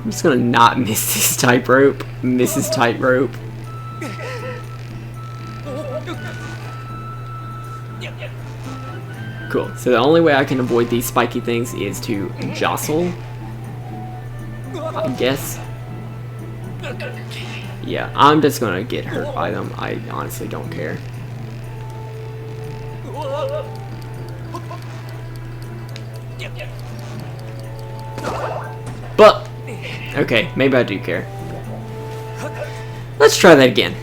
I'm just going to not miss this tightrope. Miss this tightrope. Cool, so the only way I can avoid these spiky things is to jostle, I guess. Yeah, I'm just gonna get hurt by them. I honestly don't care. But, okay, maybe I do care. Let's try that again.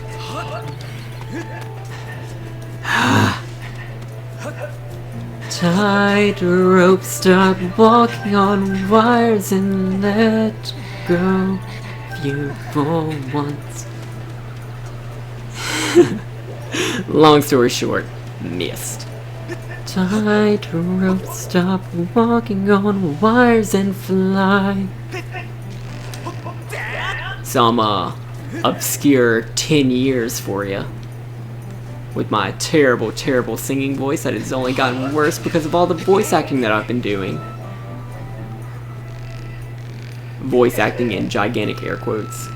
Tightrope, start walking on wires and let go of you for once. Long story short, missed. Tightrope, stop walking on wires and fly. Some obscure 10 years for you. With my terrible, terrible singing voice that has only gotten worse because of all the voice acting that I've been doing. Voice acting in gigantic air quotes.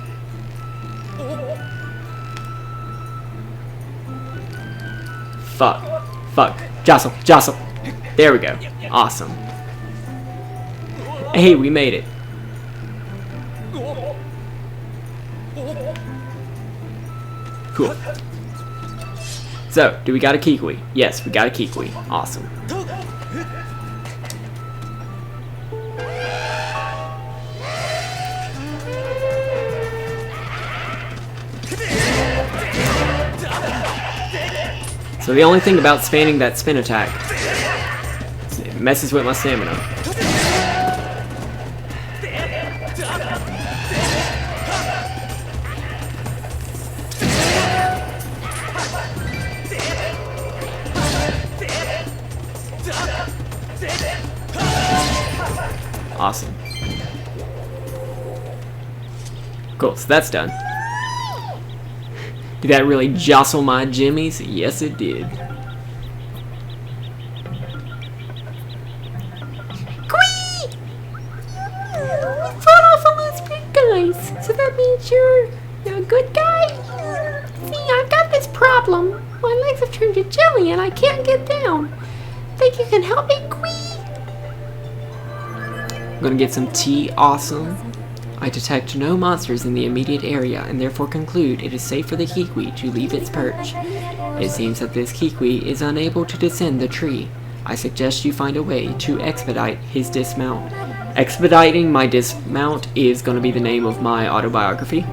Fuck. Fuck. Jostle. Jostle. There we go. Awesome. Hey, we made it. Cool. So, do we got a Kiwi? Yes, we got a Kiwi. Awesome. So the only thing about spamming that spin attack is it messes with my stamina. Awesome. Cool, so that's done. Did that really jostle my jimmies? Yes, it did. Quee! You fought off all those big guys, so that means you're a good guy? See, I've got this problem. My legs have turned to jelly and I can't get down. Think you can help me, Quee? I'm gonna get some tea. Awesome. I detect no monsters in the immediate area and therefore conclude it is safe for the Kiwi to leave its perch. It seems that this Kiwi is unable to descend the tree. I suggest you find a way to expedite his dismount. Expediting my dismount is going to be the name of my autobiography.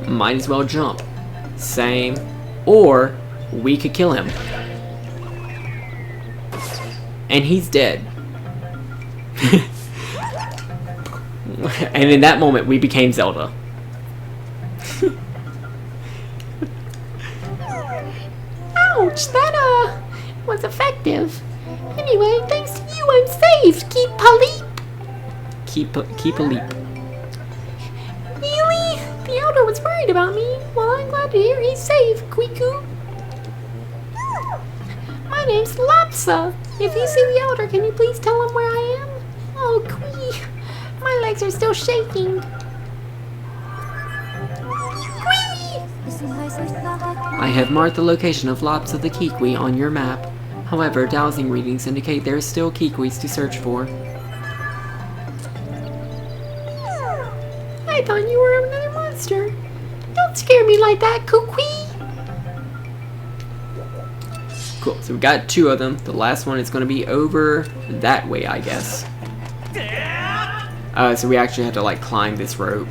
Might as well jump. Same. Or we could kill him. And he's dead. And in that moment, we became Zelda. Ouch, that was effective. Anyway, thanks to you, I'm saved. Keep a leap. Keep a leap. Really? The elder was worried about me. Well, I'm glad to hear he's safe, Quiku. My name's Lopsa. If you see the elder, can you please tell him where I am? Oh, Quee. My legs are still shaking. I have marked the location of Lopsa the Kiwi on your map. However, dowsing readings indicate there are still Kiwis to search for. I thought you were another monster. Don't scare me like that, Kukui. Cool, so we got two of them. The last one is going to be over that way, I guess. So we actually have to like climb this rope.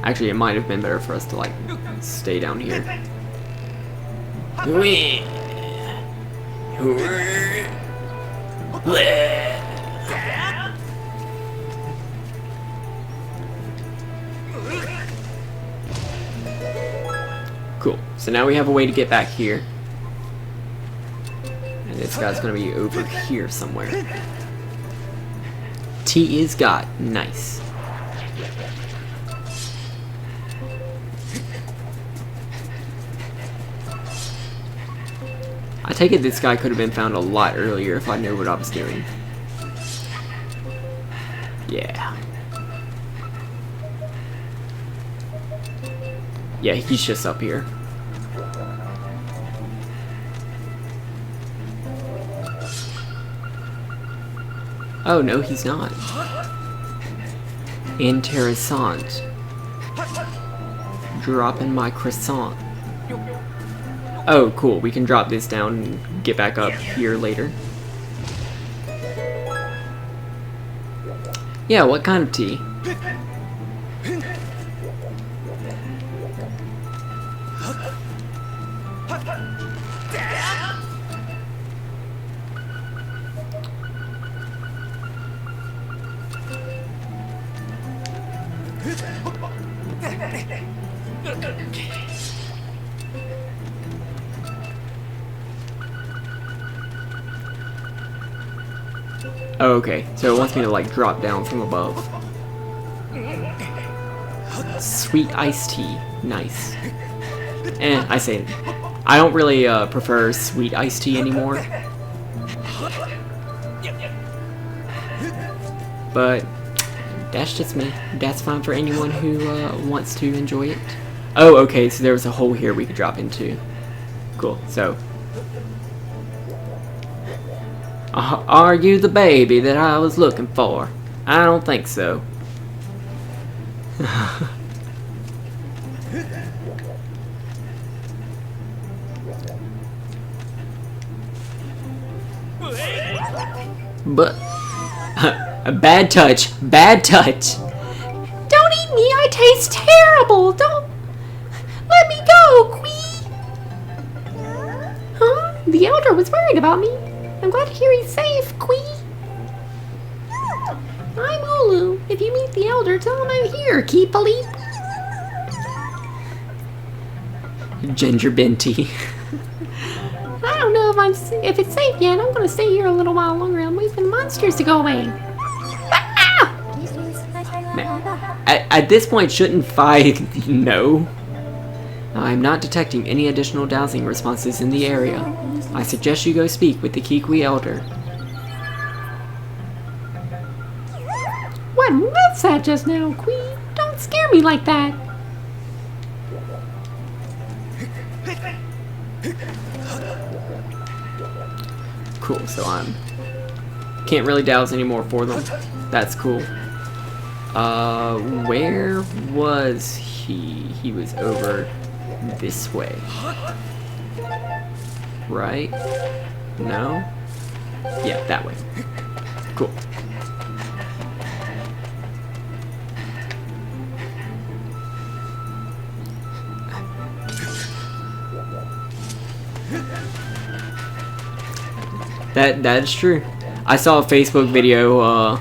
Actually, it might have been better for us to like stay down here. Cool. So now we have a way to get back here. And this guy's gonna be over here somewhere. Tea is got. Nice. I take it this guy could have been found a lot earlier if I knew what I was doing. Yeah. Yeah, he's just up here. Oh, no, he's not. Interessant. Dropping my croissant. Oh, cool. We can drop this down and get back up here later. Yeah, what kind of tea? Oh, okay, so it wants me to like drop down from above. Sweet iced tea, nice. I say, I don't really prefer sweet iced tea anymore. But that's just me. That's fine for anyone who wants to enjoy it. Oh, okay, so there was a hole here we could drop into. Cool, so Are you the baby that I was looking for? I don't think so. But a bad touch. Bad touch. Don't eat me, I taste terrible. Don't let me go, Quee. Huh? The elder was worried about me. I'm glad to hear he's safe, Quee. I'm Ulu. If you meet the elder, tell him I'm here, Keep-a-leap. Ginger Binty. I don't know if it's safe yet. I'm gonna stay here a little while longer and wait for the monsters to go away. At this point, shouldn't Fi know? I'm not detecting any additional dowsing responses in the area. I suggest you go speak with the Kikwi Elder. What was that just now, Quee? Don't scare me like that. Cool, so can't really douse anymore for them. That's cool. Where was he? He was over this way. Right? No? Yeah, that way. Cool. That is true. I saw a Facebook video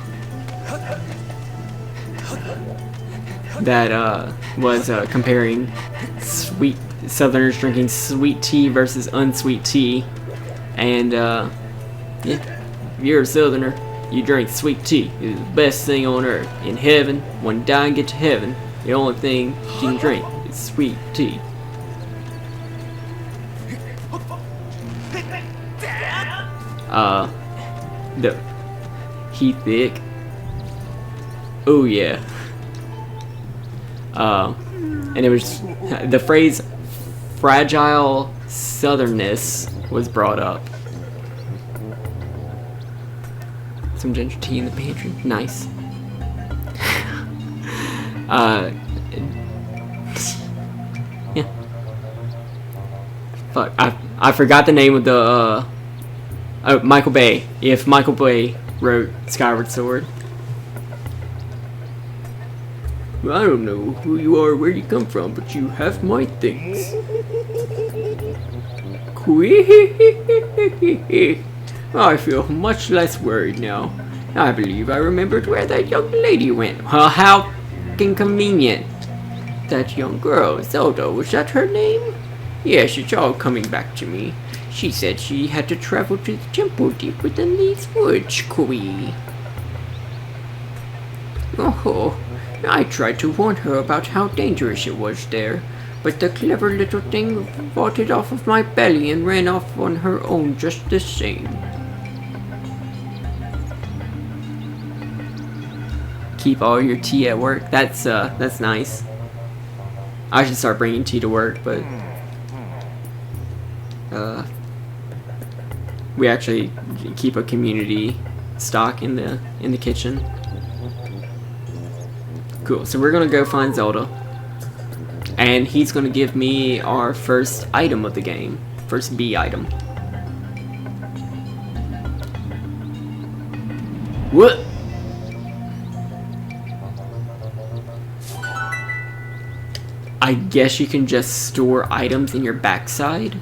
that was comparing sweet Southerners drinking sweet tea versus unsweet tea, and yeah, if you're a Southerner, you drink sweet tea. It's the best thing on earth. In heaven, when you die and get to heaven, the only thing you can drink is sweet tea. He thick. Oh yeah. And it was the phrase fragile southernness was brought up. Some ginger tea in the pantry. Nice. Yeah. Fuck. I forgot the name of the oh, Michael Bay. If Michael Bay wrote Skyward Sword. I don't know who you are or where you come from, but you have my things. I feel much less worried now. I believe I remembered where that young lady went. Well, how inconvenient. That young girl, Zelda, was that her name? Yes, it's all coming back to me. She said she had to travel to the temple deep within these woods, Kui. Oh, I tried to warn her about how dangerous it was there, but the clever little thing vaulted off of my belly and ran off on her own just the same. Keep all your tea at work. That's nice. I should start bringing tea to work, but we actually keep a community stock in the kitchen. Cool. So we're gonna go find Zelda, and he's gonna give me our first item of the game, first B item. What? I guess you can just store items in your backside.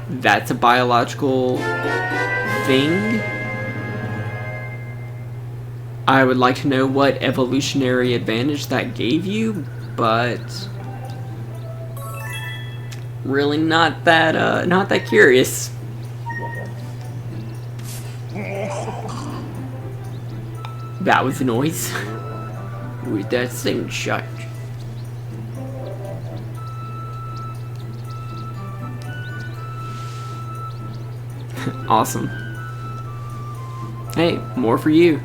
That's a biological thing. I would like to know what evolutionary advantage that gave you, but really not that curious. That was the noise. With that thing shut. Awesome. Hey, more for you.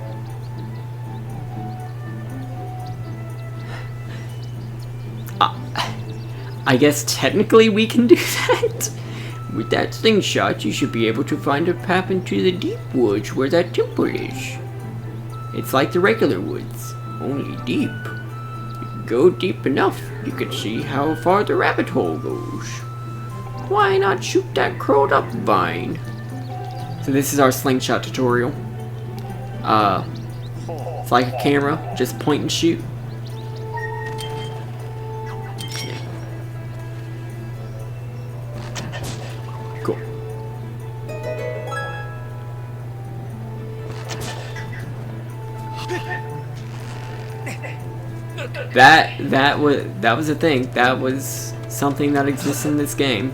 I guess technically we can do that. With that slingshot, you should be able to find a path into the deep woods where that temple is. It's like the regular woods, only deep. You can go deep enough, you can see how far the rabbit hole goes. Why not shoot that curled up vine? So this is our slingshot tutorial. It's like a camera, just point and shoot. Yeah. Cool. That was a thing. That was something that exists in this game.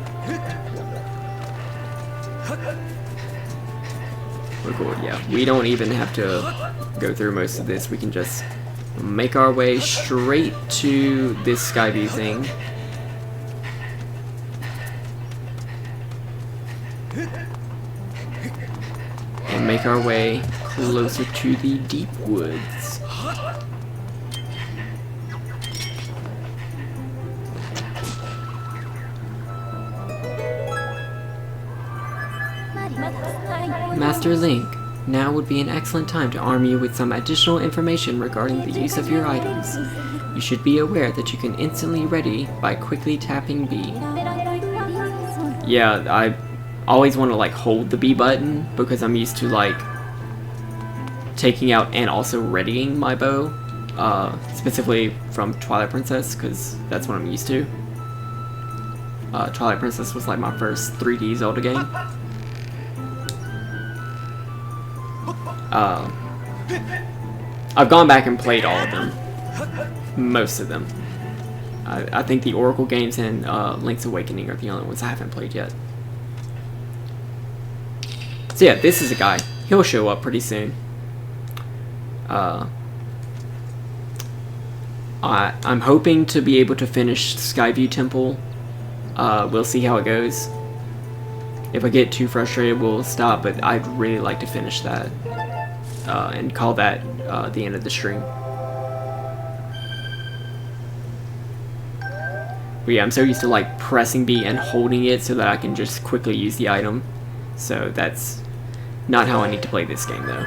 We're cool, yeah. We don't even have to go through most of this. We can just make our way straight to this Skyview thing. And make our way closer to the deep woods. Master Link, now would be an excellent time to arm you with some additional information regarding the use of your items. You should be aware that you can instantly ready by quickly tapping B. Yeah, I always want to like hold the B button because I'm used to like taking out and also readying my bow, specifically from Twilight Princess, because that's what I'm used to. Twilight Princess was like my first 3D Zelda game. I've gone back and played all of them. Most of them. I think the Oracle games and Link's Awakening are the only ones I haven't played yet. So yeah, this is a guy. He'll show up pretty soon. I'm hoping to be able to finish Skyview Temple. We'll see how it goes. If I get too frustrated, we'll stop, but I'd really like to finish that. And call that the end of the stream. But yeah, I'm so used to like pressing B and holding it so that I can just quickly use the item. So that's not how I need to play this game though.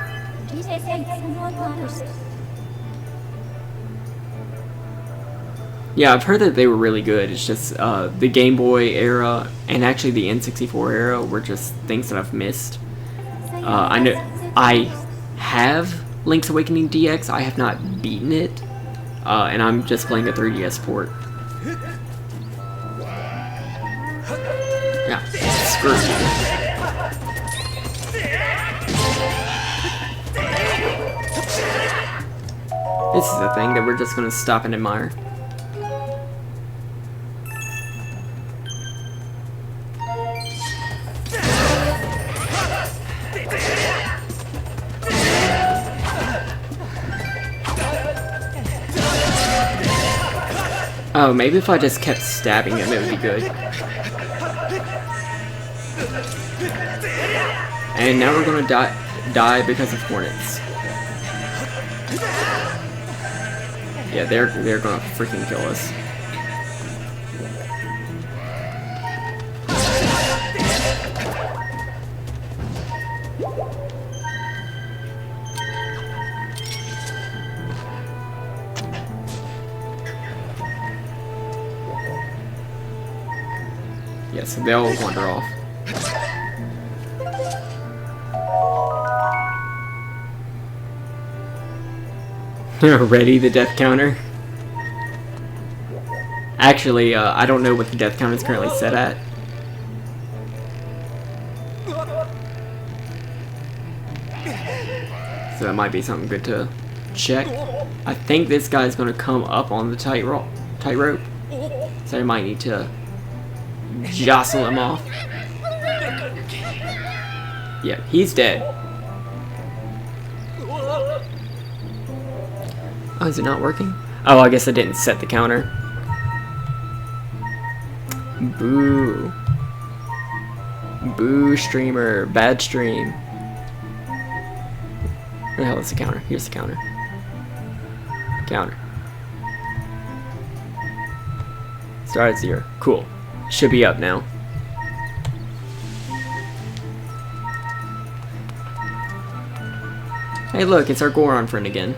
Yeah, I've heard that they were really good. It's just the Game Boy era and actually the N64 era were just things that I've missed. I know I have Link's Awakening DX. I have not beaten it, and I'm just playing a 3DS port. Yeah, screw you. This is a thing that we're just gonna stop and admire. Oh, maybe if I just kept stabbing him, it would be good. And now we're gonna die because of hornets. Yeah, they're gonna freaking kill us. Yeah, so they'll wander off. Ready the death counter? Actually, I don't know what the death counter is currently set at. So that might be something good to check. I think this guy's gonna come up on the tightrope. So I might need to jostle him off. Yeah, he's dead. Oh, is it not working? Oh, I guess I didn't set the counter. Boo. Boo, streamer. Bad stream. Where the hell is the counter? Here's the counter. Counter. Start at 0. Cool. Should be up now. Hey look, it's our Goron friend again.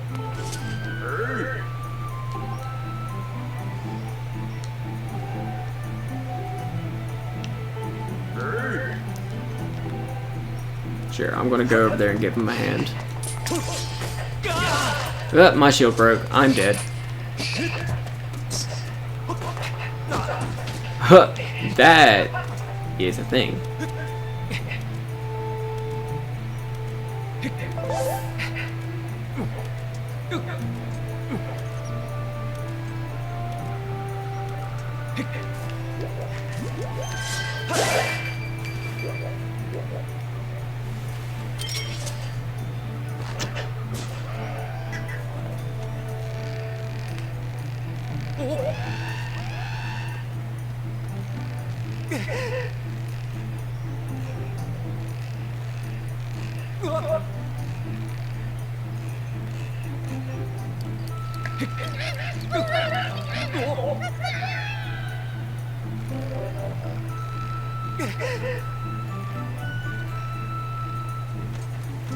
Sure, I'm gonna go over there and give him a hand. Oh, my shield broke. I'm dead. Huh, that is a thing.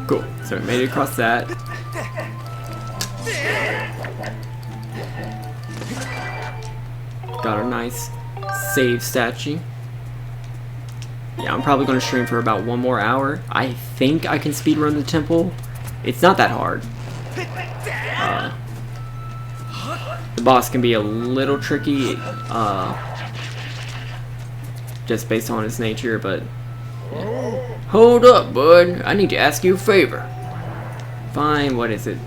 Cool. So we made it across that. Got a nice save statue. Yeah, I'm probably going to stream for about 1 more hour. I think I can speedrun the temple. It's not that hard. The boss can be a little tricky, just based on his nature, but... Yeah. Hold up, bud. I need to ask you a favor. Fine, what is it?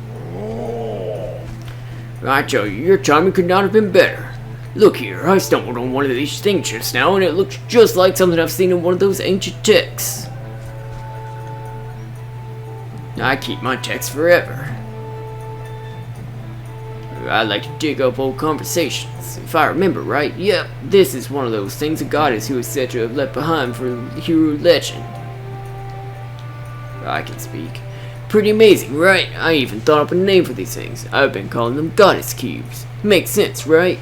I tell you, your timing could not have been better. Look here, I stumbled on one of these things just now, and it looks just like something I've seen in one of those ancient texts. I keep my texts forever. I like to dig up old conversations. If I remember right, yep, this is one of those things a goddess who is said to have left behind for hero legend. I can speak. Pretty amazing, right? I even thought up a name for these things. I've been calling them goddess cubes. Makes sense, right?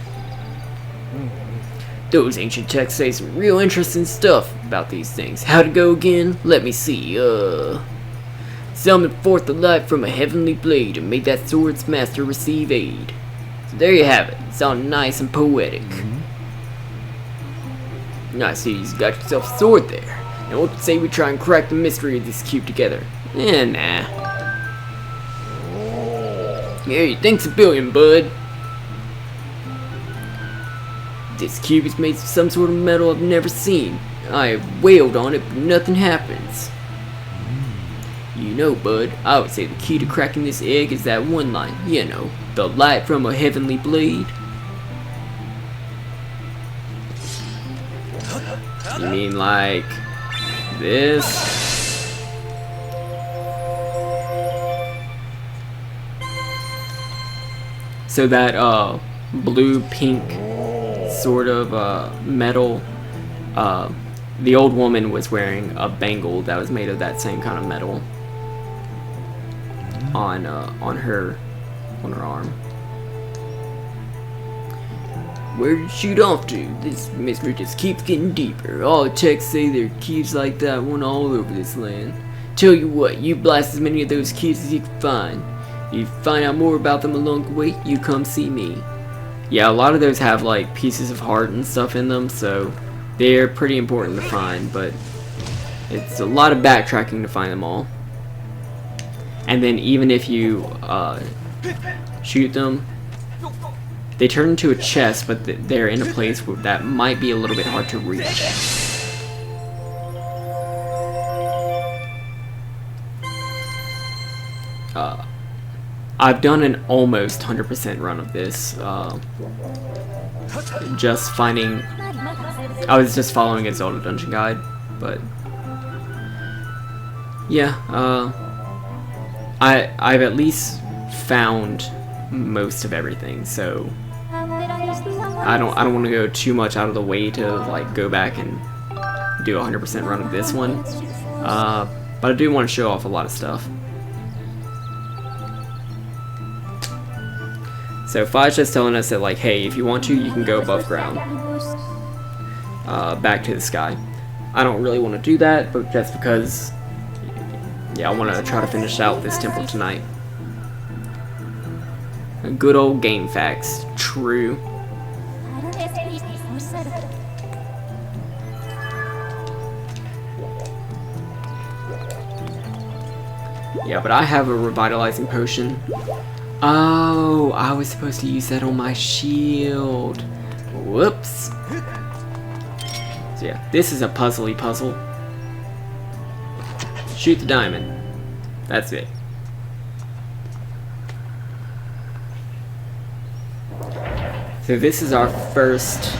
Those ancient texts say some real interesting stuff about these things. How'd it go again? Let me see, Summon forth the light from a heavenly blade and make that sword's master receive aid. So there you have it. It's all nice and poetic. I see you've got yourself a sword there. Now what say we try and crack the mystery of this cube together? Nah. Hey, thanks a billion, bud. This cube is made of some sort of metal I've never seen. I have wailed on it, but nothing happens. You know, bud, I would say the key to cracking this egg is that one line, you know, the light from a heavenly blade. You mean like this? So that blue-pink sort of metal, the old woman was wearing a bangle that was made of that same kind of metal on her arm. Where did it shoot off to? This mystery just keeps getting deeper. All the texts say there are keys like that one all over this land. Tell you what, you blast as many of those keys as you can find. If you find out more about them along the way, you come see me. Yeah, a lot of those have like pieces of heart and stuff in them, so they're pretty important to find, but it's a lot of backtracking to find them all. And then even if you shoot them, they turn into a chest, but they're in a place that might be a little bit hard to reach. I've done an almost 100% run of this. Just finding... I was just following a Zelda dungeon guide, but... Yeah, I've at least found most of everything, so... I don't want to go too much out of the way to like go back and do a 100% run of this one. But I do want to show off a lot of stuff. So Fai's just telling us that, like, hey, if you want to, you can go above ground. Back to the sky. I don't really want to do that, but that's because Yeah, I want to try to finish out this temple tonight. Good old game facts. True. Yeah, but I have a revitalizing potion. Oh, I was supposed to use that on my shield. Whoops. So yeah, this is a puzzly puzzle. Shoot the diamond. That's it. So this is our first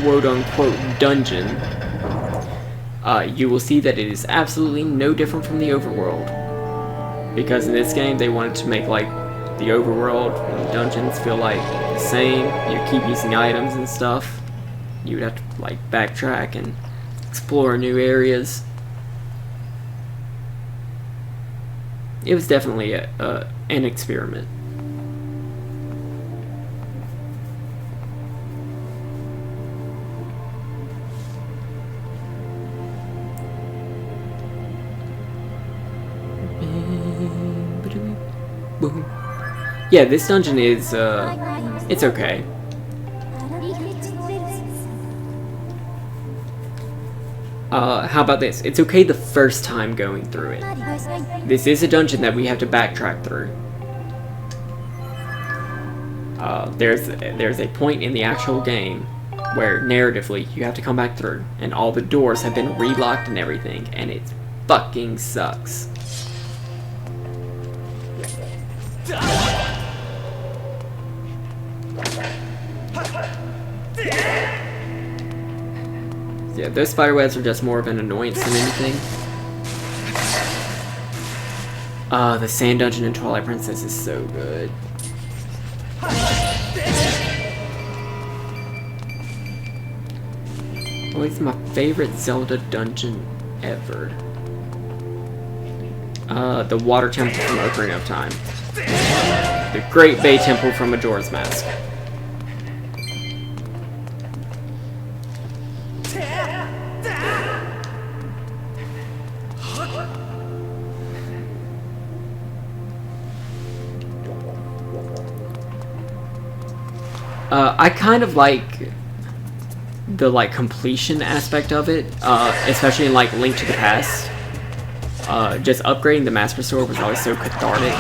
quote-unquote dungeon. You will see that it is absolutely no different from the overworld. Because in this game, they wanted to make like the overworld and the dungeons feel like the same. You keep using items and stuff. You would have to like backtrack and explore new areas. It was definitely an experiment. Yeah, this dungeon is, it's okay. How about this? It's okay the first time going through it. This is a dungeon that we have to backtrack through. There's a point in the actual game where narratively you have to come back through, and all the doors have been relocked and everything, and it fucking sucks. Yeah, those spiderwebs are just more of an annoyance than anything. The sand dungeon in Twilight Princess is so good. What is my favorite Zelda dungeon ever? The Water Temple from Ocarina of Time. The Great Bay Temple from Majora's Mask. I kind of like the completion aspect of it, especially in Link to the Past. Just upgrading the Master Sword was always so cathartic.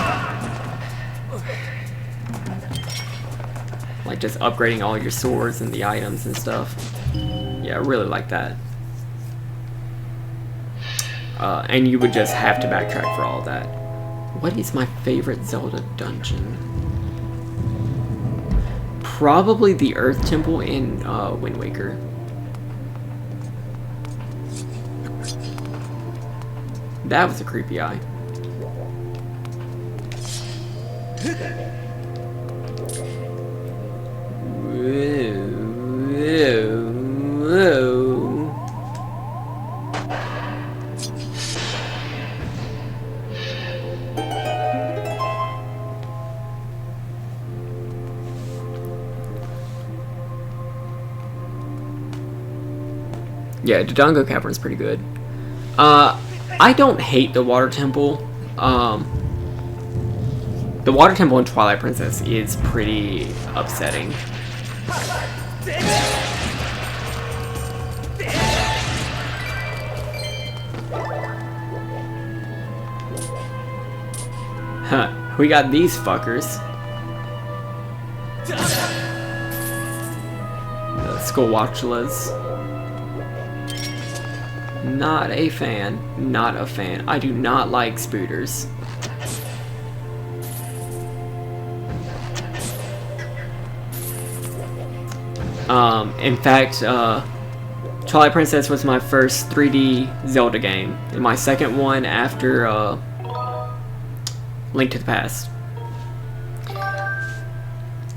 Like just upgrading all your swords and the items and stuff. Yeah, I really like that. And you would just have to backtrack for all of that. What is my favorite Zelda dungeon? Probably the Earth Temple in Wind Waker. That was a creepy eye. Whoa, whoa, whoa. Yeah, Dodongo Cavern's pretty good. I don't hate the Water Temple. The Water Temple in Twilight Princess is pretty upsetting. Huh, we got these fuckers. The Skullwatchlas. Not a fan. Not a fan. I do not like spooters. In fact, Twilight Princess was my first 3D Zelda game, and my second one after Link to the Past.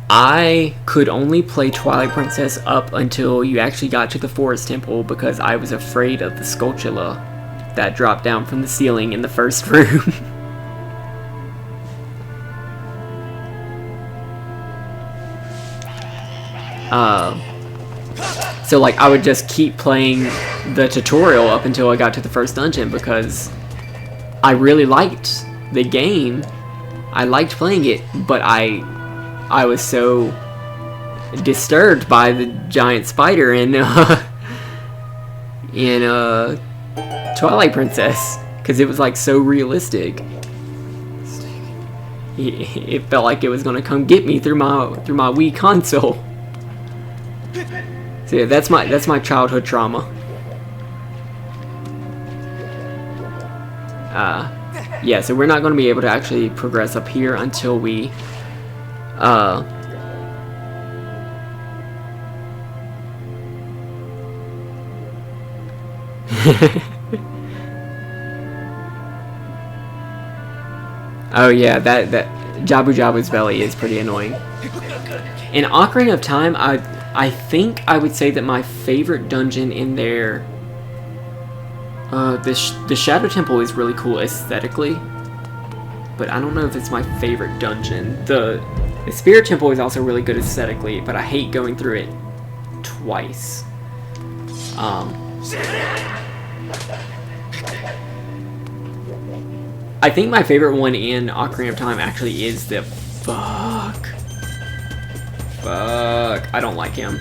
I could only play Twilight Princess up until you actually got to the Forest Temple because I was afraid of the Skulltula that dropped down from the ceiling in the first room. So I would just keep playing the tutorial up until I got to the first dungeon because I really liked the game. I liked playing it, but I was so disturbed by the giant spider in Twilight Princess, because it was like so realistic. It felt like it was gonna come get me through my Wii console. So yeah, that's my childhood trauma. Yeah, so we're not going to be able to actually progress up here until we oh yeah, that Jabu Jabu's belly is pretty annoying. In Ocarina of Time, I think I would say that my favorite dungeon in there, the Shadow Temple is really cool aesthetically, but I don't know if it's my favorite dungeon. The Spirit Temple is also really good aesthetically, but I hate going through it twice. I think my favorite one in Ocarina of Time actually is the fuck. I don't like him.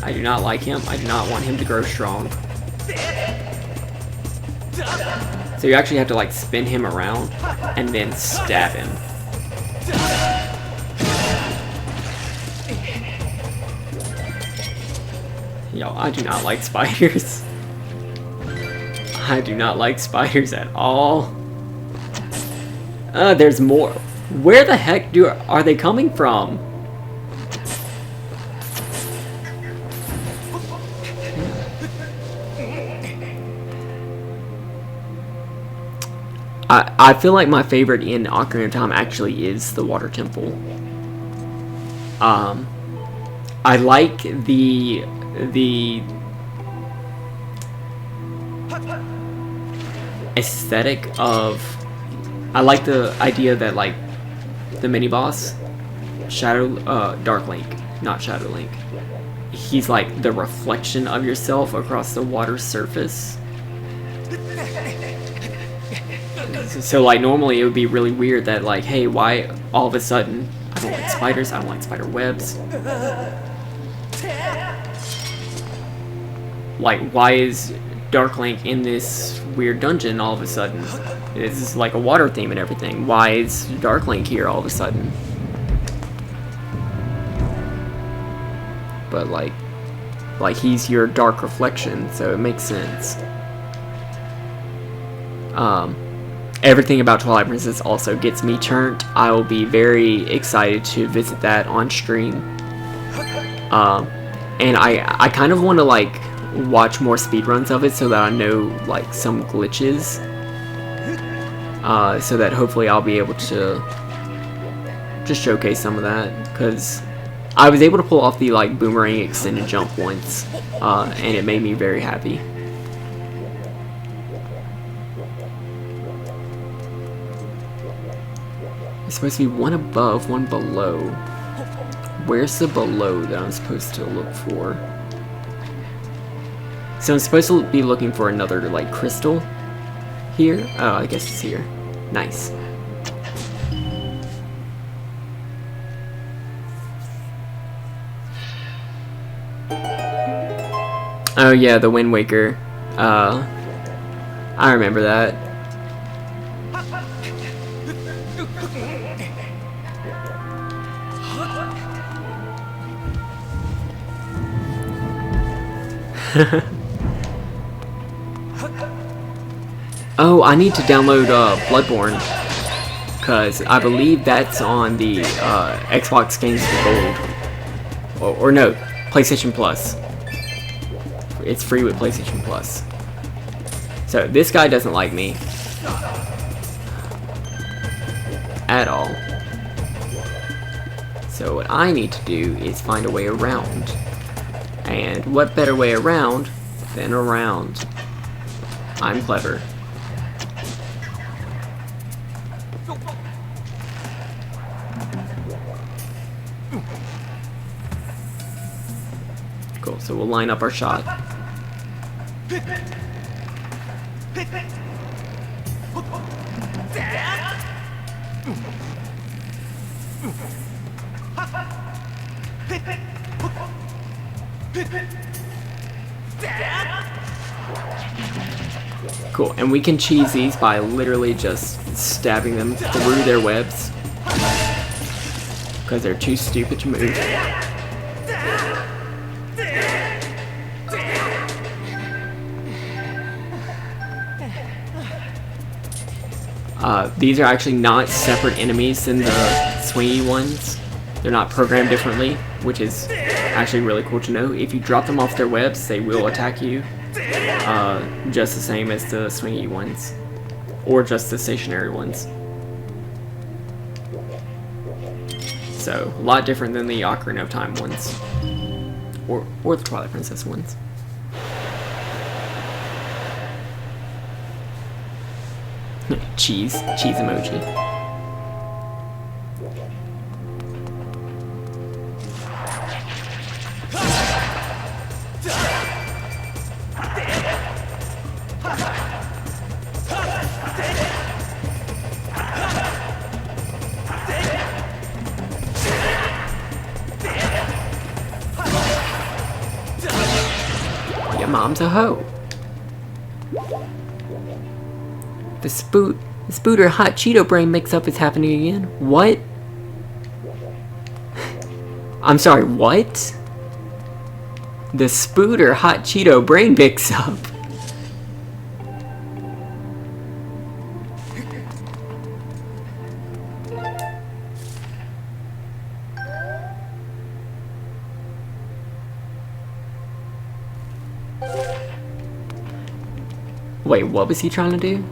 I do not like him. I do not want him to grow strong. So you actually have to like spin him around and then stab him. Yo, I do not like spiders. I do not like spiders at all. There's more. Where the heck are they coming from? I feel like my favorite in Ocarina of Time actually is the Water Temple. I like the aesthetic of. I like the idea that like the mini boss, Dark Link, not Shadow Link. He's like the reflection of yourself across the water's surface. So like normally it would be really weird that like, hey, why all of a sudden I don't like spiders, I don't like spider webs. Like, why is Dark Link in this weird dungeon all of a sudden? This is like a water theme and everything. Why is Dark Link here all of a sudden? But like he's your dark reflection, so it makes sense. Everything about Twilight Princess also gets me turned. I will be very excited to visit that on stream. And I kind of want to like watch more speedruns of it so that I know like some glitches. So that hopefully I'll be able to just showcase some of that, because I was able to pull off the like boomerang extended jump once, and it made me very happy. It's supposed to be one above, one below. Where's the below that I'm supposed to look for? So I'm supposed to be looking for another like crystal here. Oh, I guess it's here. Nice. Oh yeah, the Wind Waker. I remember that. Oh, I need to download Bloodborne, because I believe that's on the Xbox Games for Gold. Or no, PlayStation Plus. It's free with PlayStation Plus. So this guy doesn't like me at all. So what I need to do is find a way around. And what better way around than around? I'm clever. Cool, so we'll line up our shot. Cool, and we can cheese these by literally just stabbing them through their webs. Because they're too stupid to move. These are actually not separate enemies than the swingy ones. They're not programmed differently, which is actually really cool to know. If you drop them off their webs, they will attack you. Just the same as the swingy ones. Or just the stationary ones. So, a lot different than the Ocarina of Time ones. Or the Twilight Princess ones. Cheese emoji. Your mom's a hoe. The Spooter Hot Cheeto Brain mix-up is happening again. What? I'm sorry, what? The Spooter Hot Cheeto Brain mix-up. Wait, what was he trying to do?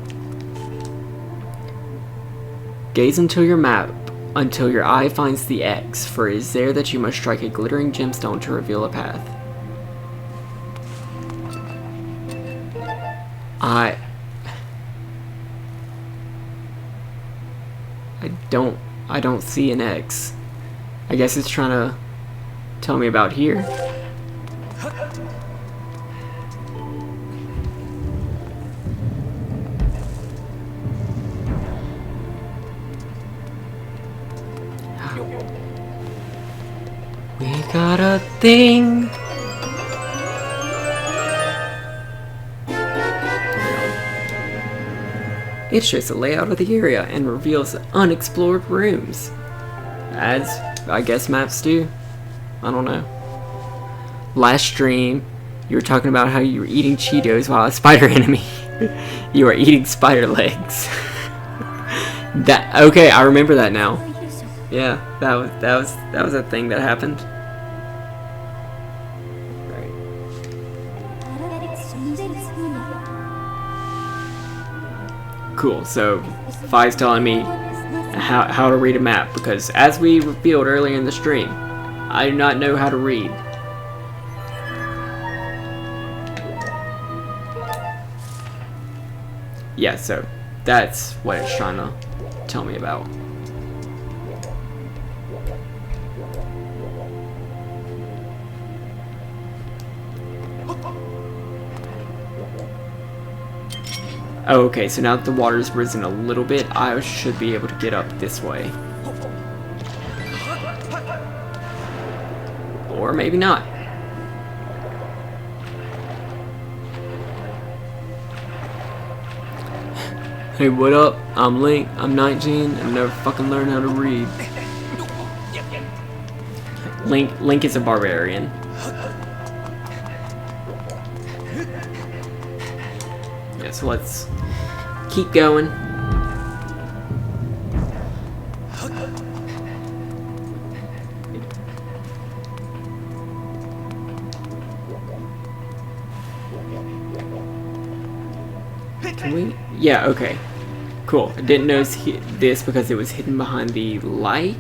Gaze into your map until your eye finds the X, for it is there that you must strike a glittering gemstone to reveal a path. I don't see an X. I guess it's trying to tell me about here. We got a thing. It shows the layout of the area and reveals unexplored rooms. As I guess maps do. I don't know. Last stream, you were talking about how you were eating Cheetos while a spider enemy. You were eating spider legs. Okay, I remember that now. Yeah, that was a thing that happened. Cool, so Fi's telling me how to read a map, because as we revealed earlier in the stream, I do not know how to read. Yeah, so that's what it's trying to tell me about. Oh, okay, so now that the water's risen a little bit, I should be able to get up this way. Or maybe not. Hey, what up? I'm Link, I'm 19, and never fucking learned how to read. Link is a barbarian. Yeah, so let's keep going. Can we? Yeah, okay. Cool. I didn't notice this because it was hidden behind the lichen?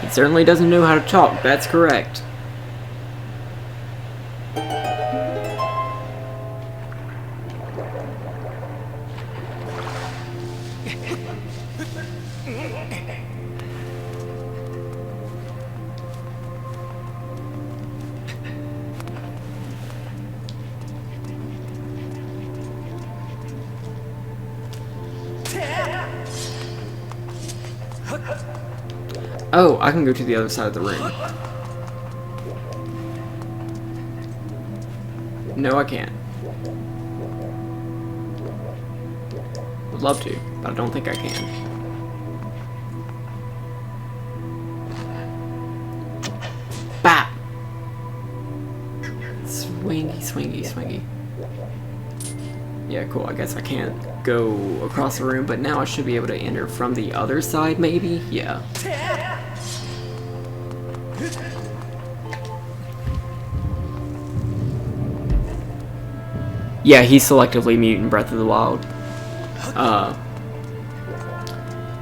It certainly doesn't know how to talk, that's correct. Oh, I can go to the other side of the room. No, I can't. Would love to, but I don't think I can. Bap! Swingy, swingy, swingy. Yeah, cool. I guess I can't go across the room, but now I should be able to enter from the other side, maybe? Yeah. Yeah, he's selectively mute in Breath of the Wild.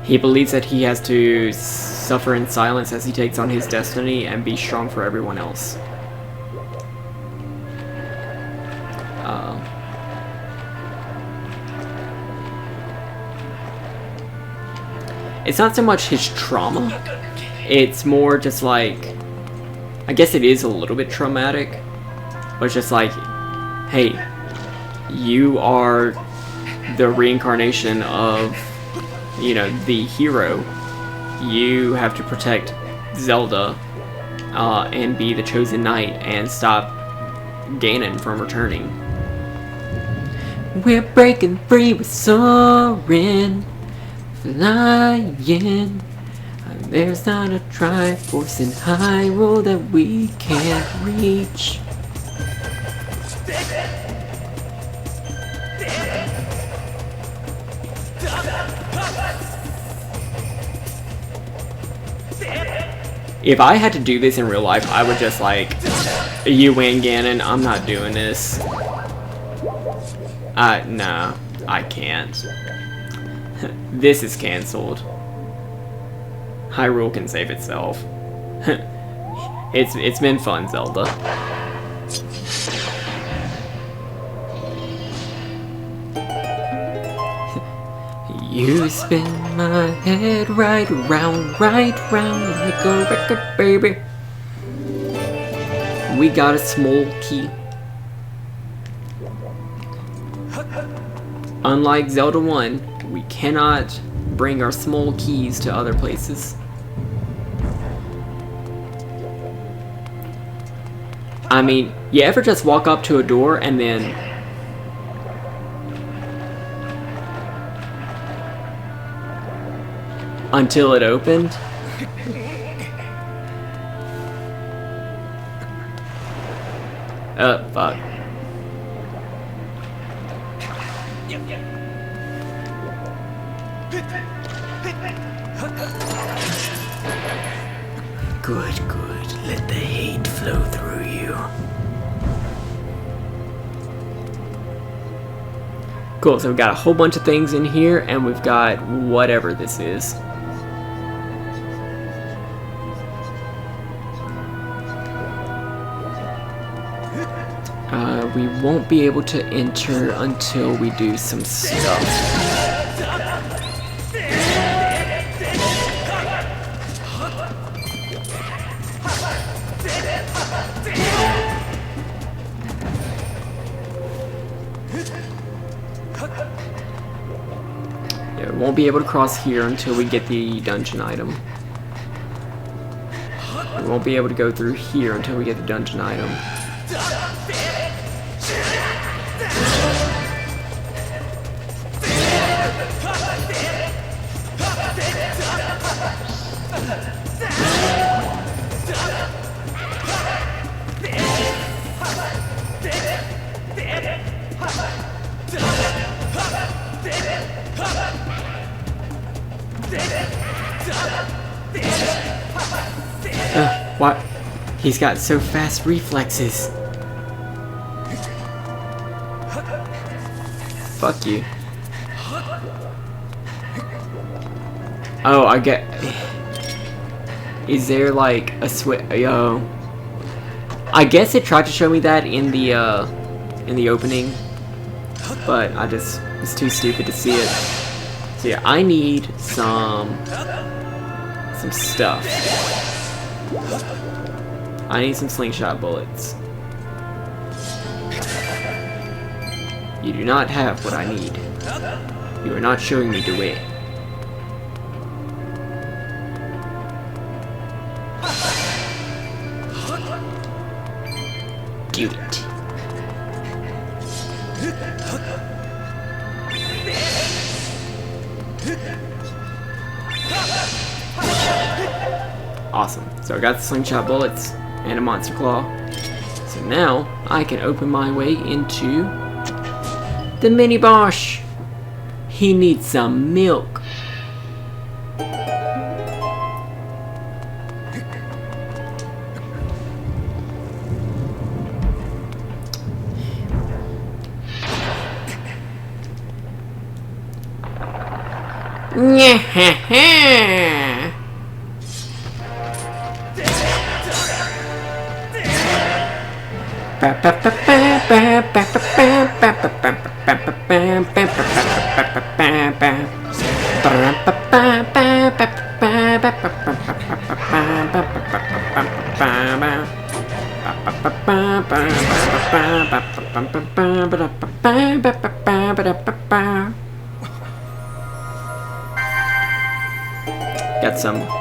He believes that he has to suffer in silence as he takes on his destiny and be strong for everyone else. It's not so much his trauma, it's more just like, I guess it is a little bit traumatic, but it's just like, hey, you are the reincarnation of, you know, the hero. You have to protect Zelda and be the chosen knight and stop Ganon from returning. We're breaking free, we're soaring, flying. There's not a Triforce in Hyrule that we can't reach. If I had to do this in real life, I would just like, you win, Ganon, I'm not doing this. Nah, I can't. This is cancelled. Hyrule can save itself. It's been fun, Zelda. You spin my head right round like a record, baby. We got a small key. Unlike Zelda 1, we cannot bring our small keys to other places. I mean, you ever just walk up to a door and then until it opened? Fuck. Good, good. Let the hate flow through you. Cool, so we've got a whole bunch of things in here, and we've got whatever this is. We won't be able to enter until we do some stuff. Yeah, we won't be able to cross here until we get the dungeon item. We won't be able to go through here until we get the dungeon item. What? He's got so fast reflexes. Fuck you. Oh, I get. Is there like a switch? Yo. I guess it tried to show me that in the opening, but I just was too stupid to see it. So yeah, I need some stuff. I need some slingshot bullets. You do not have what I need. You are not showing me the way. Do it. Awesome. So I got the slingshot bullets and a monster claw. So now I can open my way into the mini boss. He needs some milk.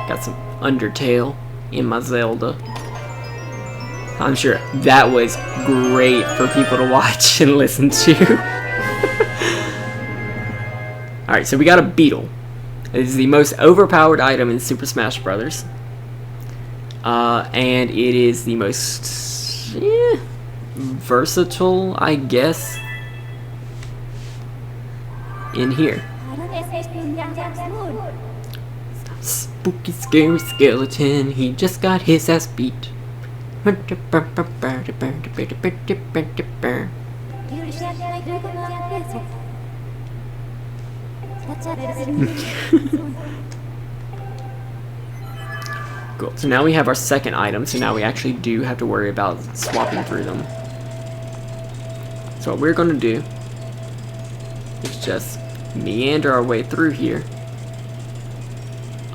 Got some Undertale in my Zelda. I'm sure that was great for people to watch and listen to. Alright, so we got a beetle. It is the most overpowered item in Super Smash Bros. And it is the most versatile, I guess, in here. Spooky, scary skeleton, he just got his ass beat. Cool, so now we have our second item, so now we actually do have to worry about swapping through them. So what we're going to do is just meander our way through here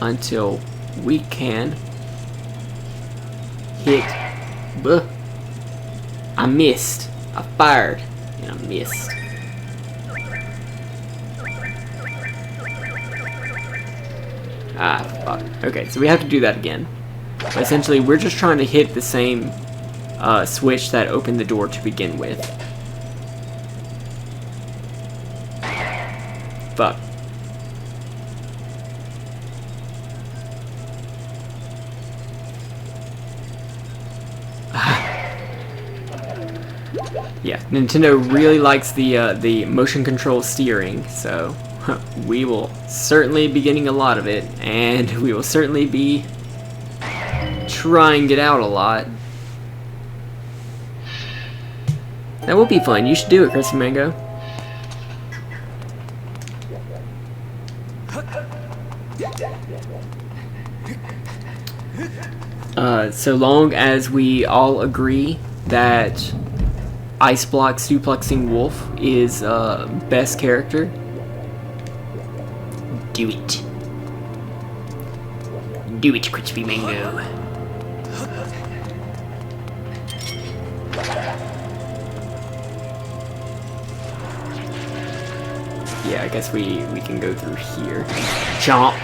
until we can hit. I missed. I fired and I missed. Ah, fuck. Okay, so we have to do that again. But essentially, we're just trying to hit the same switch that opened the door to begin with. Fuck. Yeah, Nintendo really likes the motion control steering, so we will certainly be getting a lot of it, and we will certainly be trying it out a lot. That will be fun. You should do it, Crispy Mango. So long as we all agree that Ice Block Suplexing Wolf is best character, do it. Do it, Crispy Mango. Yeah, I guess we can go through here. Chomp.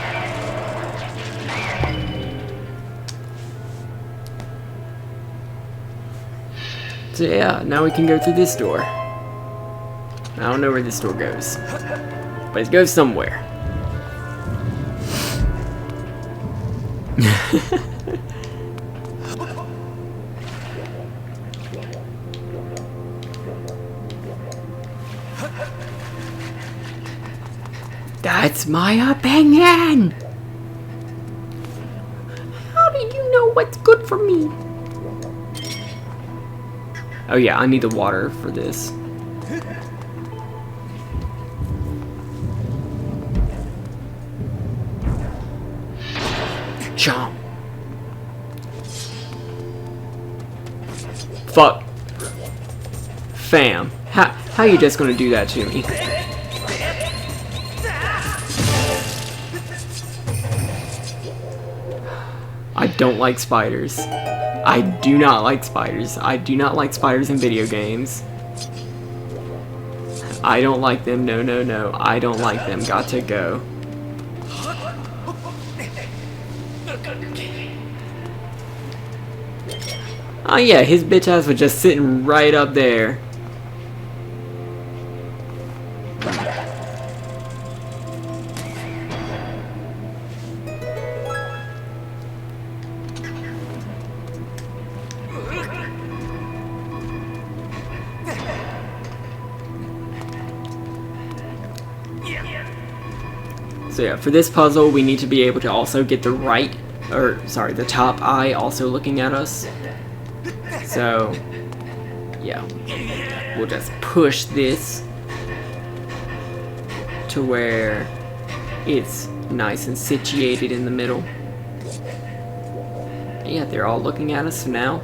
So yeah, now we can go through this door. I don't know where this door goes, but it goes somewhere. That's my opinion! How do you know what's good for me? Oh yeah, I need the water for this. Chomp. Fuck. Fam. How you just gonna do that to me? I don't like spiders. I do not like spiders. I do not like spiders in video games. I don't like them. No, no, no. I don't like them. Got to go. Oh yeah, his bitch ass was just sitting right up there. So yeah, for this puzzle, we need to be able to also get the the top eye also looking at us. So, yeah, we'll just push this to where it's nice and situated in the middle. Yeah, they're all looking at us now.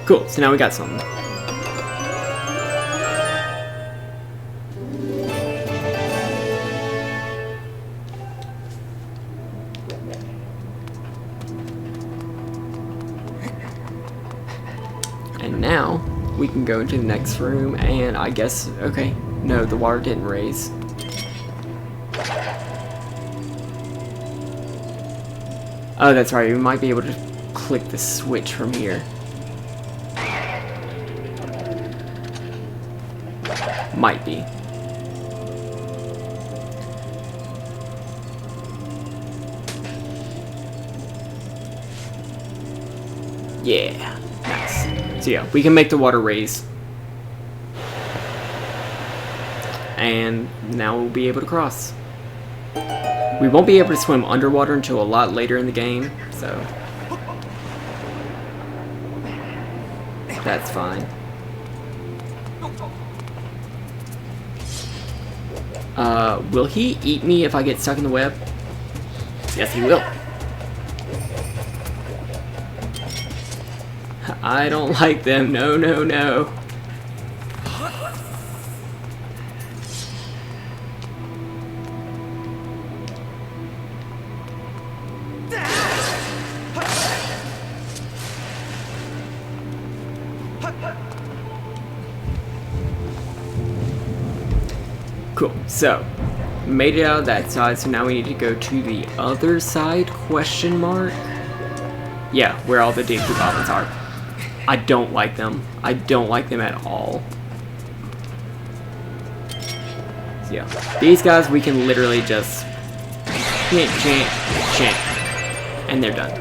Cool, so now we got something. And now we can go into the next room and I guess, okay, no, the water didn't raise. Oh, that's right, we might be able to click the switch from here. Might be. Yeah, nice. So yeah, we can make the water raise. And now we'll be able to cross. We won't be able to swim underwater until a lot later in the game, so that's fine. Will he eat me if I get stuck in the web? Yes, he will. I don't like them. No, no, no. Cool, so made it out of that side, so now we need to go to the other side, question mark? Yeah, where all the Dinky Goblins are. I don't like them. I don't like them at all. So yeah, these guys we can literally just chant, and they're done.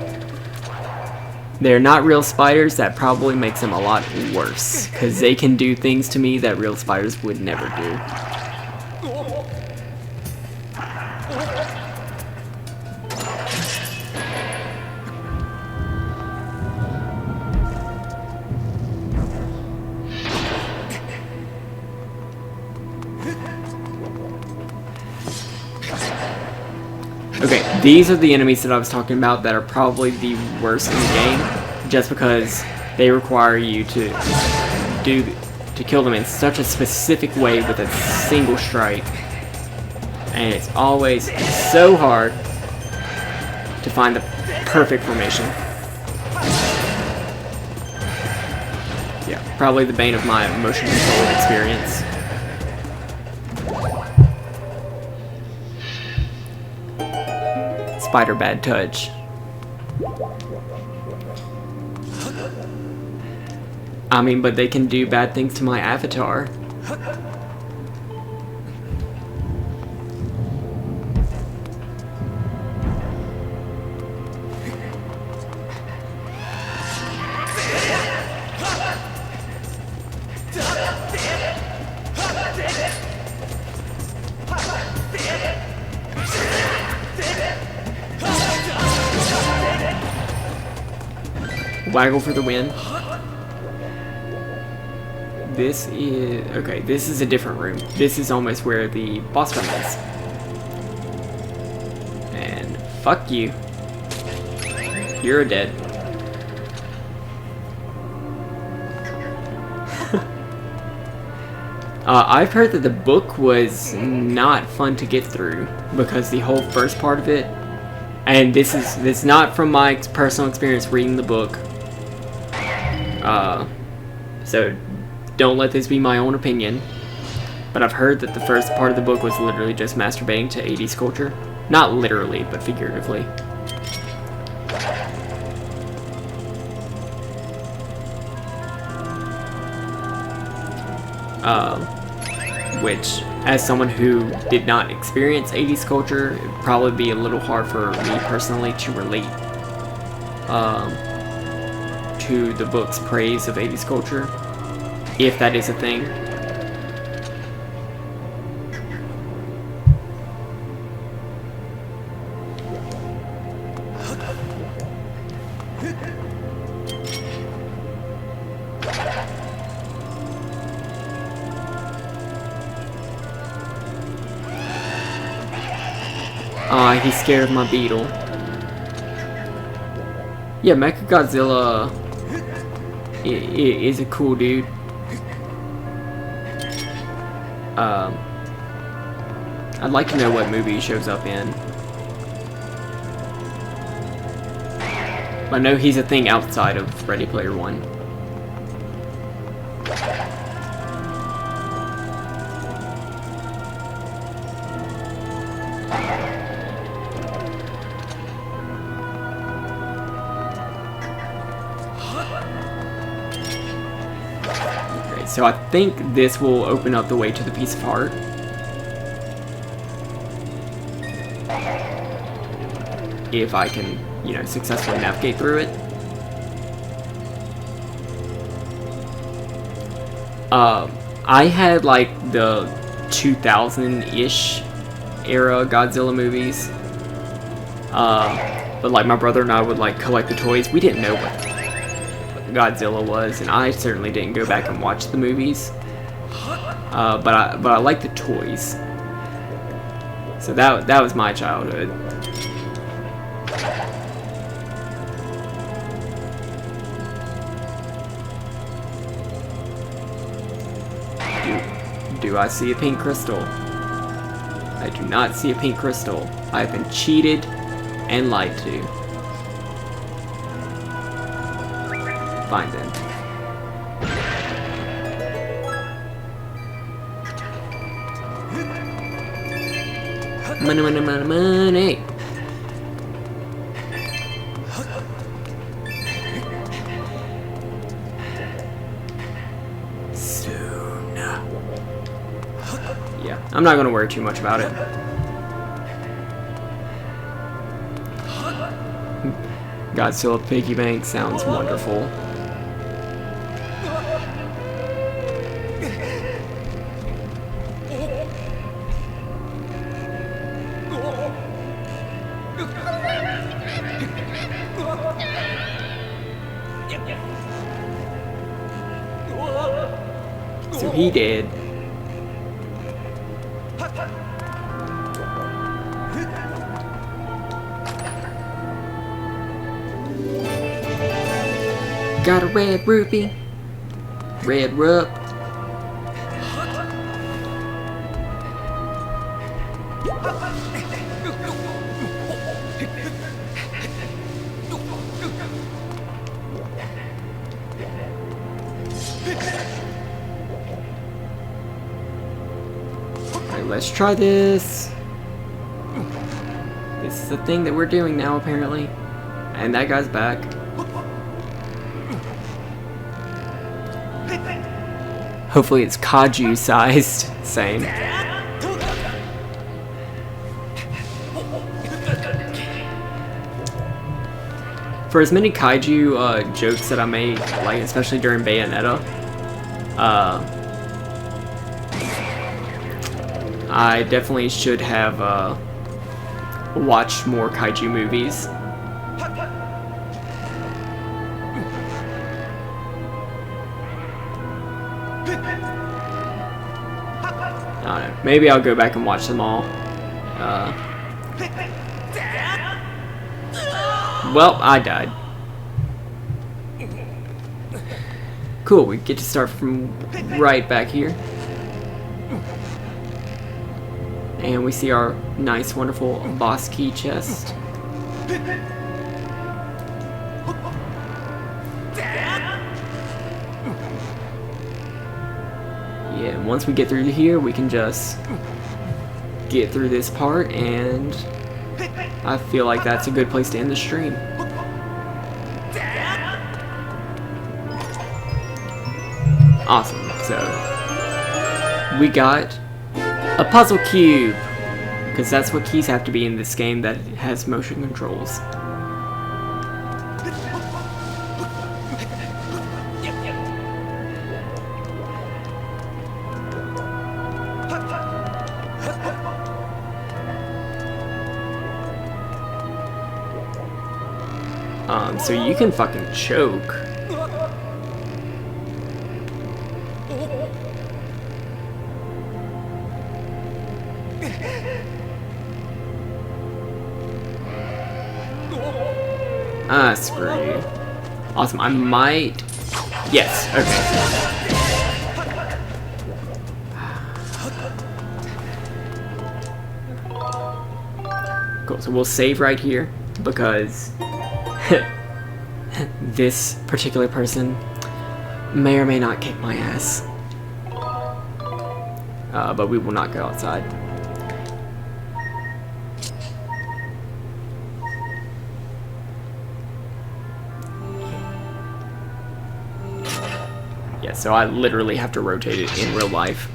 They're not real spiders, that probably makes them a lot worse, because they can do things to me that real spiders would never do. Okay, these are the enemies that I was talking about that are probably the worst in the game, just because they require you to kill them in such a specific way with a single strike, and it's always so hard to find the perfect formation. Yeah, probably the bane of my motion control experience. Spider bad touch. I mean, but they can do bad things to my avatar. Waggle for the win. This is... okay, this is a different room. This is almost where the boss room is. And fuck you. You're dead. I've heard that the book was not fun to get through because the whole first part of it And this is not from my personal experience reading the book. So don't let this be my own opinion. But I've heard that the first part of the book was literally just masturbating to 80s culture. Not literally, but figuratively. Which, as someone who did not experience 80s culture, it would probably be a little hard for me personally to relate to the book's praise of 80s culture, if that is a thing. He's scared of my beetle. Yeah, Mechagodzilla is a cool dude. I'd like to know what movie he shows up in. I know he's a thing outside of Ready Player One. So I think this will open up the way to the Piece of Heart. If I can, you know, successfully navigate through it. I had like the 2000-ish era Godzilla movies. But like my brother and I would like collect the toys. We didn't know what Godzilla was, and I certainly didn't go back and watch the movies. But I like the toys. So that was my childhood. Do I see a pink crystal? I do not see a pink crystal. I've been cheated and lied to. Fine then. Money, money, money, money. Soon. Yeah, I'm not gonna worry too much about it. Godzilla Piggy Bank sounds wonderful. So he did. Got a red rupee. Red rup. Alright, let's try this. This is the thing that we're doing now, apparently. And that guy's back. Hopefully it's Kaiju sized. Same. For as many Kaiju jokes that I make, like especially during Bayonetta, I definitely should have watched more Kaiju movies. I don't know. Maybe I'll go back and watch them all. Well, I died. Cool, we get to start from right back here. And we see our nice, wonderful boss key chest. Yeah, and once we get through here, we can just get through this part, and I feel like that's a good place to end the stream. Awesome, so we got a puzzle cube, because that's what keys have to be in this game that has motion controls. So you can fucking choke. Ah, screw you. Awesome, I might... Yes, okay. Cool, so we'll save right here, because... this particular person may or may not kick my ass. But we will not go outside. Yeah, so I literally have to rotate it in real life.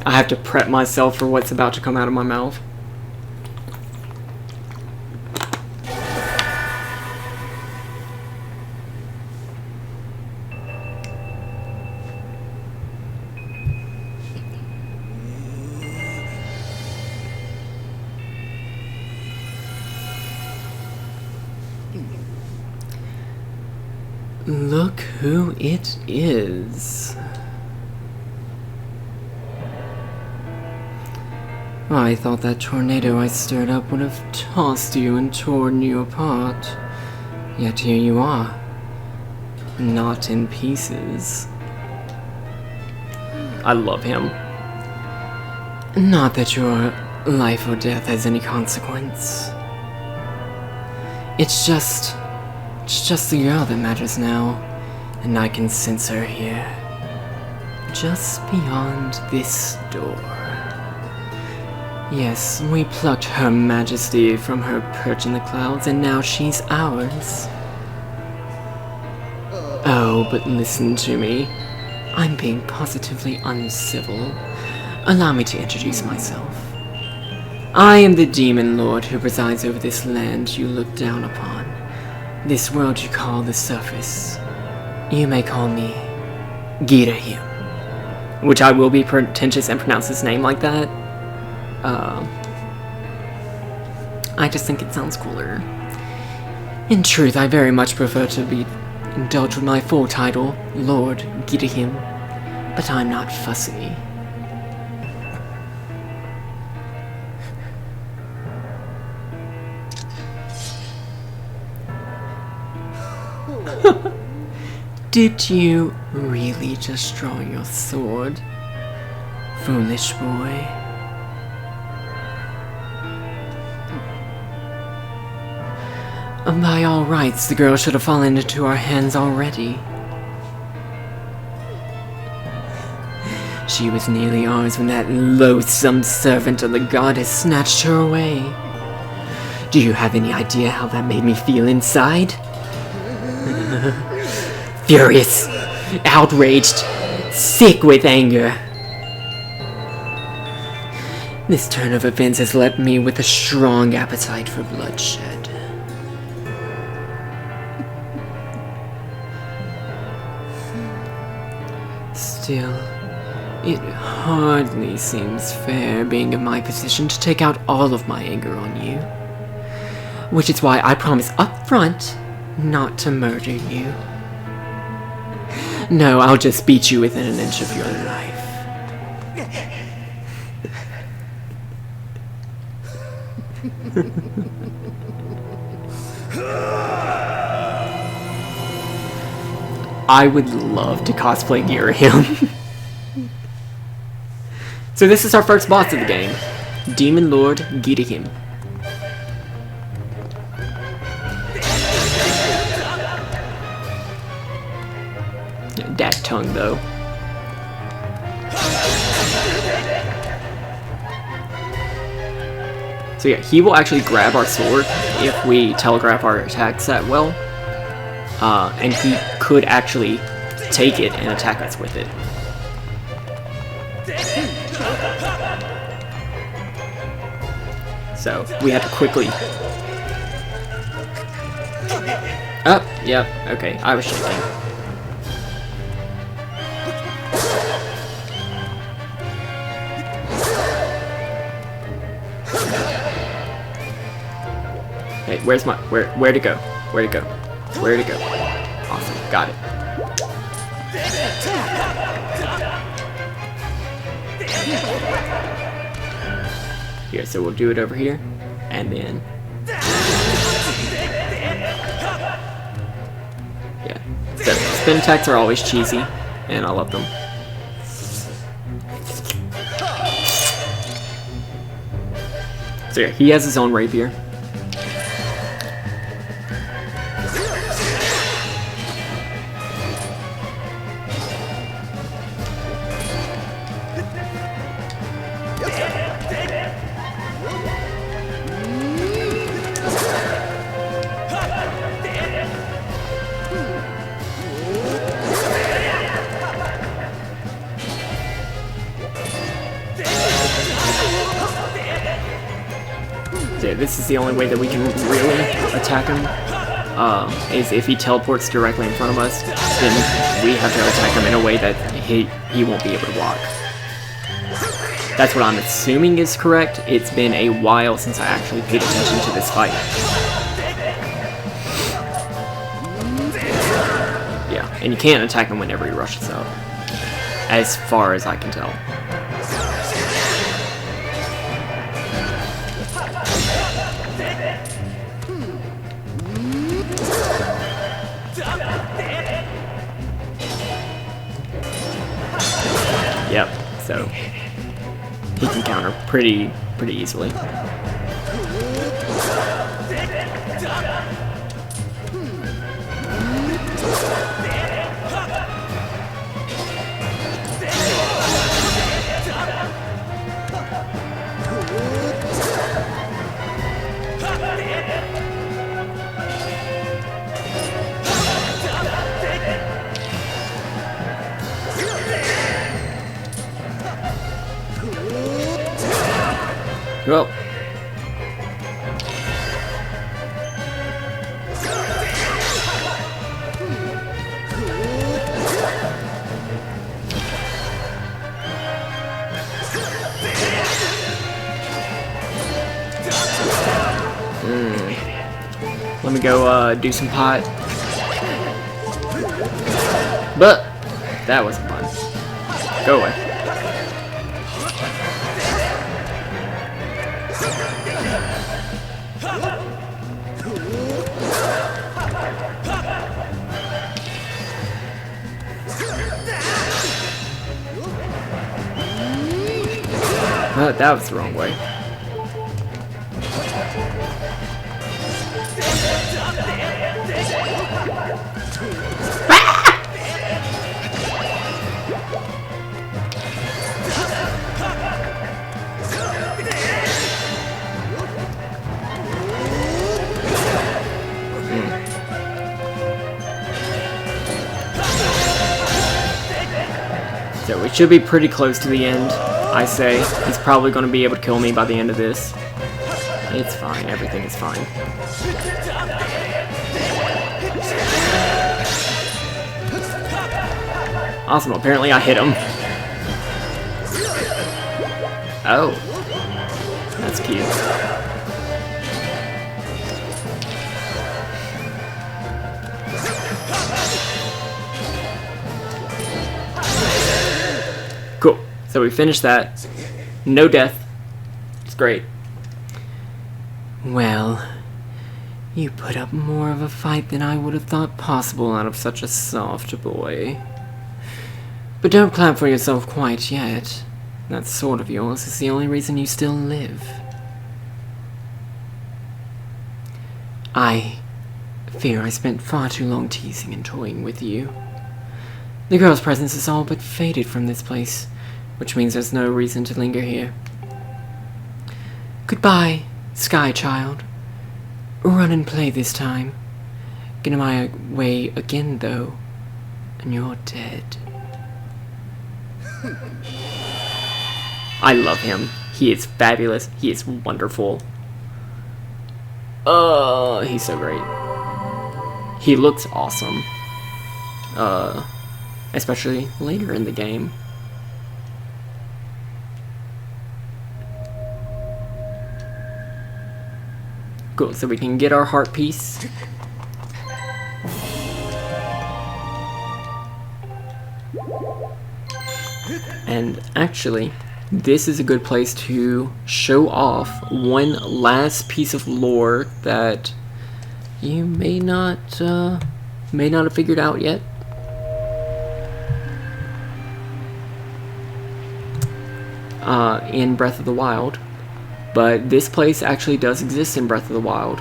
I have to prep myself for what's about to come out of my mouth. Look who it is. I thought that tornado I stirred up would have tossed you and torn you apart. Yet here you are, not in pieces. I love him. Not that your life or death has any consequence. It's just the girl that matters now, and I can sense her here, just beyond this door. Yes, we plucked Her Majesty from her perch in the clouds, and now she's ours. Oh, but listen to me. I'm being positively uncivil. Allow me to introduce myself. I am the Demon Lord who presides over this land you look down upon. This world you call the surface. You may call me Girahim. Which I will be pretentious and pronounce his name like that. I just think it sounds cooler. In truth, I very much prefer to be indulged with my full title, Lord Girahim, but I'm not fussy. Did you really just draw your sword, foolish boy? By all rights, the girl should have fallen into our hands already. She was nearly ours when that loathsome servant of the goddess snatched her away. Do you have any idea how that made me feel inside? Furious, outraged, sick with anger. This turn of events has left me with a strong appetite for bloodshed. Still, it hardly seems fair being in my position to take out all of my anger on you. Which is why I promise up front not to murder you. No, I'll just beat you within an inch of your life. I would love to cosplay Girahim. So this is our first boss of the game. Demon Lord Girahim. That tongue though. So yeah, he will actually grab our sword if we telegraph our attacks that well. And he could actually take it and attack us with it. So we have to quickly... Oh, yep, okay, I was shaking. Hey, where's my... Where to go? Where to go? Where to go? Awesome, got it. Here, so we'll do it over here, and then... Yeah, so spin attacks are always cheesy, and I love them. So yeah, he has his own rapier. Yeah, this is the only way that we can really attack him, is if he teleports directly in front of us, then we have to attack him in a way that he won't be able to block. That's what I'm assuming is correct. It's been a while since I actually paid attention to this fight. Yeah, and you can't attack him whenever he rushes up, as far as I can tell. Yep, so he can counter pretty easily. Well, let me go do some pot. But that wasn't fun. Go away. That was the wrong way. So we should be pretty close to the end. I say. He's probably going to be able to kill me by the end of this. It's fine. Everything is fine. Awesome. Apparently I hit him. Oh. That's cute. Cool. So we finished that. No death. It's great. Well, you put up more of a fight than I would have thought possible out of such a soft boy. But don't clap for yourself quite yet. That sword of yours is the only reason you still live. I fear I spent far too long teasing and toying with you. The girl's presence is all but faded from this place, which means there's no reason to linger here. Goodbye, Sky Child. Run and play this time. Get in my way again, though, and you're dead. I love him. He is fabulous. He is wonderful. He's so great. He looks awesome. Especially later in the game. Cool, so we can get our heart piece. And actually, this is a good place to show off one last piece of lore that you may not have figured out yet. In Breath of the Wild, but this place actually does exist in Breath of the Wild.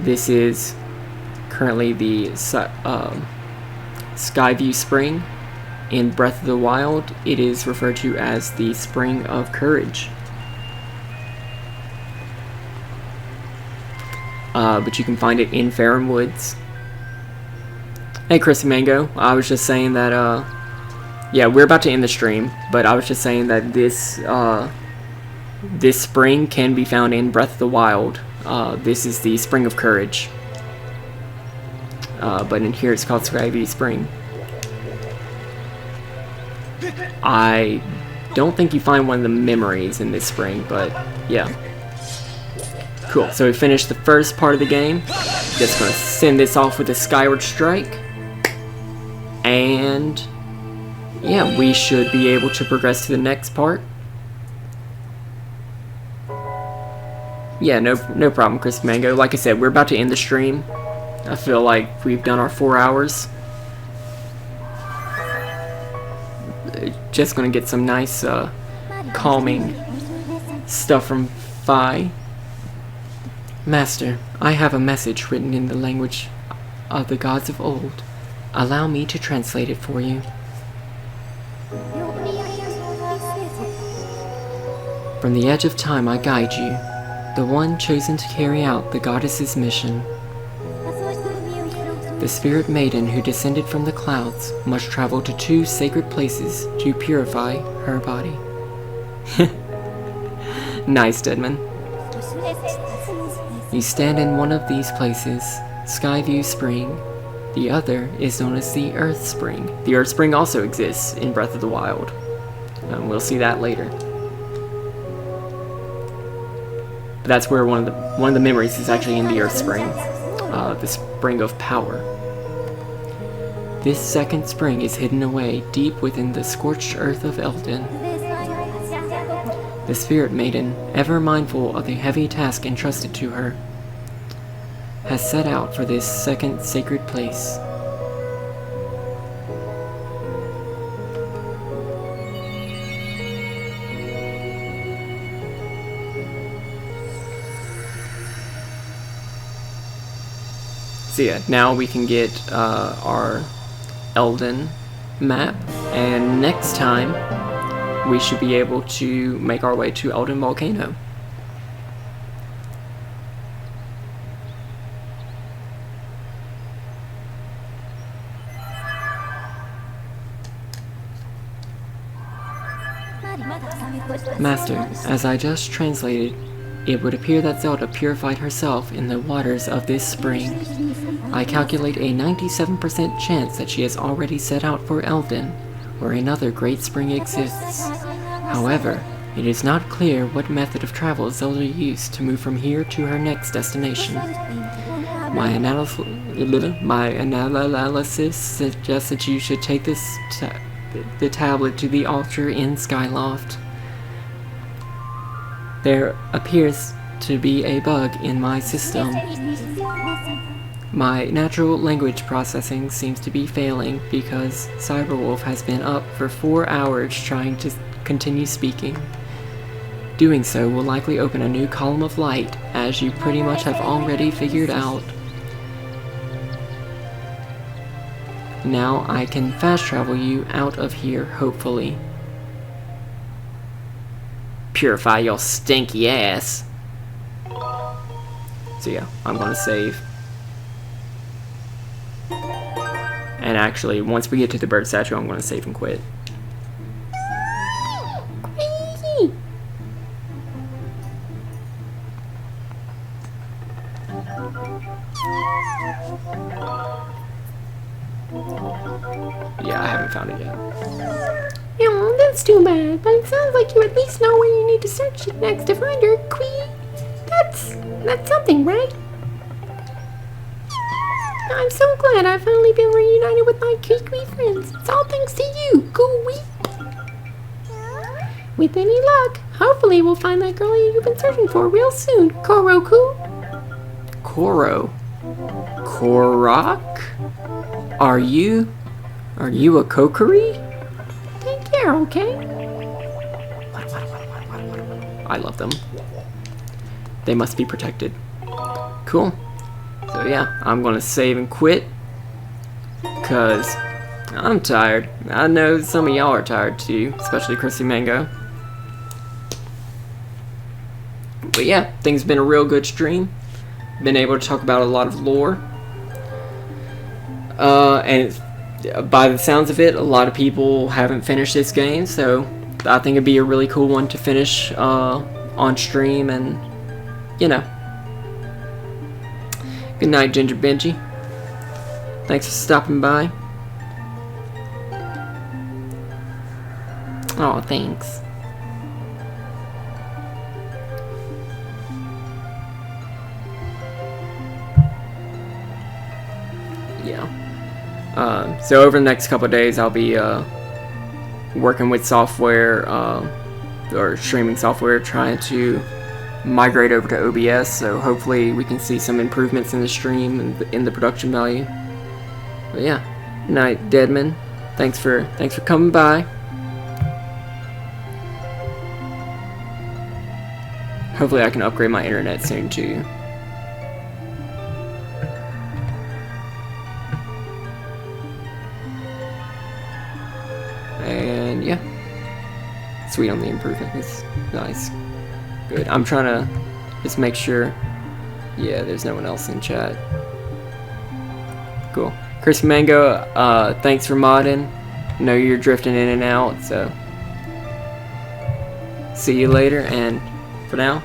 This is currently the Skyview Spring. In Breath of the Wild, it is referred to as the Spring of Courage. But you can find it in Farum Woods. Hey, Chrissy Mango, I was just saying that, yeah, we're about to end the stream, but I was just saying that this spring can be found in Breath of the Wild. This is the Spring of Courage. But in here it's called Skyview Spring. I don't think you find one of the memories in this spring, but yeah. Cool, so we finished the first part of the game. Just gonna send this off with a Skyward Strike. And yeah, we should be able to progress to the next part. Yeah, no problem, Chris Mango. Like I said, we're about to end the stream. I feel like we've done our 4 hours. Just gonna get some nice, calming stuff from Fi. Master, I have a message written in the language of the gods of old. Allow me to translate it for you. From the edge of time I guide you, the one chosen to carry out the goddess's mission. The spirit maiden who descended from the clouds must travel to 2 sacred places to purify her body. Nice, Deadman. You stand in one of these places, Skyview Spring. The other is known as the Earth Spring. The Earth Spring also exists in Breath of the Wild. We'll see that later. But that's where one of the memories is actually in the Earth Spring. The Spring of Power. This second spring is hidden away deep within the scorched earth of Eldin. The Spirit Maiden, ever mindful of the heavy task entrusted to her, has set out for this second sacred place. So yeah, now we can get our Eldin map, and next time we should be able to make our way to Eldin Volcano. Master, as I just translated, it would appear that Zelda purified herself in the waters of this spring. I calculate a 97% chance that she has already set out for Eldin, where another great spring exists. However, it is not clear what method of travel Zelda used to move from here to her next destination. My analysis suggests that you should take this the tablet to the altar in Skyloft. There appears to be a bug in my system. My natural language processing seems to be failing because Cyberwolf has been up for 4 hours trying to continue speaking. Doing so will likely open a new column of light, as you pretty much have already figured out. Now I can fast travel you out of here, hopefully. Purify your stinky ass. So yeah, I'm gonna save. And actually, once we get to the bird statue, I'm gonna save and quit. Yeah, I haven't found it yet. Oh, that's too bad, but it sounds like you at least know where you need to search next to find her, Queen. That's something, right? I'm so glad I've finally been reunited with my Kiwi friends. It's all thanks to you, Gooey. With any luck, hopefully we'll find that girl you've been searching for real soon, Koroku. Koro? Korok? Are you a Kokiri? Take care, okay? I love them. They must be protected. Cool. So yeah, I'm gonna save and quit. Cause I'm tired. I know some of y'all are tired too, especially Chrissy Mango. But yeah, things been a real good stream. Been able to talk about a lot of lore. And by the sounds of it, a lot of people haven't finished this game, so I think it'd be a really cool one to finish on stream, and you know. Good night, Ginger Benji. Thanks for stopping by. Oh, thanks. Yeah. So over the next couple of days, I'll be working with software, or streaming software, trying to migrate over to OBS, so hopefully we can see some improvements in the stream and in the production value. But yeah, good night, Deadman. Thanks for coming by. Hopefully I can upgrade my internet soon too. And yeah, sweet on the improvement. It's nice. Good. I'm trying to just make sure. Yeah, there's no one else in chat. Cool. Chris Mango, thanks for modding. I know you're drifting in and out, so see you later, and for now,